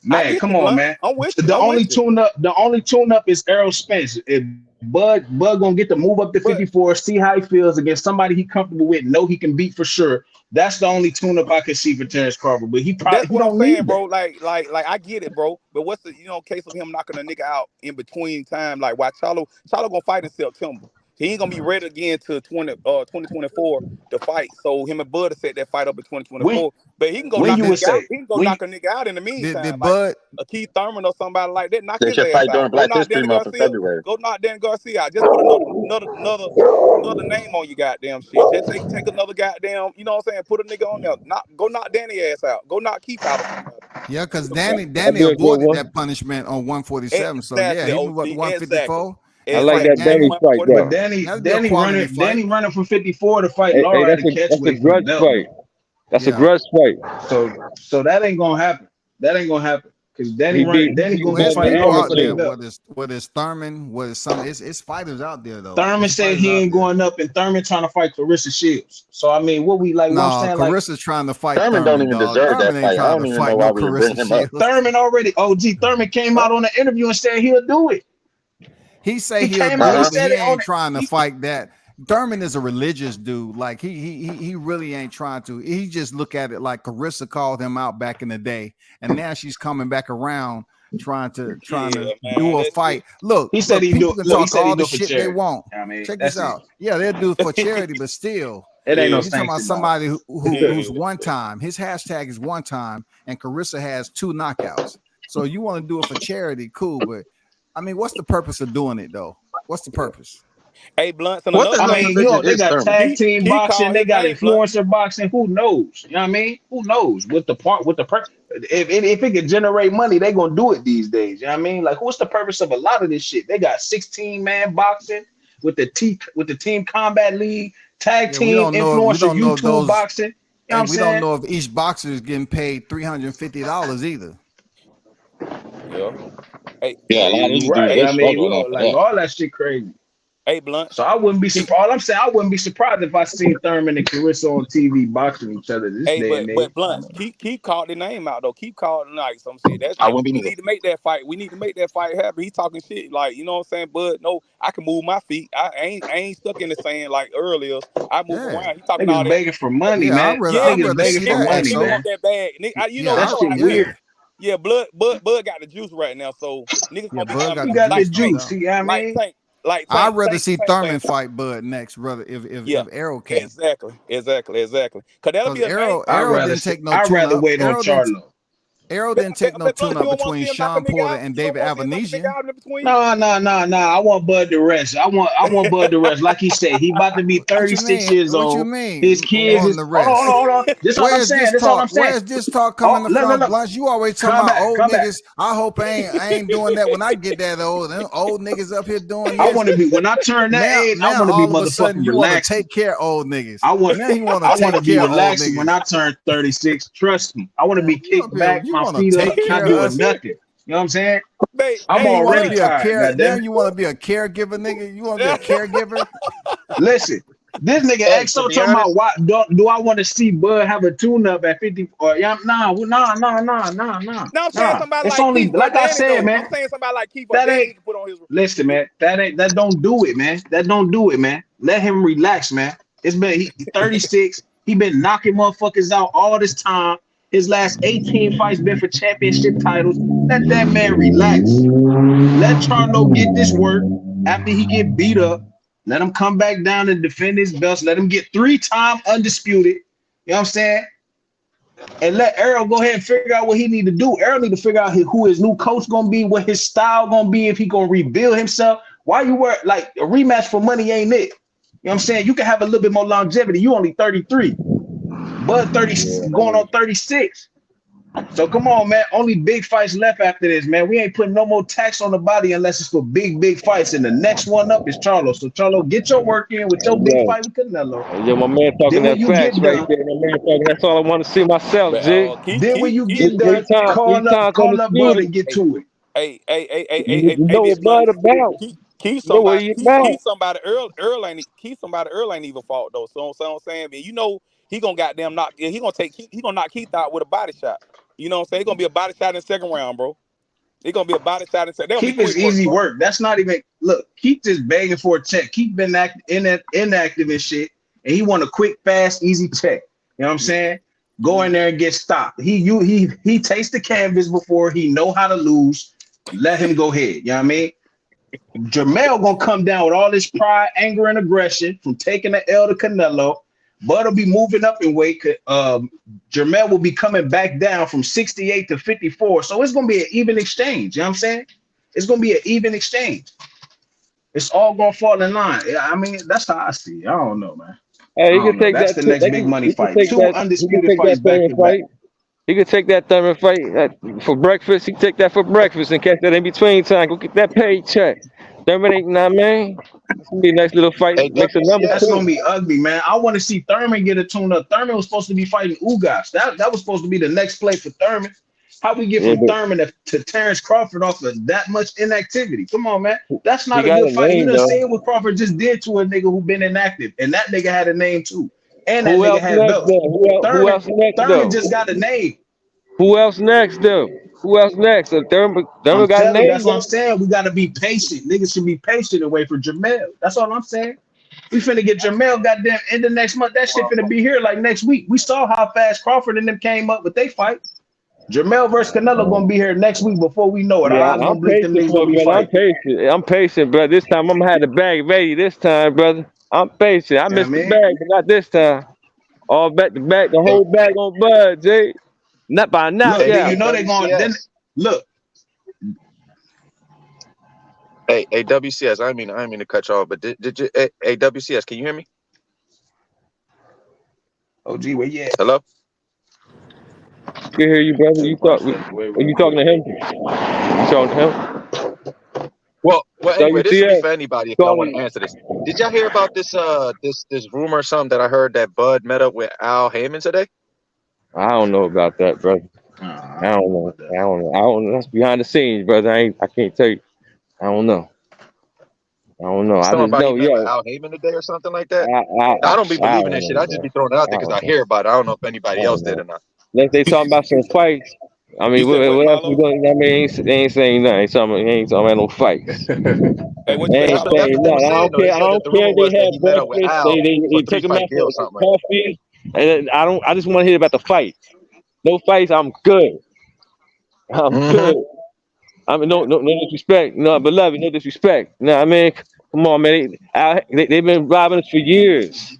man, come on, man. I'm with you. The only tune up is Errol Spence. If Bud gonna get to move up to 54, see how he feels against somebody he comfortable with, know he can beat for sure. That's the only tune up I can see for Terrence Crawford. But he probably don't need, bro. Like I get it, bro. But what's the case of him knocking a nigga out in between time? Like, why Charlo gonna fight in September? He ain't gonna be ready again to 2024 to fight. So him and Bud have set that fight up in 2024. But he can go knock a nigga out in the meantime. Did Bud a Keith Thurman or somebody like that? Knock they his should ass fight out. during Black History Month in February. Go knock Dan Garcia out. Just put another name on your goddamn shit. Just take another goddamn. You know what I'm saying? Put a nigga on there. Go knock Danny ass out. Go knock Keith out or somebody. Yeah, because Danny avoided that punishment on 147. So yeah, he moved up to 154. I like that Danny fight, though. But Danny running from 54 to fight Laura at the catchweight. That's a grudge fight. That's a grudge fight. So that ain't gonna happen. Because Danny gonna fight Laura for the belt. Whether it's Thurman, whether it's something, it's fighters out there though. Thurman said he ain't going up, and Thurman trying to fight Clarissa Shields. So I mean, what we like? No, what I'm saying, Carissa's trying to fight. Thurman don't even deserve that fight. I don't even know why we bring him up. Thurman already. Thurman came out on the interview and said he'll do it. He say he'll do it, but he ain't trying to fight that. Thurman is a religious dude. Like he really ain't trying to. He just look at it like Carissa called him out back in the day, and now she's coming back around trying to do a fight. Look, he said he do. He said he do for charity. They won't. I mean, check this out. Yeah, they'll do it for charity, but still, it ain't no. You're talking about somebody who's one time. His hashtag is one time, and Carissa has 2 knockouts. So you want to do it for charity, cool. But I mean, what's the purpose of doing it though? What's the purpose? Hey, Blunts and What the another I hell thing. mean, you division know, they is got Thurman? tag team He boxing, called they his got name, Blunt. influencer boxing. Who knows? You know what I mean? Who knows? If it can generate money, they gonna do it these days. You know what I mean? Like, what's the purpose of a lot of this shit? They got 16-man boxing with the team combat league, tag Yeah, we team don't know. We influencer don't know if YouTube those, boxing. You know what I'm and we don't saying? know if each boxer is getting paid $350 either. Yeah. Hey, Yeah, a Yeah, lot of you're these dudes right. they I mean, struggle you know, enough for like that. all that shit crazy. hey, Blunts. So I wouldn't be He, surprised. All I'm saying, I wouldn't be surprised if I seen Thurman and Clarissa on TV boxing each other this hey, day and age. but Blunts. Keep calling the name out though. Keep calling like some shit. That's I like wouldn't be we neither. need to make that fight. We need to make that fight happen. He talking shit like you know what I'm saying. But no, I can move my feet. I ain't stuck in the sand like earlier. I move Yeah, around. He talking all Niggas that. begging for money, yeah. man. Yeah, I'd Niggas rather begging see for that, everybody money, nigga XO. want man. that bag. Nigga, you know Yeah, That what? shit Nigga, weird. yeah, yeah, Bud got the juice right now. So niggas yeah. gonna be Bud having got He the got the like juice, no Tank, juice. doubt. You know what I like mean? Tank, like I'd rather Tank, see Tank Thurman saying. fight Bud next, brother. Yeah, If Arrow can, exactly. Cause that'll because be a name I'd fight. Arrow rather didn't see, take no I'd tune rather up. wait on Charlo. Arrow didn't take no But tune Blunts, you up don't want to between see him knock a Sean nigga Porter out. and You don't David want to see him knock a nigga Avanesian. out in between. No, no, no, no. I want Bud to rest. I want Bud to rest. Like he said, he about to be What you 36 mean? years What you old. His mean? kids Wanting is the hold on, hold rest? on, hold on. This all I'm Where's saying. this This all I'm talk? saying. Where's this talk Oh, coming look, look, from? look. Blunts, you always talking Come about back, old come back. niggas. I hope I ain't doing that when I get that old. Them old niggas up here doing I this. want to be when I turn that age. I Now want to be all of a sudden motherfucking you want to relaxing. take care of old niggas. I want Now he want to I want to take be care of old relaxing when niggas. I turn 36. Trust me. I want to Man, be kicked back, you my want to feet up, take not care of doing us. nothing. You know what I'm saying? I'm Now you want to already be a tired. care. Now Goddamn it. you want to be a caregiver, nigga. You want to be a caregiver. Listen, this nigga Hey, to XO be talking about honest, why do I want to see Bud have a tune up at 50 or yeah, nah. No, I'm saying somebody It's like only Keith or like I Danny said, though. man. I'm saying somebody like Keith or That Danny ain't he can put on his. listen, man. That don't do it, man. That don't do it, man. Let him relax, man. It's been he 36. He been knocking motherfuckers out all this time. His last 18 fights been for championship titles. Let that man relax. Let Charlo get this work after he get beat up. Let him come back down and defend his belts. Let him get 3-time undisputed. You know what I'm saying? And let Errol go ahead and figure out what he need to do. Errol need to figure out who his new coach gonna be, what his style gonna be, if he gonna rebuild himself. Why you work like a rematch for money ain't it? You know what I'm saying? You can have a little bit more longevity. You only 33, Bud 30 going on 36. So come on, man. Only big fights left after this, man. We ain't putting no more tax on the body unless it's for big fights. And the next one up is Charlo. So Charlo, get your work in with your big Yeah, fight with Canelo. yeah, my man talking Then when that you facts get right done, there. My man talking. That's all I want to see myself, But G. Keith, then when Keith, you Keith, get done, Keith. Three times call up Bud undisputed. and get Hey, to it. You know Big what Bud Blunts. about. Keith You know what somebody. he about. Keith somebody. Keith somebody. Earl ain't even fought though. So I'm saying, man, you know he gonna goddamn knock. He gonna take. He gonna knock Keith out with a body shot. You know what I'm saying? It's gonna be a body shot in the second round, bro. It's gonna be a body shot in the second. They're gonna be Keep is quick work, easy bro. work. That's not even look. Keep just begging for a check. Keep been inactive and shit, and he want a quick, fast, easy check. You know what I'm saying? Go in there and get stopped. He tastes the canvas before he know how to lose. Let him go ahead. You know what I mean? Jermell gonna come down with all this pride, anger, and aggression from taking the L to Canelo. Bud will be moving up in weight. Jermell will be coming back down from 68 to 54. So it's gonna be an even exchange. You know what I'm saying? It's gonna be an even exchange. It's all gonna fall in line. Yeah, I mean, that's how I see it. I don't know, man. I Hey, he don't can know. take That's that. the next big money He can fight. take Two that. He can undisputed take that fights back Thurman to back. fight. He can take that Thurman fight for breakfast. He can take that for breakfast and catch that in between time. Go get that paycheck. Thurman ain't nah, man. It's gonna be a nice little fight. hey Make some numbers That's WCS. gonna too. be ugly, man. I want to see Thurman get a tune up. Thurman was supposed to be fighting Ugas. That was supposed to be the next play for Thurman. How we get Yeah, from but Thurman to Terrence Crawford off of that much inactivity? Come on, man. That's he not a got good a fight. You name done though. seen what Crawford just did to a nigga who been inactive, and that nigga had a name too, and that Who nigga else had next belts. though? Who Thurman, else next Thurman though? just got a name. Who else next though? Who else next? So Thurman I'm got a telling you, that's name what I'm though. saying. We gotta be patient. Niggas should be patient and wait for Jamel. That's all I'm saying. We finna get Jamel goddamn end of next month. That shit finna be here like next week. We saw how fast Crawford and them came up with they fight. Jamel versus Canelo gonna be here next week before we know it. Yeah, Our eyes I'm gonna blink. Them patient niggas for gonna it, be brother. I'm fighting. patient. I'm patient, brother. This time I'm gonna have the bag ready. This time, brother. I'm patient. I You know what I missed the mean? bag, but not this time. All back to back, the Hey, whole bag on Bud, Jay. Not by Look, then knockout. you hey know they going then WCS. look. Hey, WCS. I didn't mean to cut you off, but did you? Hey, WCS. Can you hear me? OG, where you at? Hello. Can hear you, brother. Wait You for a talk. second. Are you talking to him? You talking to him? Well. Anyway, this will be WTF? for anybody if y'all want to Calling. answer this. Did y'all hear about this? This rumor or something that I heard that Bud met up with Al Heyman today? I don't know about that, brother. I I don't don't know know. about that. I don't know. I don't know. That's behind the scenes, brother. I can't tell you. I don't know. I don't know. I Something just about he know, met with yo. Al Heyman today or something like that. I don't be I believing don't that shit. know, I just bro. be throwing it out I there because don't I know. hear about it. I don't know if I anybody else don't did or know. not. Unless they talking about some fights. I You mean, said what, what else we Carlos? going? I mean, they ain't saying nothing. They ain't talking about no fights. Hey, what you They say, ain't That's Carlos? what saying they were nothing. I saying don't though. They care. I said that don't the care rumor if they was that have he met up with breakfast. Al They for take three them out fight deal or for something like that. coffee. And then I just want to hear about the fights. No fights. I'm good. I'm Mm-hmm. good. I mean, no disrespect. No, beloved, no disrespect. No, I mean, come on, man. They've been robbing us for years.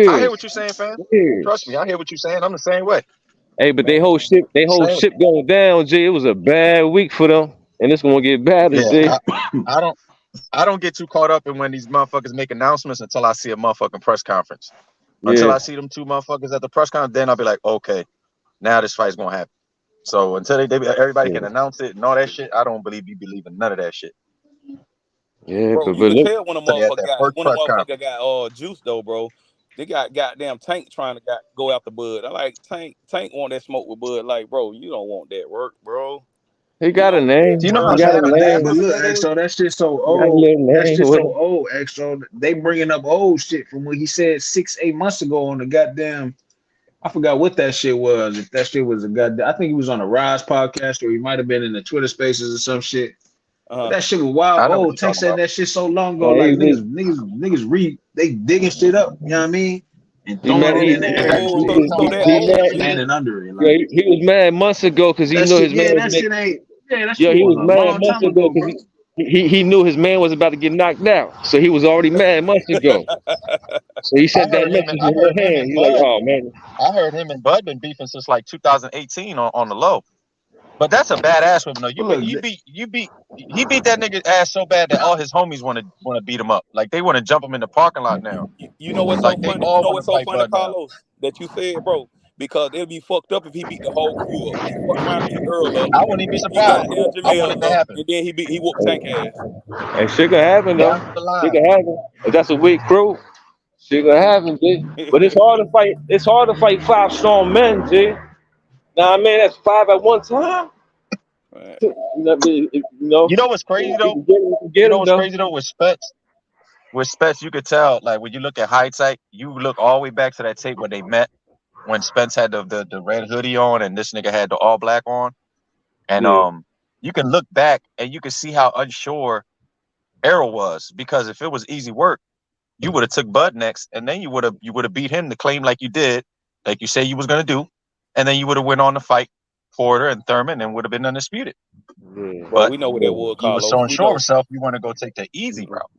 I hear Years. what you're saying, fam. Trust me, Years. I hear what you're saying. I'm the same way. Hey, but Man, they whole Same. ship going down, G. It was a bad week for them. And it's gonna get better, Yeah, G. I don't get too caught up in when these motherfuckers make announcements until I see a motherfucking press conference. Until Yeah, I see them two motherfuckers at the press conference, then I'll be like, okay, now this fight's gonna happen. So until everybody yeah. can announce it and all that shit, I don't believe you believe in none of that shit. Yeah, bro, you but could look, tell when Say at that first a press motherfucker conference. got juice though, bro. They got goddamn Tank trying to go after Bud. I like Tank want that smoke with Bud. Like, bro, you don't want that work, bro. he You got a don't want that Do you name. know how He work. got a bad I'm mad name. But about look, that is? XO, that shit's so He got a old. little That name shit's with so him. old, XO. They bringing up old shit from what he said 6, 8 months ago on the goddamn. I forgot what that shit was. If that shit was a goddamn, I think he was on a Rise podcast or he might have been in the Twitter Spaces or some shit. But Uh-huh. that shit was wild I know what old. you're Tank talking said about. that shit so long ago. Man, Like niggas they digging shit up. You know what I mean? And he throwing mad. it in the air and Oh, shit. so He that He old mad. shit. Standing under it. Yeah, Like he was mad months ago because he that knew shit. his man Yeah, was that making. shit ain't. Yeah, that shit Yeah, he was was a mad long months time ago ago, because bro. he knew his man was about to get knocked out. So he was already mad months ago. So he I sent that heard him. message I in her heard him hand. and He's like, Bud. oh man. I heard him and Bud been beefing since like 2018 on the low. But that's a badass woman though. But look, He beat that nigga ass so bad that all his homies want to beat him up. Like they want to jump him in the parking lot now. You know what's so Like they funny? You all know want to what's so fight funny, Bud now. Carlos? That you said, bro. Because it'll be fucked up if he beat the whole crew up. He fucked around and beat Earl up. I wouldn't even be He beat surprised. goddamn I want it to Jamel up, happen. and then he whooped Tank ass. And shit can happen though. Down the Shit line. can happen. If that's a weak crew, shit can happen, G. But it's hard to fight. It's hard to fight 5 strong men, G. Nah, man, that's 5 at one time. Right. You know, You know what's crazy though? we can You get know him what's though. crazy though with Spence? With Spence, you could tell, like when you look at hindsight, you look all the way back to that tape where they met when Spence had the red hoodie on and this nigga had the all black on. And Yeah, you can look back and you can see how unsure Errol was. Because if it was easy work, you would have took Bud next, and then you would have beat him to claim like you did, like you say you was gonna do, and then you would have went on to fight Porter and Thurman and would have been undisputed. yeah, Bro, But we know what that yeah. was, he was Carlos. so We unsure of know himself, you want to go take the easy route.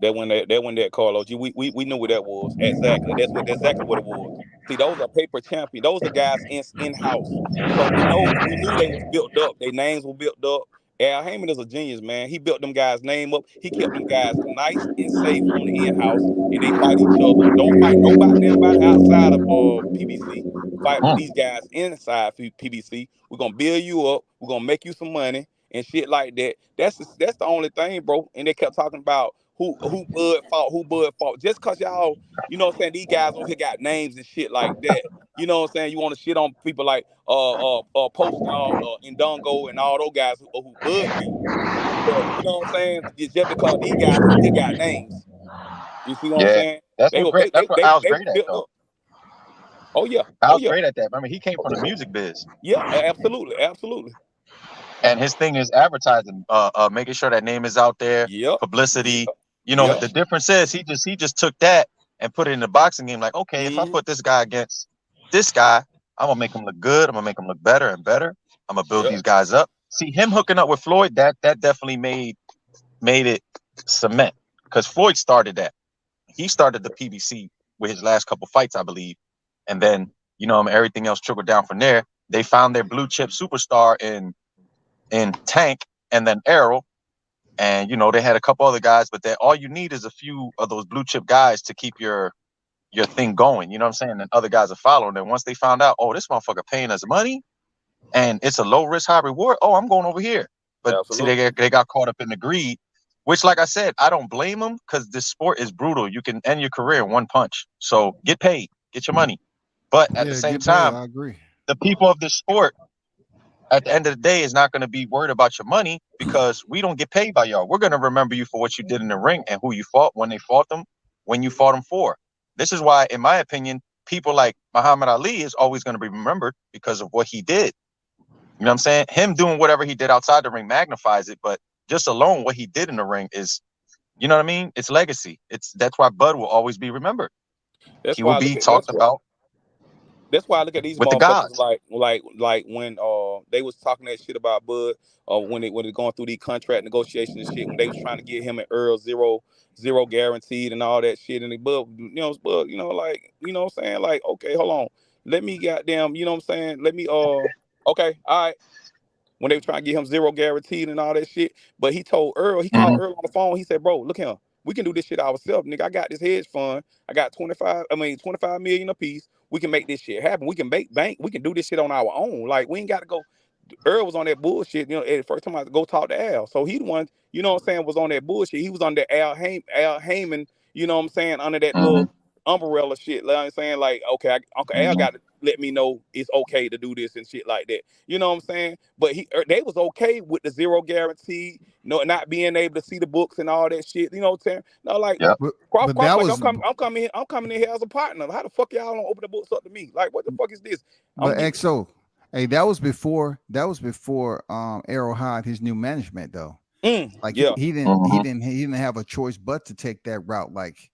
that Carlos. We knew what that was exactly. That's exactly what it was. See, those are paper champion. Those are guys in house. So we knew they was built up. Their names were built up. Al Heyman is a genius, man. He built them guys' name up. He kept them guys nice and safe on the in house, and they fight each other. Don't fight nobody outside of PBC. Fight with Mm. these guys inside PBC. We're gonna build you up. We're gonna make you some money and shit like that. That's the only thing, bro. And they kept talking about who Bud fought. Just cause y'all, you know what I'm saying, these guys over here got names and shit like that. You know what I'm saying? You want to shit on people like Post Indongo and all those guys who Bud beat. But you know what I'm saying? Just because these guys just got names. You see what I'm Yeah, saying? that's what great. That's what Al's They great was at built though. up. Oh yeah. Oh Al's yeah. great at that. Remember, he came from the music biz, Yeah, absolutely. Absolutely. and his thing is advertising, making sure that name is out there, Yep. Yep. publicity. You know, Yep. the difference is he just took that and put it in the boxing game. Like, okay, if I Mm-hmm. put this guy against this guy, I'm gonna make him look good. I'm gonna make him look better and better. I'm gonna build Yep. these guys up. See him hooking up with Floyd. That definitely made it cement because Floyd started that. He started the PBC with his last couple fights, I believe, and then everything else trickled down from there. They found their blue chip superstar in Tank and then Errol, And you know, they had a couple other guys, but that all you need is a few of those blue chip guys to keep your thing going. You know what I'm saying? And other guys are following. And once they found out, oh, this motherfucker paying us money and it's a low risk, high reward. Oh, I'm going over here. But see, they got caught up in the greed, which, like I said, I don't blame them because this sport is brutal. You can end your career in one punch. So get paid, get your money. But at the same time, I agree. the people of this sport, at the end of the day, is not going to be worried about your money because we don't get paid by y'all. We're going to remember you for what you did in the ring and who you fought, when they fought them, when you fought them for. This is why, in my opinion, people like Muhammad Ali is always going to be remembered because of what he did. You know what I'm saying? Him doing whatever he did outside the ring magnifies it, but just alone what he did in the ring is, you know what I mean? It's legacy. That's why Bud will always be remembered. He will be talked about. That's why I look at these with the motherfuckers gods. like when they was talking that shit about Bud, when they going through these contract negotiations and shit, when they was trying to get him and Earl zero guaranteed and all that shit, and the Bud, Bud, like, what I'm saying, like, okay, hold on, let me goddamn, what I'm saying, let me okay, all right. When they were trying to get him zero guaranteed and all that shit, but he told Earl, he called Earl on the phone. He said, "Bro, look here, we can do this shit ourselves, nigga. I got this hedge fund. I got 25 million a piece. We can make this shit happen. We can make bank. We can do this shit on our own. Like, we ain't got to go." Earl was on that bullshit, at the first time I go talk to Al. So he the one, what I'm saying, was on that bullshit. He was under Al Heyman, what I'm saying, under that little umbrella shit. Like I'm saying, like, okay, Uncle Al got to let me know it's okay to do this and shit like that. You know what I'm saying? But they was okay with the zero guarantee, not being able to see the books and all that shit. You know what I'm saying? No, like, But that was, I'm coming in here as a partner. How the fuck y'all don't open the books up to me? Like, what the fuck is this? But XO, hey, that was before Arrow hired his new management though. Like, he didn't have a choice but to take that route. Like,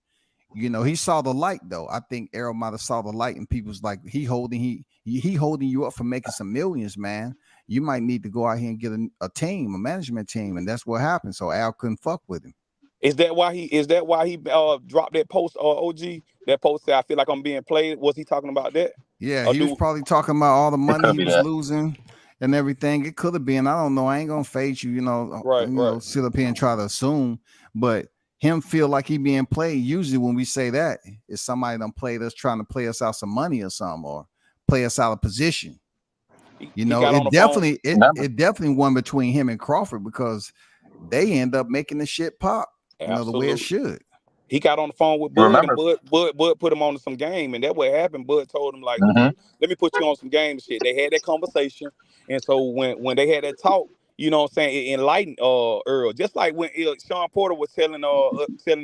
he saw the light though. I think Arrow might have saw the light, and people's like, he holding you up for making some millions, man. You might need to go out here and get a management team, and that's what happened. So Al couldn't fuck with him. Is that why he dropped that post, OG? That post said, "I feel like I'm being played." Was he talking about that? Yeah, he was probably talking about all the money he was losing and everything. It could have been. I don't know. I ain't gonna fade you. Sit up here and try to assume, but him feel like he being played. Usually, when we say that, is somebody done played us, trying to play us out some money or something, or play us out of position. It definitely won between him and Crawford because they end up making the shit pop. The way it should. He got on the phone with Bud, and Bud put him on some game, and that what happened. Bud told him, like, let me put you on some game and shit. They had that conversation, and so when they had that talk, you know what I'm saying, it enlightened Earl. Just like when Sean Porter was telling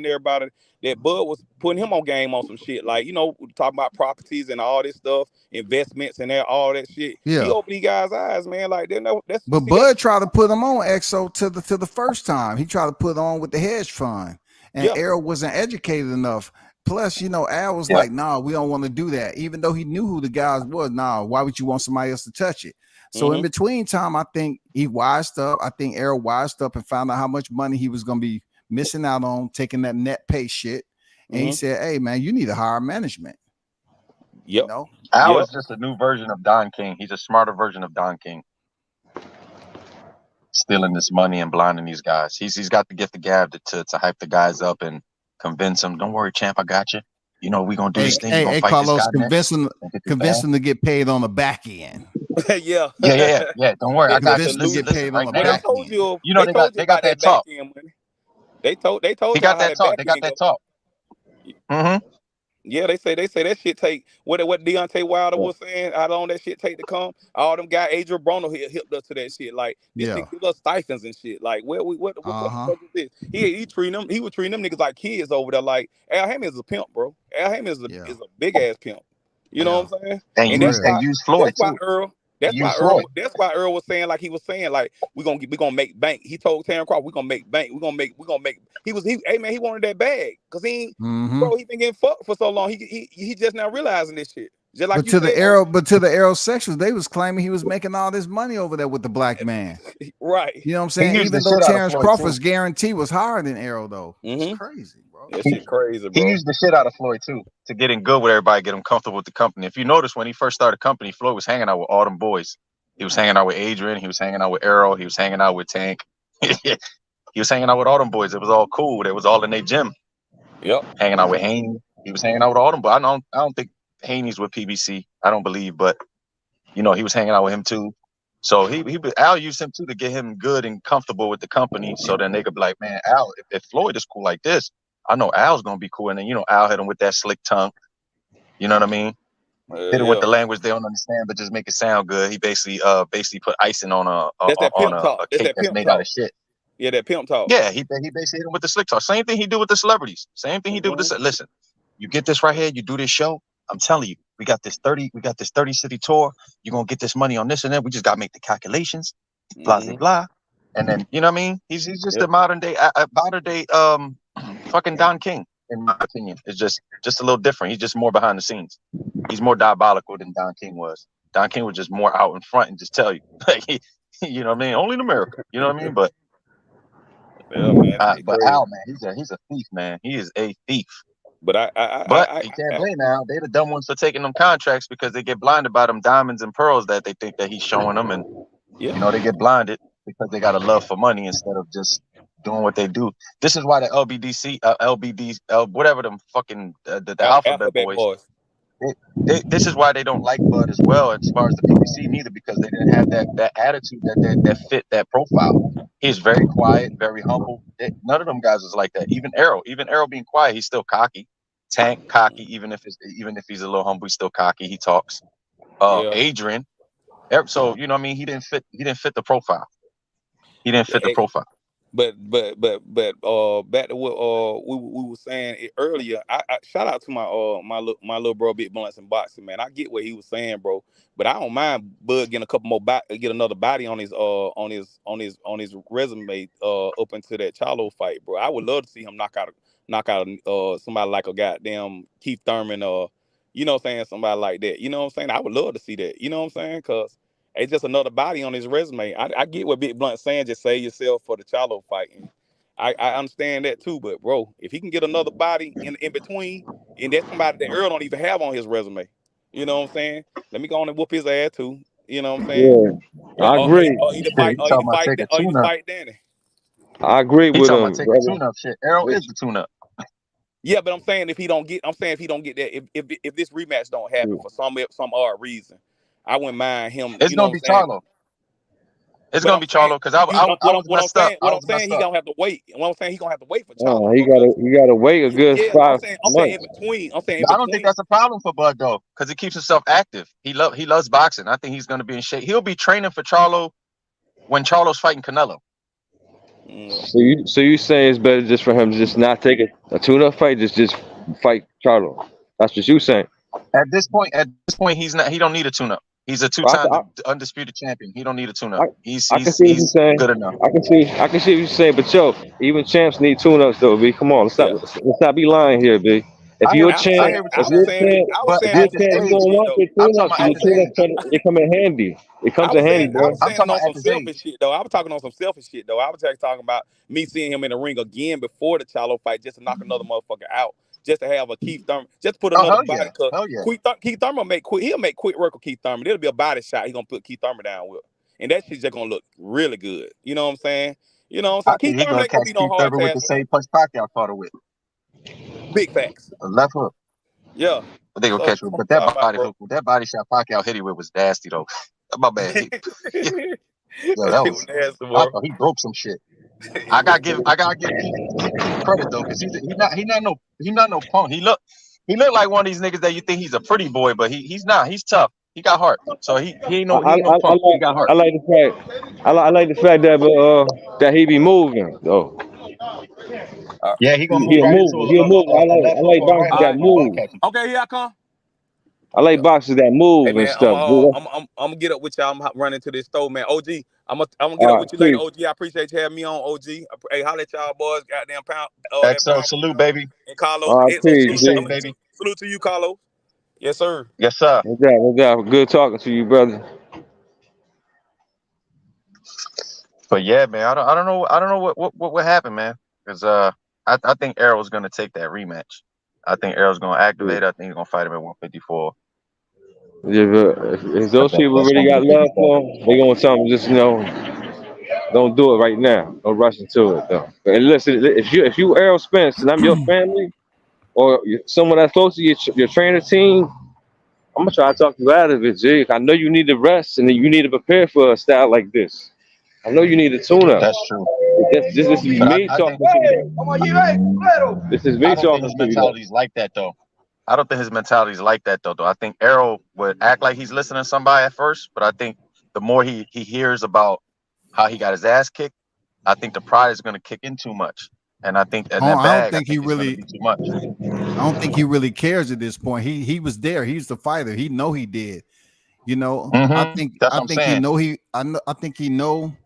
everybody that Bud was putting him on game on some shit, like, talking about properties and all this stuff, investments and all that shit. Yeah. He opened these guys' eyes, man. Like, that's. But Bud tried to put him on EXO to the first time. He tried to put on with the hedge fund, and Errol wasn't educated enough. Plus, Al was like, "Nah, we don't want to do that," even though he knew who the guys was. Nah, why would you want somebody else to touch it? So in between time, I think he wised up. I think Errol wised up and found out how much money he was going to be missing out on taking that net pay shit. And he said, "Hey, man, you need to hire management." Al is just a new version of Don King. He's a smarter version of Don King. Stealing this money and blinding these guys. He's got the gift of gab to hype the guys up and convince them. Don't worry, champ, I got you. We're gonna do this thing. Hey, Carlos, convince them to get paid on the back end. Yeah. Don't worry, I got you. Get paid on the back end. They got that talk. They told he got that talk. They got that talk. Yeah, they say that shit take what Deontay Wilder was saying. How long that shit take to come? All them guys, Adrian Broner hipped us to that shit. Like, this shit give us stipends and shit. Like, what the fuck is this? He was treating them niggas like kids over there. Like, Al Hammond is a pimp, bro. Al Hammond is a big ass pimp. You know what I'm saying? And use Floyd too. That's why Earl was saying, like he was saying, like, we gonna make bank. He told Terrence Crawford, we gonna make bank. We gonna make. He wanted that bag because he been getting fucked for so long. He just now realizing this shit. Just like to the Arrow sections, they was claiming he was making all this money over there with the black man. Right. You know what I'm saying? Even though Terrence Crawford's guarantee was higher than Arrow, though. It's crazy, bro. That shit crazy, bro. He used the shit out of Floyd too to get in good with everybody, get him comfortable with the company. If you notice, when he first started the company, Floyd was hanging out with all them boys. He was hanging out with Adrian. He was hanging out with Arrow. He was hanging out with Tank. He He was hanging out with all them boys. It was all cool. They was all in their gym. Yep. Hanging out with Haney. He was hanging out with all them. But I don't think Haney's with PBC. I don't believe, but he was hanging out with him too. So Al used him too to get him good and comfortable with the company. So then they could be like, man, Al, if Floyd is cool like this, I know Al's gonna be cool. And then Al hit him with that slick tongue. You know what I mean? Hit him with the language they don't understand, but just make it sound good. He basically put icing on a cake that's made out of shit. Yeah, that pimp talk. Yeah, he basically hit him with the slick talk. Same thing he do with the celebrities. Same thing he do with this. Listen, you get this right here, you do this show. I'm telling you, we got this 30 city tour. You're gonna get this money on this and that. We just gotta make the calculations, blah blah blah. And then you know what I mean? He's just a modern day fucking Don King, in my opinion. It's just a little different. He's just more behind the scenes. He's more diabolical than Don King was. Don King was just more out in front and just tell you, you know what I mean? Only in America. You know what I mean? But yeah, man. But Al, man, he's a thief, man. He is a thief. But you can't blame Al. They the dumb ones for taking them contracts because they get blinded by them diamonds and pearls that they think that he's showing them, and they get blinded because they got a love for money instead of just doing what they do. This is why the whatever them fucking the alphabet boys. This is why they don't like Bud as well, as far as the PBC neither, because they didn't have that attitude that fit that profile. He's very quiet, very humble. None of them guys was like that. Even Arrow being quiet, he's still cocky. Tank cocky, even if he's a little humble, he's still cocky. He talks. Adrian, so you know what I mean. He didn't fit the profile. He didn't fit the profile. But back to what we were saying earlier. I shout out to my little bro Big Blunts and boxing, man. I get what he was saying, bro. But I don't mind Bud getting a couple more get another body on his resume up into that Charlo fight, bro. I would love to see him knock out somebody like a goddamn Keith Thurman or you know what I'm saying, somebody like that. You know what I'm saying? I would love to see that. You know what I'm saying? Because it's just another body on his resume. I get what Big Blunt's saying, just save yourself for the Charlo fight. And I understand that too, but bro, if he can get another body in between, and that's somebody that Earl don't even have on his resume. You know what I'm saying? Let me go on and whoop his ass too. You know what I'm saying? Yeah, I agree. Or either fight Danny. I agree with him. Take a tune-up shit. Errol is the tune-up. Yeah, but I'm saying if he don't get that, if this rematch don't happen for some odd reason, I wouldn't mind him. It's gonna be Charlo. It's gonna be Charlo because I was messed up. What I'm saying, he gonna have to wait. What I'm saying, he gonna have to wait for Charlo. Oh, he gotta wait a good 5 months. I'm saying in between. I don't think that's a problem for Bud though, because he keeps himself active. He loves boxing. I think he's gonna be in shape. He'll be training for Charlo when Charlo's fighting Canelo. So you saying it's better just for him to just not take a tune-up fight, just fight Charlo? That's what you saying? At this point, he's not. He don't need a tune-up. He's a 2-time undisputed champion. He don't need a tune-up. He's good enough. I can see what you're saying, but even champs need tune-ups though, B. Come on, let's not be lying here, B. If you're a champ, you don't want your tune-ups. They come in handy. It comes in handy, bro. I'm talking on some selfish shit though. I was talking on some selfish shit though. I was talking about me seeing him in the ring again before the Charlo fight, just to knock another motherfucker out. Just to have a Keith Thurman, just put another body cut. Keith Thurman he'll make quick work with Keith Thurman. It'll be a body shot. He's gonna put Keith Thurman down with, and that shit's just gonna look really good. You know what I'm saying? You know what I'm saying? Keith Thurman ain't gonna be no hard task with the same punch Pacquiao caught her with. Big facts. A left hook. Yeah. But they gonna catch her. But that body shot Pacquiao hit him with was nasty though. My bad. That was nasty, I thought he broke some shit. I gotta give Keith credit though, because he's not no punk. He look like one of these niggas that you think he's a pretty boy, but he's not. He's tough. He got heart. So he ain't no punk. He got heart. I like the fact that he be moving though. Yeah, he gonna move. He'll move. I like boxers that move. Okay, here I come. I like boxers that move and stuff. I'm gonna get up with y'all. I'm running to this store, man. OG, I'm gonna get up with you later. OG, I appreciate you having me on. OG, hey, holla at y'all boys. Goddamn pound. XO, salute, baby. And Carlos, baby. Salute to you, Carlos. Yes, sir. Yes, sir. No doubt. Good talking to you, brother. But yeah, man, I don't know what would happen, man. Because I think Errol's gonna take that rematch. I think Errol's gonna activate. I think he's gonna fight him at 154. Yeah, if those people really got love for him, they're gonna tell him just Don't do it right now. Don't rush into it though. And listen, if you Errol Spence and I'm your family or someone that's close to your trainer team, I'm gonna try to talk you out of it, G. I know you need to rest and you need to prepare for a style like this. I know you need a tune up. That's true. This is But me I talking think to you. This is me I don't think talking his to you though. mentality is like that though. I don't think his mentality is like that though. I think Errol would act like he's listening to somebody at first, but I think the more he hears about how he got his ass kicked, I think the pride is going to kick in too much, and I think in that I don't bag, I think he think it's going to really. be too much. I don't think he really cares at this point. He was there. He's the fighter. He know he did. You know. I Mm-hmm. think That's I what I'm think he saying. know he. I think he know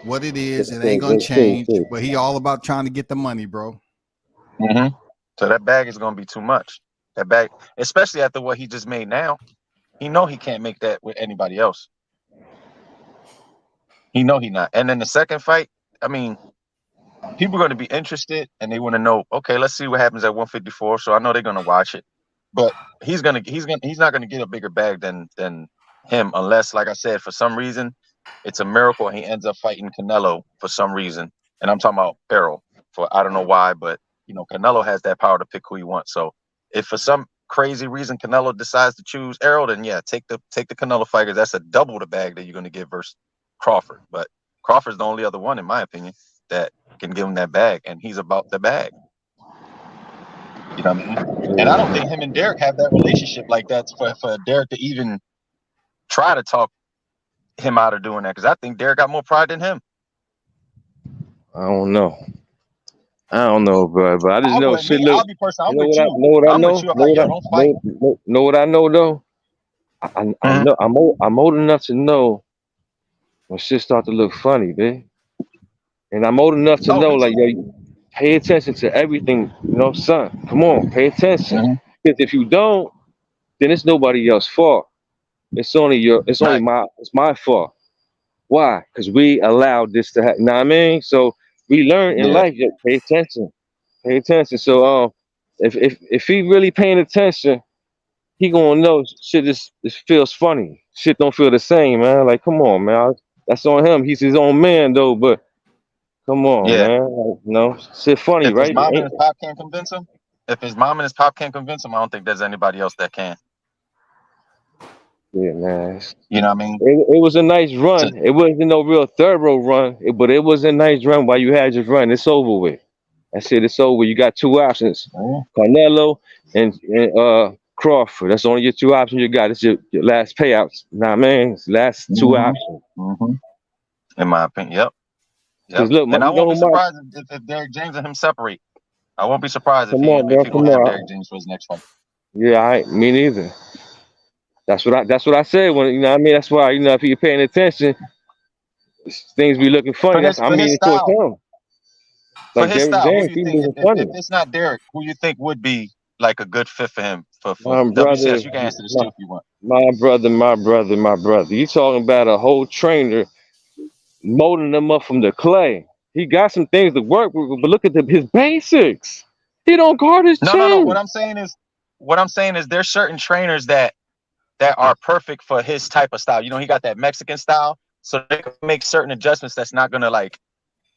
what it is. It ain't gonna change. But he all about trying to get the money, bro. Mm-hmm. So that bag is going to be too much. That bag, especially after what he just made now, he know he can't make that with anybody else. He know he not. And then the second fight, I mean, people are going to be interested and they want to know, okay, let's see what happens at 154. So I know they're going to watch it, but he's not going to get a bigger bag than him unless, like I said, for some reason it's a miracle and he ends up fighting Canelo for some reason. And I'm talking about Errol for I don't know why, but Canelo has that power to pick who he wants. So if for some crazy reason Canelo decides to choose Errol, then yeah, take the Canelo fight because that's a double the bag that you're going to get versus Crawford. But Crawford's the only other one, in my opinion, that can give him that bag, and he's about the bag. You know what I mean? And I don't think him and Derrick have that relationship like that for Derrick to even try to talk him out of doing that, because I think Derrick got more pride than him. I don't know. Bro. But I just know shit. I'll Look, be personal. you I'm know with what I you. know. What I I'm with know. you. I'm like, yo, don't fight. Know what I know though. I know. I'm old enough to know when shit start to look funny, man. And I'm old enough to Oh, know, me like, too. yo, pay attention to everything. Son, come on, pay attention. Mm-hmm. Because if you don't, then it's nobody else's fault. It's only Right. it's my fault. Why? Because we allowed this to happen. Know what I mean? So we learn in Yeah. life, yeah, pay attention. Pay attention. So if he really paying attention, he gonna know shit is feels funny. Shit don't feel the same, man. Like, come on, man. That's on him. He's his own man though, but come on, Yeah. man. Like, shit funny, If his right? mom and his pop can't convince him, I don't think there's anybody else that can. Yeah, man. You know what I mean? It was a nice So, run. It wasn't no real thorough run, but it was a nice run while you had your run. It's over with. That's it. It's over. You got two options: Canelo and Crawford. That's only your two options you got. It's your last payouts. Nah, man. It's last two options. mm-hmm. In my opinion, yep. Because look, And I you know won't be who my surprised if Derrick James and him separate. I won't be surprised if come he on, bro. Come gonna have on. Derrick James for his next fight. Yeah, me neither. That's what I said when you know what I mean. That's why if you're paying attention, things be looking funny. I For his mean it towards style, him. Like Derrick who do James, you he think moving if funny. it's not Derrick, who you think would be like a good fit for him for My brother, WCS? You can answer this too if you want. my brother. You talking about a whole trainer molding them up from the clay. He got some things to work with, but look at his basics. He don't guard his No. chin. What I'm saying is there's certain trainers that are perfect for his type of style. He got that Mexican style, so they can make certain adjustments that's not gonna like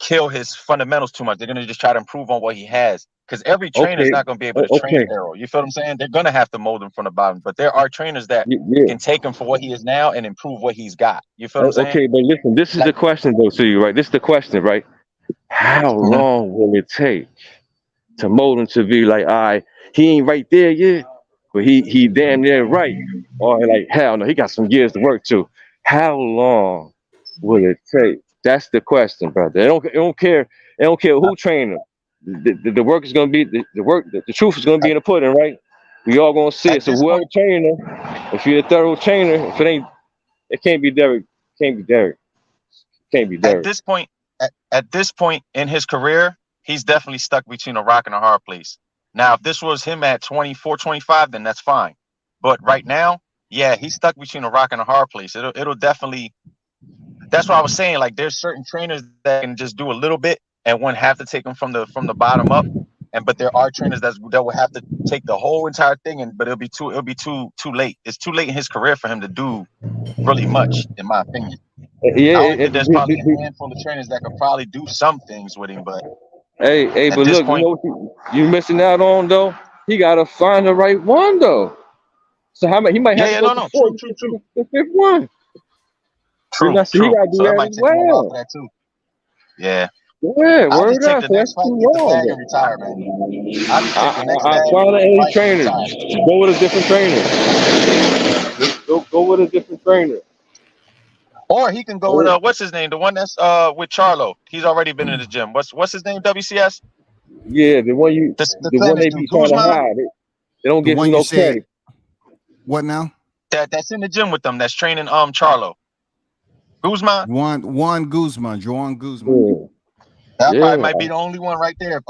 kill his fundamentals too much. They're gonna just try to improve on what he has. Because every trainer is Okay, not gonna be able to train okay, Errol. You feel what I'm saying? They're gonna have to mold him from the bottom. But there are trainers that yeah. can take him for what he is now and improve what he's got. You feel what I'm saying? Okay, but listen, this is the Like, question though to you, right? This is the question, right? How mhm. long will it take to mold him to be like, all right, he ain't right there yet, but he damn near right. Or like, hell no, he got some years to work to. How long will it take? That's the question, brother. They don't care. They don't care who train him. The work is gonna be the work. The truth is gonna be at, in the pudding, right? We all gonna see it. at So this whoever point, training him, if you're a thorough trainer, if it ain't, it can't be Derrick. Can't be Derrick. Can't be at Derrick. this point, at this point in his career, he's definitely stuck between a rock and a hard place. Now, if this was him at 24, 25, then that's fine. But right now, yeah, he's stuck between a rock and a hard place. It'll definitely. That's what I was saying. Like, there's certain trainers that can just do a little bit and wouldn't have to take them from the bottom up. But there are trainers that will have to take the whole entire thing, but it'll be too late. It's too late in his career for him to do really much, in my opinion. Yeah, I only think there's probably a handful of trainers that could probably do some things with him, but hey, at but this look, you point, know what you missing out on though? He gotta find the right one though. So how many? He might have to go to four, the fifth one. true. He gotta do So it that might as take him a while well. for that too. Yeah. Yeah, I'll just word take up. the So that's next fight, too get the long bag, then. and retire, man. I'll just take the next I bag, find get any the fight, and trainer. retire. Go with a different trainer. Go with a different trainer. Or he can go with what's his name? The one that's with Charlo. He's already been in the gym. What's his name? WCS? Yeah, the one The they Spanish be dude, trying to Guzman. hide. They don't The give him one you no said, credit. what now? That's in the gym with them. That's training Charlo. Guzman. Juan Guzman. Yeah. That probably Yeah. might be the only one right there.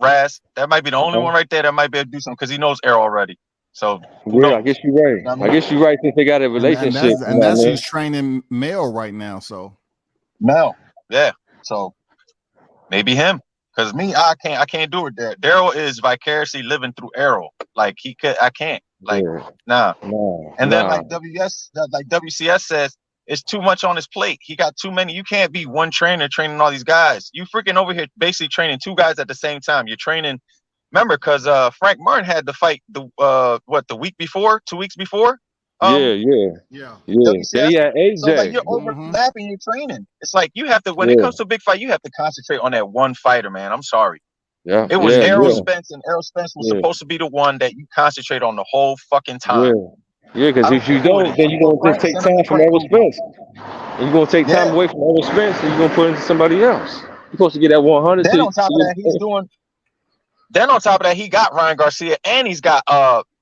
Raz. That might be the only one right there that might be able to do something because he knows Arrow already. So who knows? I guess you're right. You know what I I mean? guess you're right since they got a relationship. And that's who's training Mel right now. So Mel. Yeah. So maybe him. Because me, I can't do it there. Daryl is vicariously living through Arrow. Like I can't. Like, nah. And then like WCS says, it's too much on his plate. He got too many. You can't be one trainer training all these guys. You freaking over here basically training two guys at the same time. You're training. Remember, because Frank Martin had to fight the week before, 2 weeks before. yeah. WCS. Then he had AJ. So like you're overlapping your training. It's like you have to when it comes to a big fight, you have to concentrate on that one fighter, man. I'm sorry. Yeah. It was Errol Spence, and Errol Spence was supposed to be the one that you concentrate on the whole fucking time. Yeah, because if you don't, then you're gonna just take time from Errol Spence. And you're gonna take time away from Errol Spence, and you're gonna put it into somebody else. You're supposed to get that 100. Then on top of that, he's doing. Then on top of that, he got Ryan Garcia, and he's got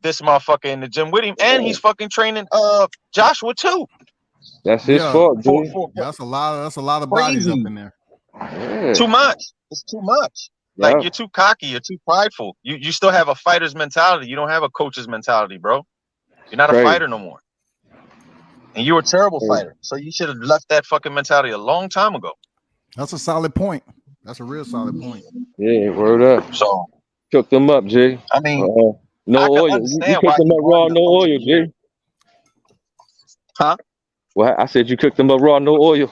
this motherfucker in the gym with him, and he's fucking training Joshua too. That's his fault, dude. That's a lot of bodies up in there. Yeah. Too much. It's too much. Like you're too cocky, you're too prideful. You still have a fighter's mentality. You don't have a coach's mentality, bro. You're not a fighter no more. And you're a terrible fighter. So you should have left that fucking mentality a long time ago. That's a solid point. That's a real solid point. Yeah, word up. So cook them up, G. I mean, no I oil. You cooked them up raw, no oil, G. Huh? Well, I said you cooked them up raw, no oil.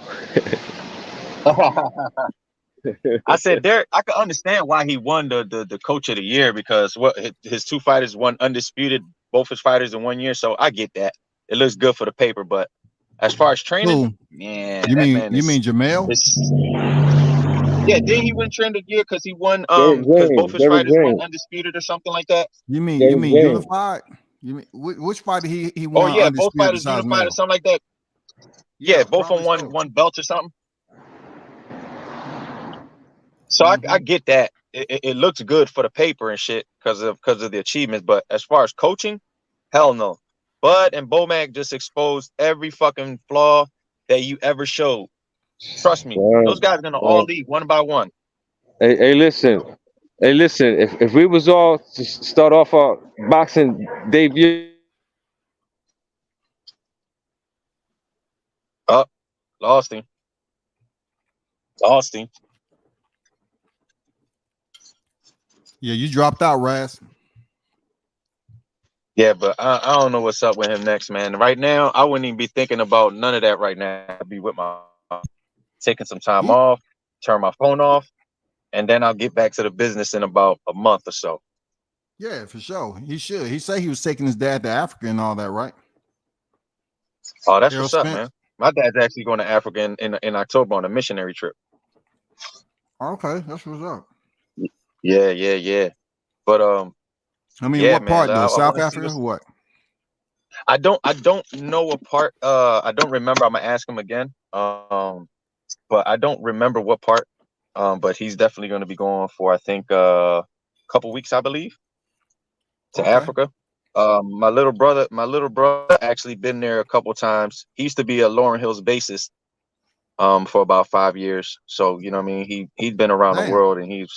I said, Derrick, I can understand why he won the coach of the year because his two fighters won undisputed, both his fighters in 1 year. So I get that. It looks good for the paper, but as far as training, man, you mean Jamel? Yeah, didn't he win trainer of the year because he won because both his fighters won undisputed or something like that? You mean unified? You mean which fight did he won? Oh yeah, both fighters unified or something like that. Yeah, both on one belt or something. So I get that. It looks good for the paper and shit because of the achievements. But as far as coaching, hell no. Bud and Bomac just exposed every fucking flaw that you ever showed. Trust me, those guys are gonna all leave one by one. Hey, listen. If we was all to start off our boxing debut. Lost him. Yeah, you dropped out, Raz. Yeah, but I don't know what's up with him next, man. Right now, I wouldn't even be thinking about none of that right now. I'd be with my taking some time off, turn my phone off, and then I'll get back to the business in about a month or so. Yeah, for sure. He should. He said he was taking his dad to Africa and all that, right? Oh, that's what's up, man. My dad's actually going to Africa in October on a missionary trip. Okay, that's what's up. Yeah. But I mean, what part though? South Africa or what? I don't know what part. I don't remember. I'm gonna ask him again. But I don't remember what part. But he's definitely going to be going for I think a couple weeks, I believe, to Africa. My little brother actually been there a couple times. He used to be a Laurel Hills bassist for about 5 years. So you know what I mean. He's been around the world and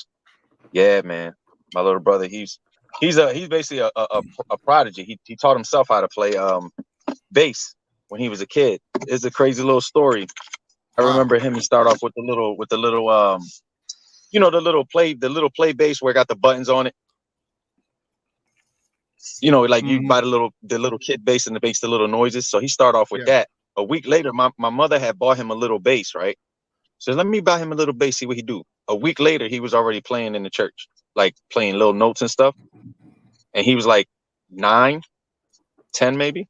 man. My little brother, he's basically a prodigy. He taught himself how to play bass when he was a kid. It's a crazy little story. I remember him. He started off with the little you know, the little play bass where it got the buttons on it. You know, like you buy the little kid bass and it makes the little noises. So he started off with that, A week later, my mother had bought him a little bass, right? So let me buy him a little bass, see what he do. A week later, he was already playing in the church, like playing little notes and stuff. And he was like 9, 10 maybe.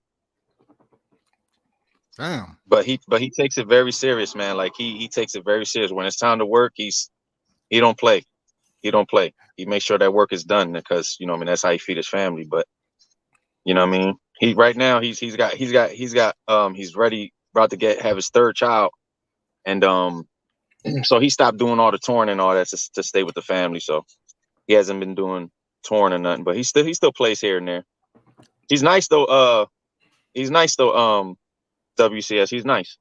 Damn. But he takes it very serious, man. Like he takes it very serious. When it's time to work, he don't play. He don't play. He makes sure that work is done because, you know what I mean, that's how he feed his family. But you know what I mean? He's ready, about to have his third child. And so he stopped doing all the touring and all that to stay with the family. So he hasn't been doing touring or nothing, but he still plays here and there. He's nice though. WCS, he's nice.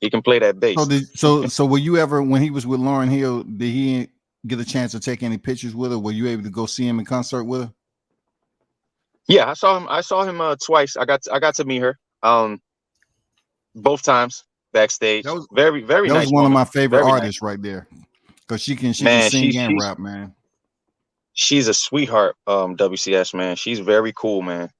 He can play that bass. So were you ever, when he was with Lauryn Hill, did he get a chance to take any pictures with her? Were you able to go see him in concert with her? Yeah, I saw him twice. I got to meet her both times backstage. That was very nice. That was one of my favorite very artists right there, because she can sing and rap, man. She's a sweetheart, WCS, man. She's very cool, man.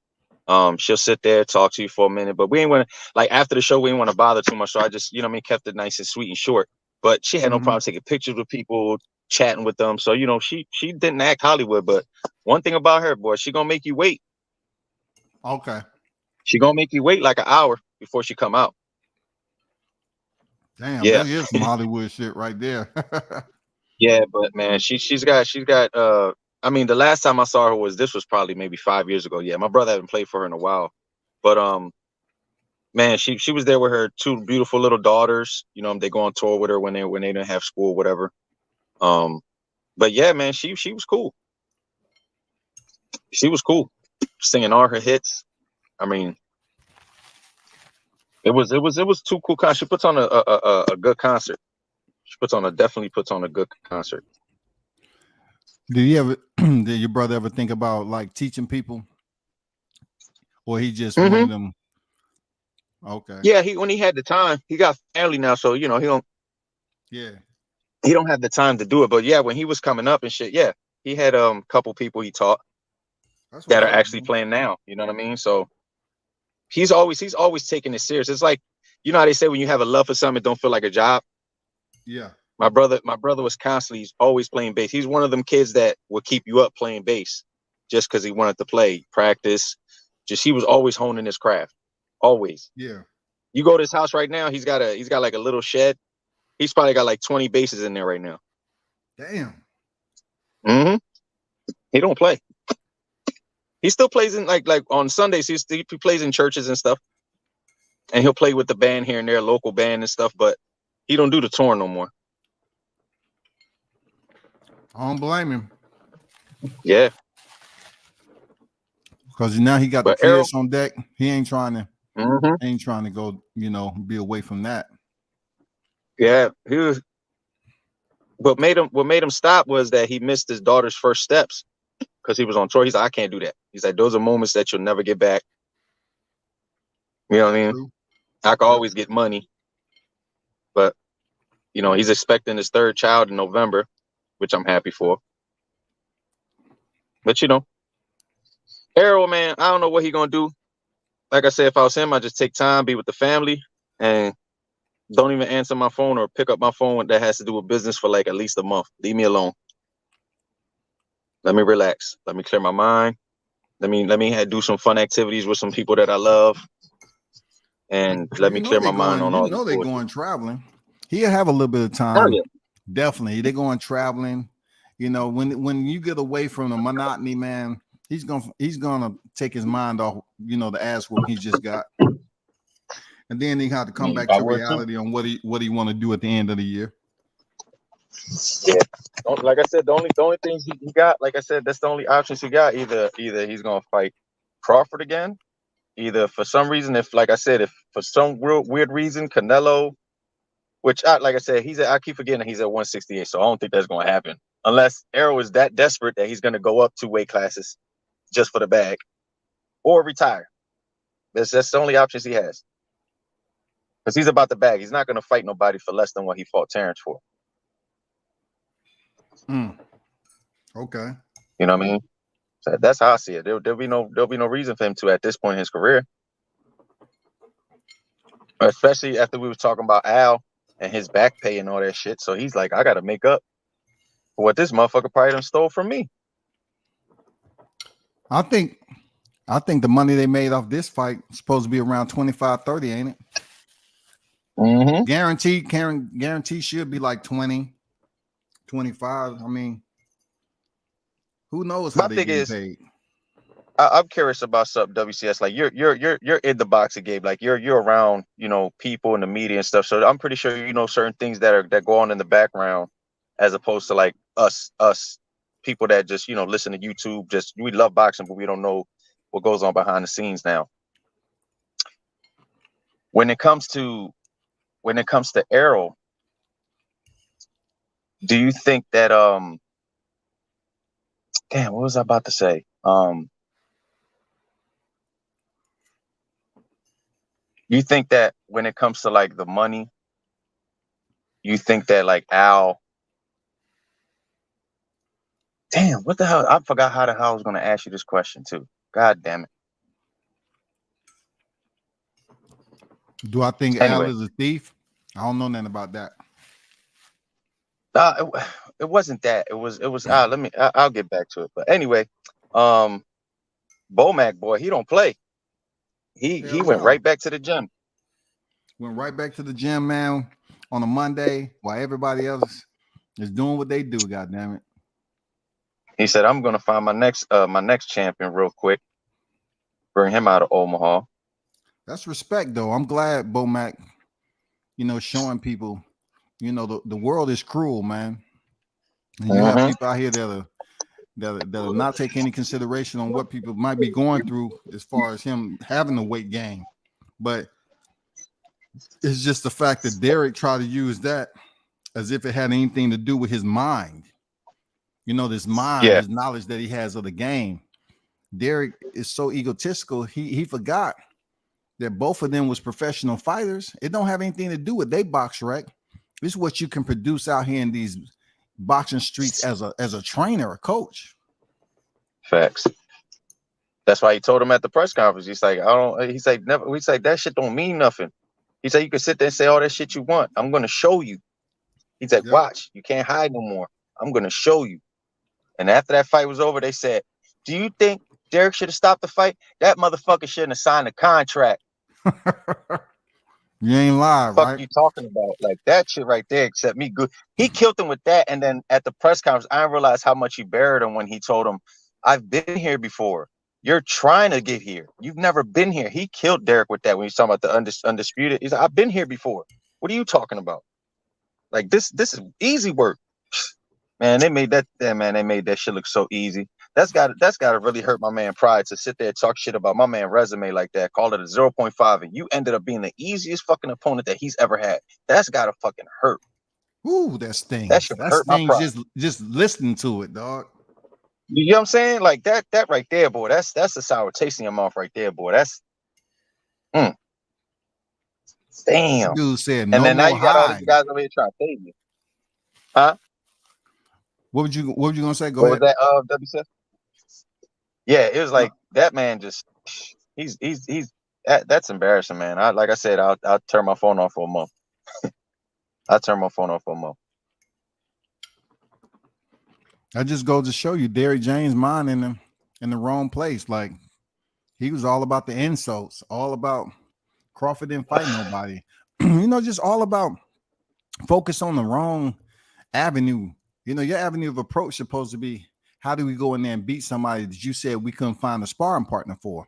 She'll sit there, talk to you for a minute, but we ain't want to, like, after the show, we ain't want to bother too much. So I just, you know what I mean, kept it nice and sweet and short. But she had no problem taking pictures with people, chatting with them. So, you know, she didn't act Hollywood, but one thing about her, boy, she gonna make you wait. Okay. She gonna make you wait like an hour before she come out. Damn, yeah. That is some Hollywood shit right there. Yeah, but man, she's got I mean, the last time I saw her was probably maybe 5 years ago. Yeah, my brother hasn't played for her in a while. But man, she was there with her 2 beautiful little daughters. You know, they go on tour with her when they didn't have school, whatever. But yeah, man, she was cool. She was cool, singing all her hits. I mean, it was 2 cool concerts. She puts on a good concert. She definitely puts on a good concert. Did your brother ever think about like teaching people, or he just one of them? Okay. Yeah, when he had the time, he got family now, so you know he don't have the time to do it. But yeah, when he was coming up and shit, yeah, he had couple people he taught that are actually playing now. You know what I mean? So he's always taking it serious. It's like, you know how they say when you have a love for something, it don't feel like a job. Yeah. My brother was constantly always playing bass. He's one of them kids that will keep you up playing bass just because he wanted to play, practice. He was always honing his craft. Always. Yeah. You go to his house right now, he's got like a little shed. He's probably got like 20 basses in there right now. Damn. He don't play. He still plays in like on Sundays. He plays in churches and stuff. And he'll play with the band here and there, local band and stuff, but he don't do the touring no more. I don't blame him. Yeah. Because now he got the kids on deck. He ain't trying to go, you know, be away from that. Yeah, what made him stop was that he missed his daughter's first steps because he was on tour. He's like, I can't do that. He's like, those are moments that you'll never get back. You know what I mean? True. I could always get money, but you know, he's expecting his 3rd child in November, which I'm happy for. But you know, Errol, man, I don't know what he gonna do. Like I said, if I was him, I'd just take time, be with the family, and don't even answer my phone or pick up my phone that has to do with business for like at least a month. Leave me alone. Let me relax. Let me clear my mind. Let me do some fun activities with some people that I love, and let me clear my mind on all. You know, they're going traveling. He'll have a little bit of time. Oh, yeah. Definitely, they're going traveling. You know, when you get away from the monotony, man, he's gonna take his mind off, you know, the ass whoop he just got, and then he have to come back to reality on what he want to do at the end of the year. Yeah, like I said, the only things he got, like I said, that's the only options he got. Either he's gonna fight Crawford again, either for some reason, if for some real weird reason, Canelo, which like I said, I keep forgetting he's at 168, so I don't think that's gonna happen unless Errol is that desperate that he's gonna go up 2 weight classes just for the bag, or retire. That's the only options he has, because he's about the bag. He's not gonna fight nobody for less than what he fought Terrence for. Okay. You know what I mean? So that's how I see it. There'll be no reason for him to at this point in his career. Especially after we was talking about Al and his back pay and all that shit. So he's like, I got to make up for what this motherfucker probably done stole from me. I think the money they made off this fight is supposed to be around 25-30, ain't it? Mm-hmm. Guarantee should be like 20, 25. I mean, who knows how My they thing get is, paid? I'm curious about something, WCS. Like you're in the boxing game. Like you're around, people in the media and stuff. So I'm pretty sure you know certain things that go on in the background, as opposed to like us people that just listen to YouTube. Just we love boxing, but we don't know what goes on behind the scenes. Now, when it comes to Errol, do you think that damn, what was I about to say? You think that when it comes to like the money, you think that like Al, damn, what the hell? I forgot how the hell I was going to ask you this question too. God damn it. Do I think Anyway. Al is a thief? I don't know nothing about that. It wasn't that. It was I'll get back to it. But anyway, Bomac boy, he don't play. He went right back to the gym. Went right back to the gym, man, on a Monday while everybody else is doing what they do. God damn it! He said, "I'm gonna find my next champion real quick. Bring him out of Omaha." That's respect, though. I'm glad Bomac, showing people, the world is cruel, man. And you have people out here that'll not take any consideration on what people might be going through as far as him having a weight gain, but it's just the fact that Derrick tried to use that as if it had anything to do with his mind. This mind, his knowledge that he has of the game. Derrick is so egotistical. He forgot that both of them was professional fighters. It don't have anything to do with they box, right? This is what you can produce out here in these boxing streets as a trainer, a coach. Facts. That's why he told him at the press conference. He's like, he's like, never. He's like, that shit don't mean nothing. He said, you can sit there and say all that shit you want. I'm gonna show you. He's like, watch, you can't hide no more. I'm gonna show you. And after that fight was over, they said, do you think Derrick should have stopped the fight? That motherfucker shouldn't have signed a contract. You ain't live, fuck right? You talking about? Like that shit right there, except me good. He killed him with that. And then at the press conference, I didn't realize how much he buried him when he told him, I've been here before. You're trying to get here. You've never been here. He killed Derrick with that when he's talking about the undisputed. He's like, I've been here before. What are you talking about? Like this is easy work. Man, they made that shit look so easy. That's gotta really hurt my man pride to sit there and talk shit about my man resume like that, call it a 0.5, and you ended up being the easiest fucking opponent that he's ever had. That's gotta fucking hurt. Ooh, that stings. That should hurt my pride. Just listening to it, dog. You know what I'm saying? Like that right there, boy. That's a sour taste in your mouth right there, boy. That's damn. Dude said and then now you got all these guys over here trying to save you. Huh? What were you gonna say? Go what ahead. Was that WCF? Yeah, it was like that man just he's that's embarrassing, man. Like I said, I'll turn my phone off for a month. I'll turn my phone off for a month. That just goes to show you Derrick James' mind in the wrong place. Like he was all about the insults, all about Crawford didn't fight nobody. Just all about focus on the wrong avenue. Your avenue of approach supposed to be, how do we go in there and beat somebody that you said we couldn't find a sparring partner for?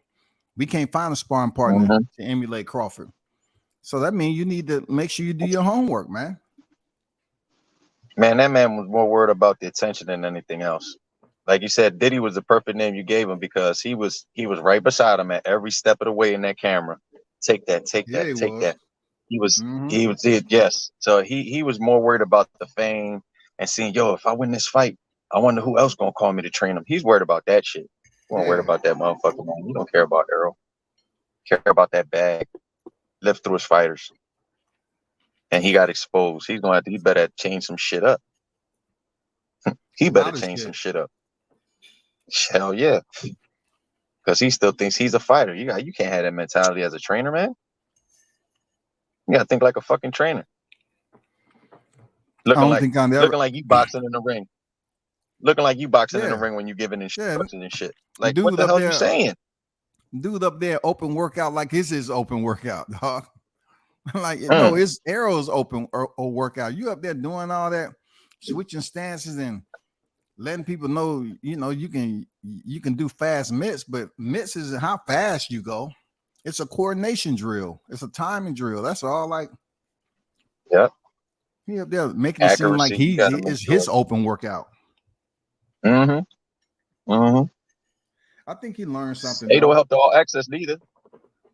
We can't find a sparring partner to emulate Crawford. So that means you need to make sure you do your homework, man. Man, that man was more worried about the attention than anything else. Like you said, Diddy was the perfect name you gave him because he was right beside him at every step of the way in that camera. Take that. He was yes. So he was more worried about the fame and seeing, if I win this fight, I wonder who else gonna call me to train him. He's worried about that shit. He wasn't worried about that motherfucker, man. He don't care about Errol. Care about that bag. Live through his fighters. And he got exposed. He better change some shit up. He better change some shit up. Hell yeah. Because he still thinks he's a fighter. You can't have that mentality as a trainer, man. You gotta think like a fucking trainer. I don't think I never. Looking like you boxing in the ring. Looking like you boxing in the Yeah. ring when you giving instructions and shit. Like, Dude what the up hell there- you saying? Dude up there, open workout like his open workout, dog. Like, no, it's Arrow's open or workout. You up there doing all that, switching stances and letting people know, you know, you can do fast mitts, but mitts is how fast you go. It's a coordination drill. It's a timing drill. That's all. Like, Yep. He up there making it seem like he is his open workout. Mm-hmm. Mm-hmm. I think he learned something. They don't help the all access neither.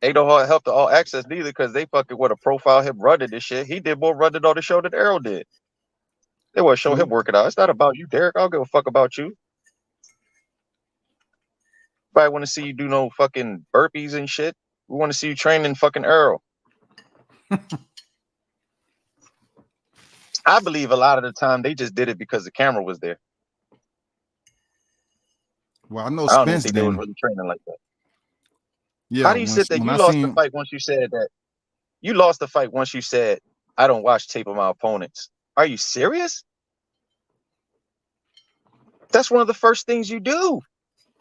They don't help the all access neither because they fucking with a profile hip run this shit. He did more running on the show than Arrow did. They want to show him working out. It's not about you, Derrick. I don't give a fuck about you. Probably want to see you do no fucking burpees and shit. We want to see you training fucking Arrow. I believe a lot of the time they just did it because the camera was there. Well, I know I don't Spence think they was really training like that. Yeah. How do you sit there? You lost the fight once you said that. You lost the fight once you said, I don't watch tape of my opponents. Are you serious? That's one of the first things you do.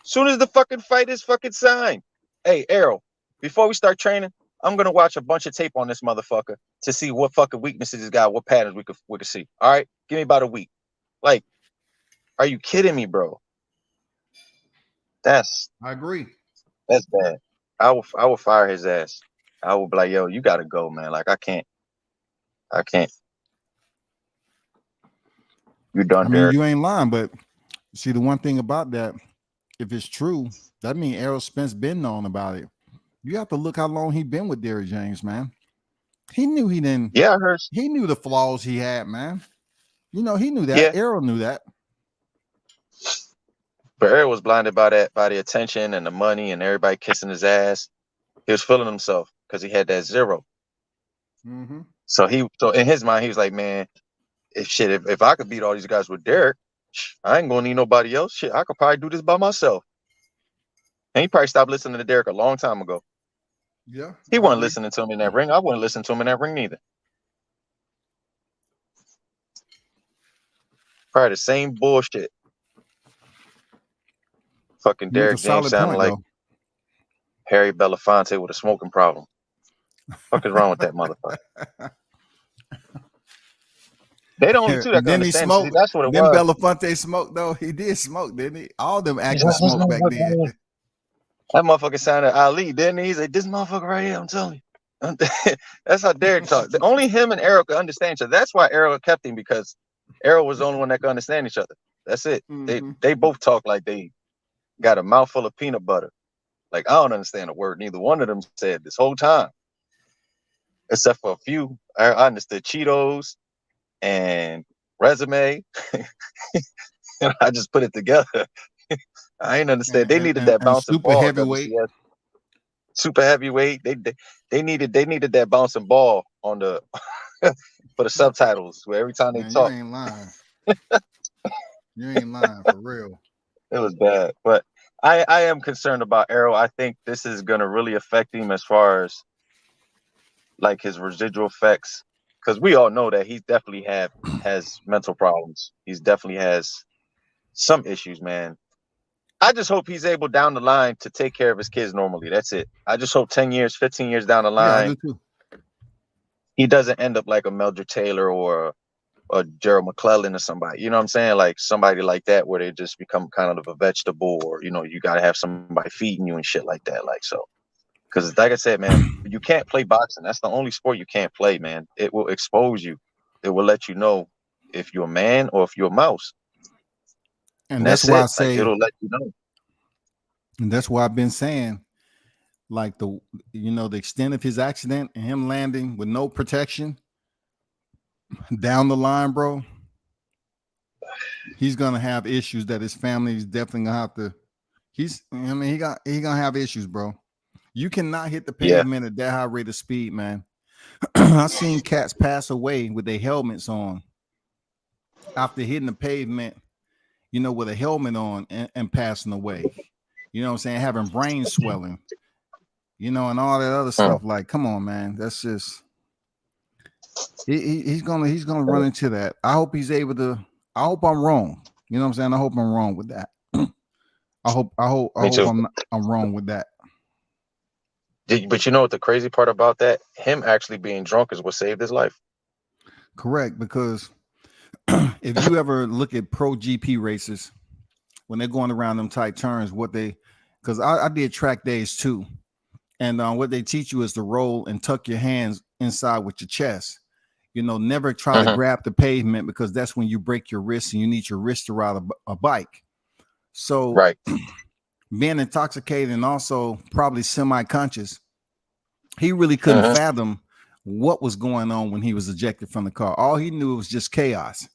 Soon as the fucking fight is fucking signed. Hey, Arrow, before we start training, I'm gonna watch a bunch of tape on this motherfucker to see what fucking weaknesses he's got, what patterns we could see. All right, give me about a week. Like, are you kidding me, bro? I agree. That's bad. I will fire his ass. I will be like, yo, you gotta go, man. Like, I can't. You're done, I mean, Derrick. you ain't lying, but see, the one thing about that, if it's true, that means Errol Spence been known about it. You have to look how long he been with Derrick James, man. He knew he didn't. Yeah, I heard. He knew the flaws he had, man. You know, he knew that. Yeah. Errol knew that. But Errol was blinded by that, by the attention and the money and everybody kissing his ass. He was feeling himself because he had that zero. Mm-hmm. So in his mind, he was like, man, if I could beat all these guys with Derrick, I ain't gonna need nobody else. Shit, I could probably do this by myself. And he probably stopped listening to Derrick a long time ago. Yeah. He wasn't listening to him in that ring. I wouldn't listen to him in that ring neither. Probably the same bullshit. Fucking Derrick James sounding like Harry Belafonte with a smoking problem. Fuck is wrong with that motherfucker? They the only two that can understand. See, that's what it was. Then Belafonte smoked, though. He did smoke, didn't he? All them actors smoked back then. That motherfucker sounded Ali, didn't he? He's like, this motherfucker right here, I'm telling you. That's how Derrick talked. Only him and Errol could understand each other. That's why Errol kept him, because Errol was the only one that could understand each other. That's it. Mm-hmm. They both talk like they got a mouthful of peanut butter. Like, I don't understand a word neither one of them said this whole time. Except for a few. I understood Cheetos and resume. I just put it together. I ain't understand. They needed that bouncing super ball. Heavyweight. Super heavyweight. They needed that bouncing ball on the for the subtitles where every time they talk. You ain't lying. You ain't lying for real. It was bad. But I am concerned about Errol. I think this is gonna really affect him as far as like his residual effects. Because we all know that he definitely has mental problems. He's definitely has some issues, man. I just hope he's able down the line to take care of his kids normally. That's it. I just hope 10 years, 15 years down the line, I do too. He doesn't end up like a Mildred Taylor or Gerald McClellan or somebody. You know what I'm saying? Like somebody like that where they just become kind of a vegetable, or, you know, you got to have somebody feeding you and shit like that. Like, so. Because like I said, man, you can't play boxing. That's the only sport you can't play, man. It will expose you. It will let you know if you're a man or if you're a mouse. And that's why I say, say, like, it'll let you know. And that's why I've been saying, like, the extent of his accident and him landing with no protection down the line, bro, he's gonna have issues that his family is definitely gonna have to. He gonna have issues, bro. You cannot hit the pavement at that high rate of speed, man. I've seen cats pass away with their helmets on after hitting the pavement, with a helmet on and passing away. You know what I'm saying? Having brain swelling, and all that other stuff. Like, come on, man. That's just. He's gonna run into that. I hope he's able to. I hope I'm wrong. You know what I'm saying? I hope I'm wrong with that. I hope Me too. I'm wrong with that. But you know what the crazy part about that? Him actually being drunk is what saved his life. Correct, because if you ever look at pro GP races when they're going around them tight turns, because I did track days too, and what they teach you is to roll and tuck your hands inside with your chest. You know, never try to grab the pavement because that's when you break your wrist and you need your wrist to ride a bike. So, Right. being intoxicated and also probably semi-conscious, he really couldn't fathom what was going on when he was ejected from the car. All he knew was just chaos.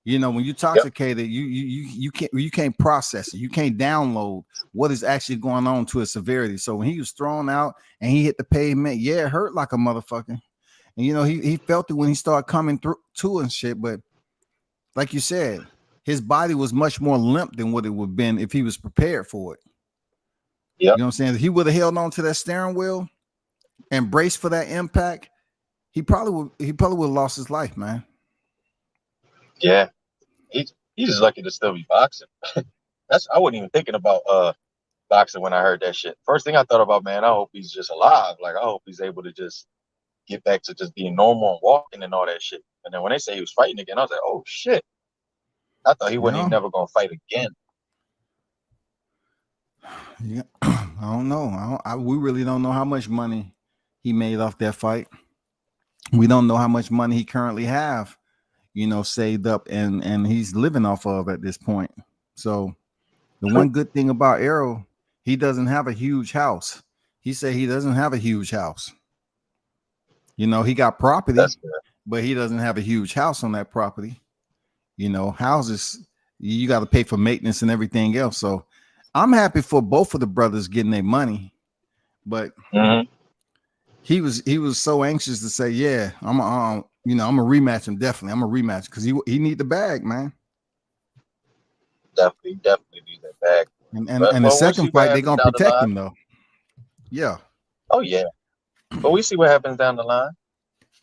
You know, when you're intoxicated, you can't process it. You can't download what is actually going on to a severity. So when he was thrown out and he hit the pavement, it hurt like a motherfucker. And you know, he felt it when he started coming through to and shit. But like you said, his body was much more limp than what it would have been if he was prepared for it. Yeah. You know what I'm saying? If he would have held on to that steering wheel and braced for that impact, he probably would have lost his life, man. Yeah. He's just lucky to still be boxing. I wasn't even thinking about boxing when I heard that shit. First thing I thought about, man, I hope he's just alive. Like I hope he's able to just get back to just being normal and walking and all that shit. And then when they say he was fighting again, I was like, oh shit. I thought he wasn't even never gonna fight again. Yeah, I don't know. We really don't know how much money he made off that fight. We don't know how much money he currently have, you know, saved up and he's living off of at this point. So the one good thing about Errol, he doesn't have a huge house. He said he doesn't have a huge house. You know, he got property, but he doesn't have a huge house on that property. You know, houses, you got to pay for maintenance and everything else. So I'm happy for both of the brothers getting their money, but he was so anxious to say, yeah, I'm a rematch him. Definitely. I'm a rematch because he need the bag, man. Definitely need that bag. And the second fight, they're gonna protect him though. Yeah. Oh yeah. But we see what happens down the line.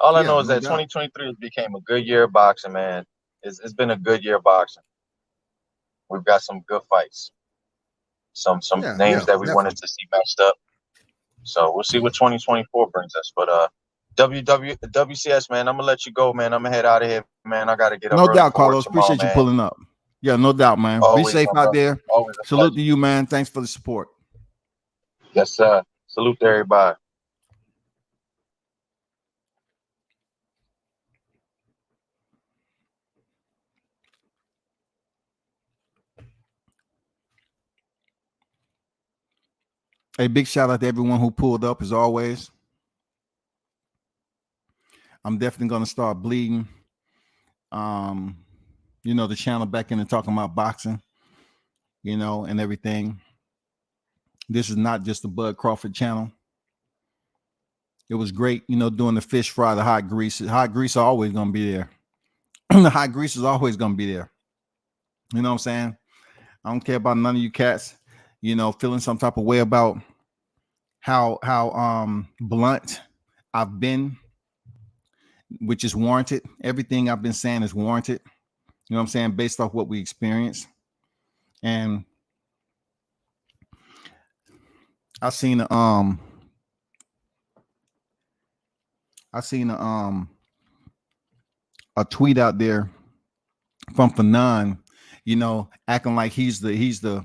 All I know is that 2023 became a good year of boxing, man. It's been a good year of boxing. We've got some good fights. Some names that we wanted to see matched up. So we'll see what 2024 brings us. But WCS, man, I'm gonna let you go, man. I'm gonna head out of here, man. I gotta get up. No doubt, Carlos. Tomorrow, appreciate you pulling up. Yeah, no doubt, man. Always, be safe out there. Salute to you, man. Thanks for the support. Yes, sir. Salute to everybody. A big shout out to everyone who pulled up as always. I'm definitely going to start bleeding, the channel back into talking about boxing, and everything. This is not just the Bud Crawford channel. It was great, doing the fish fry, the hot grease. Hot grease are always going to be there. The hot grease is always going to be there. You know what I'm saying? I don't care about none of you cats, feeling some type of way about how blunt I've been, which is warranted. Everything I've been saying is warranted. You know what I'm saying? Based off what we experienced. And I seen a tweet out there from Fanon, acting like he's the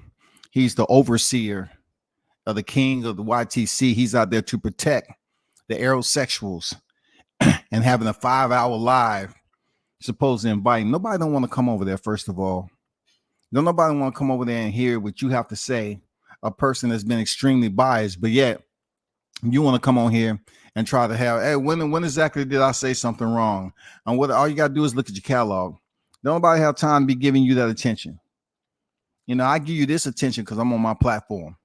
overseer of the king of the YTC. He's out there to protect the aerosexuals and having a 5-hour live, supposedly inviting. Nobody don't want to come over there, first of all. Don't nobody want to come over there and hear what you have to say, a person that's been extremely biased, but yet you want to come on here and try to have, hey, when exactly did I say something wrong? And what all you got to do is look at your catalog. Don't nobody have time to be giving you that attention. I give you this attention because I'm on my platform.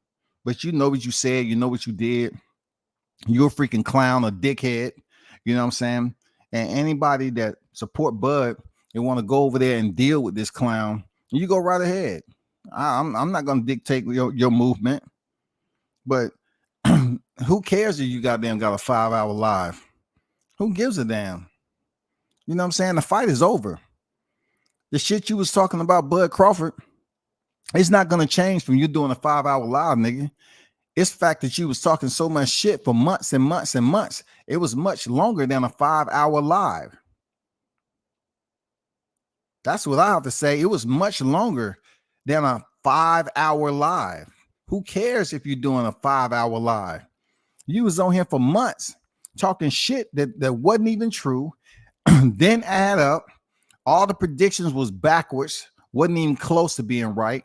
But you know what you said, you know what you did. You're a freaking clown, a dickhead. You know what I'm saying? And anybody that support Bud, they want to go over there and deal with this clown, you go right ahead. I'm not going to dictate your movement. But who cares if you got a 5-hour live? Who gives a damn? You know what I'm saying? The fight is over. The shit you was talking about, Bud Crawford, it's not going to change from you doing a 5-hour live, nigga. It's the fact that you was talking so much shit for months and months and months. It was much longer than a 5-hour live. That's what I have to say. It was much longer than a 5-hour live. Who cares if you're doing a 5-hour live? You was on here for months talking shit that wasn't even true. Then add up. All the predictions was backwards. Wasn't even close to being right.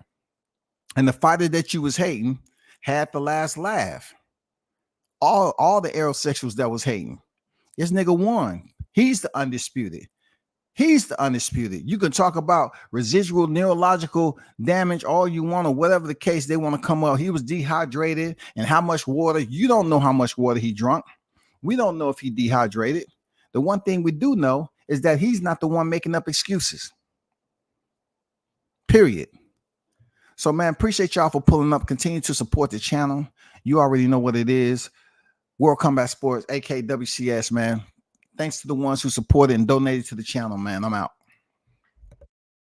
And the fighter that you was hating had the last laugh. All the aerosexuals that was hating. This nigga won. He's the undisputed. He's the undisputed. You can talk about residual neurological damage all you want, or whatever the case they want to come up. He was dehydrated, and how much water. You don't know how much water he drunk. We don't know if he dehydrated. The one thing we do know is that he's not the one making up excuses. Period. So, man, appreciate y'all for pulling up. Continue to support the channel. You already know what it is. World Combat Sports, aka WCS, man. Thanks to the ones who supported and donated to the channel, man. I'm out.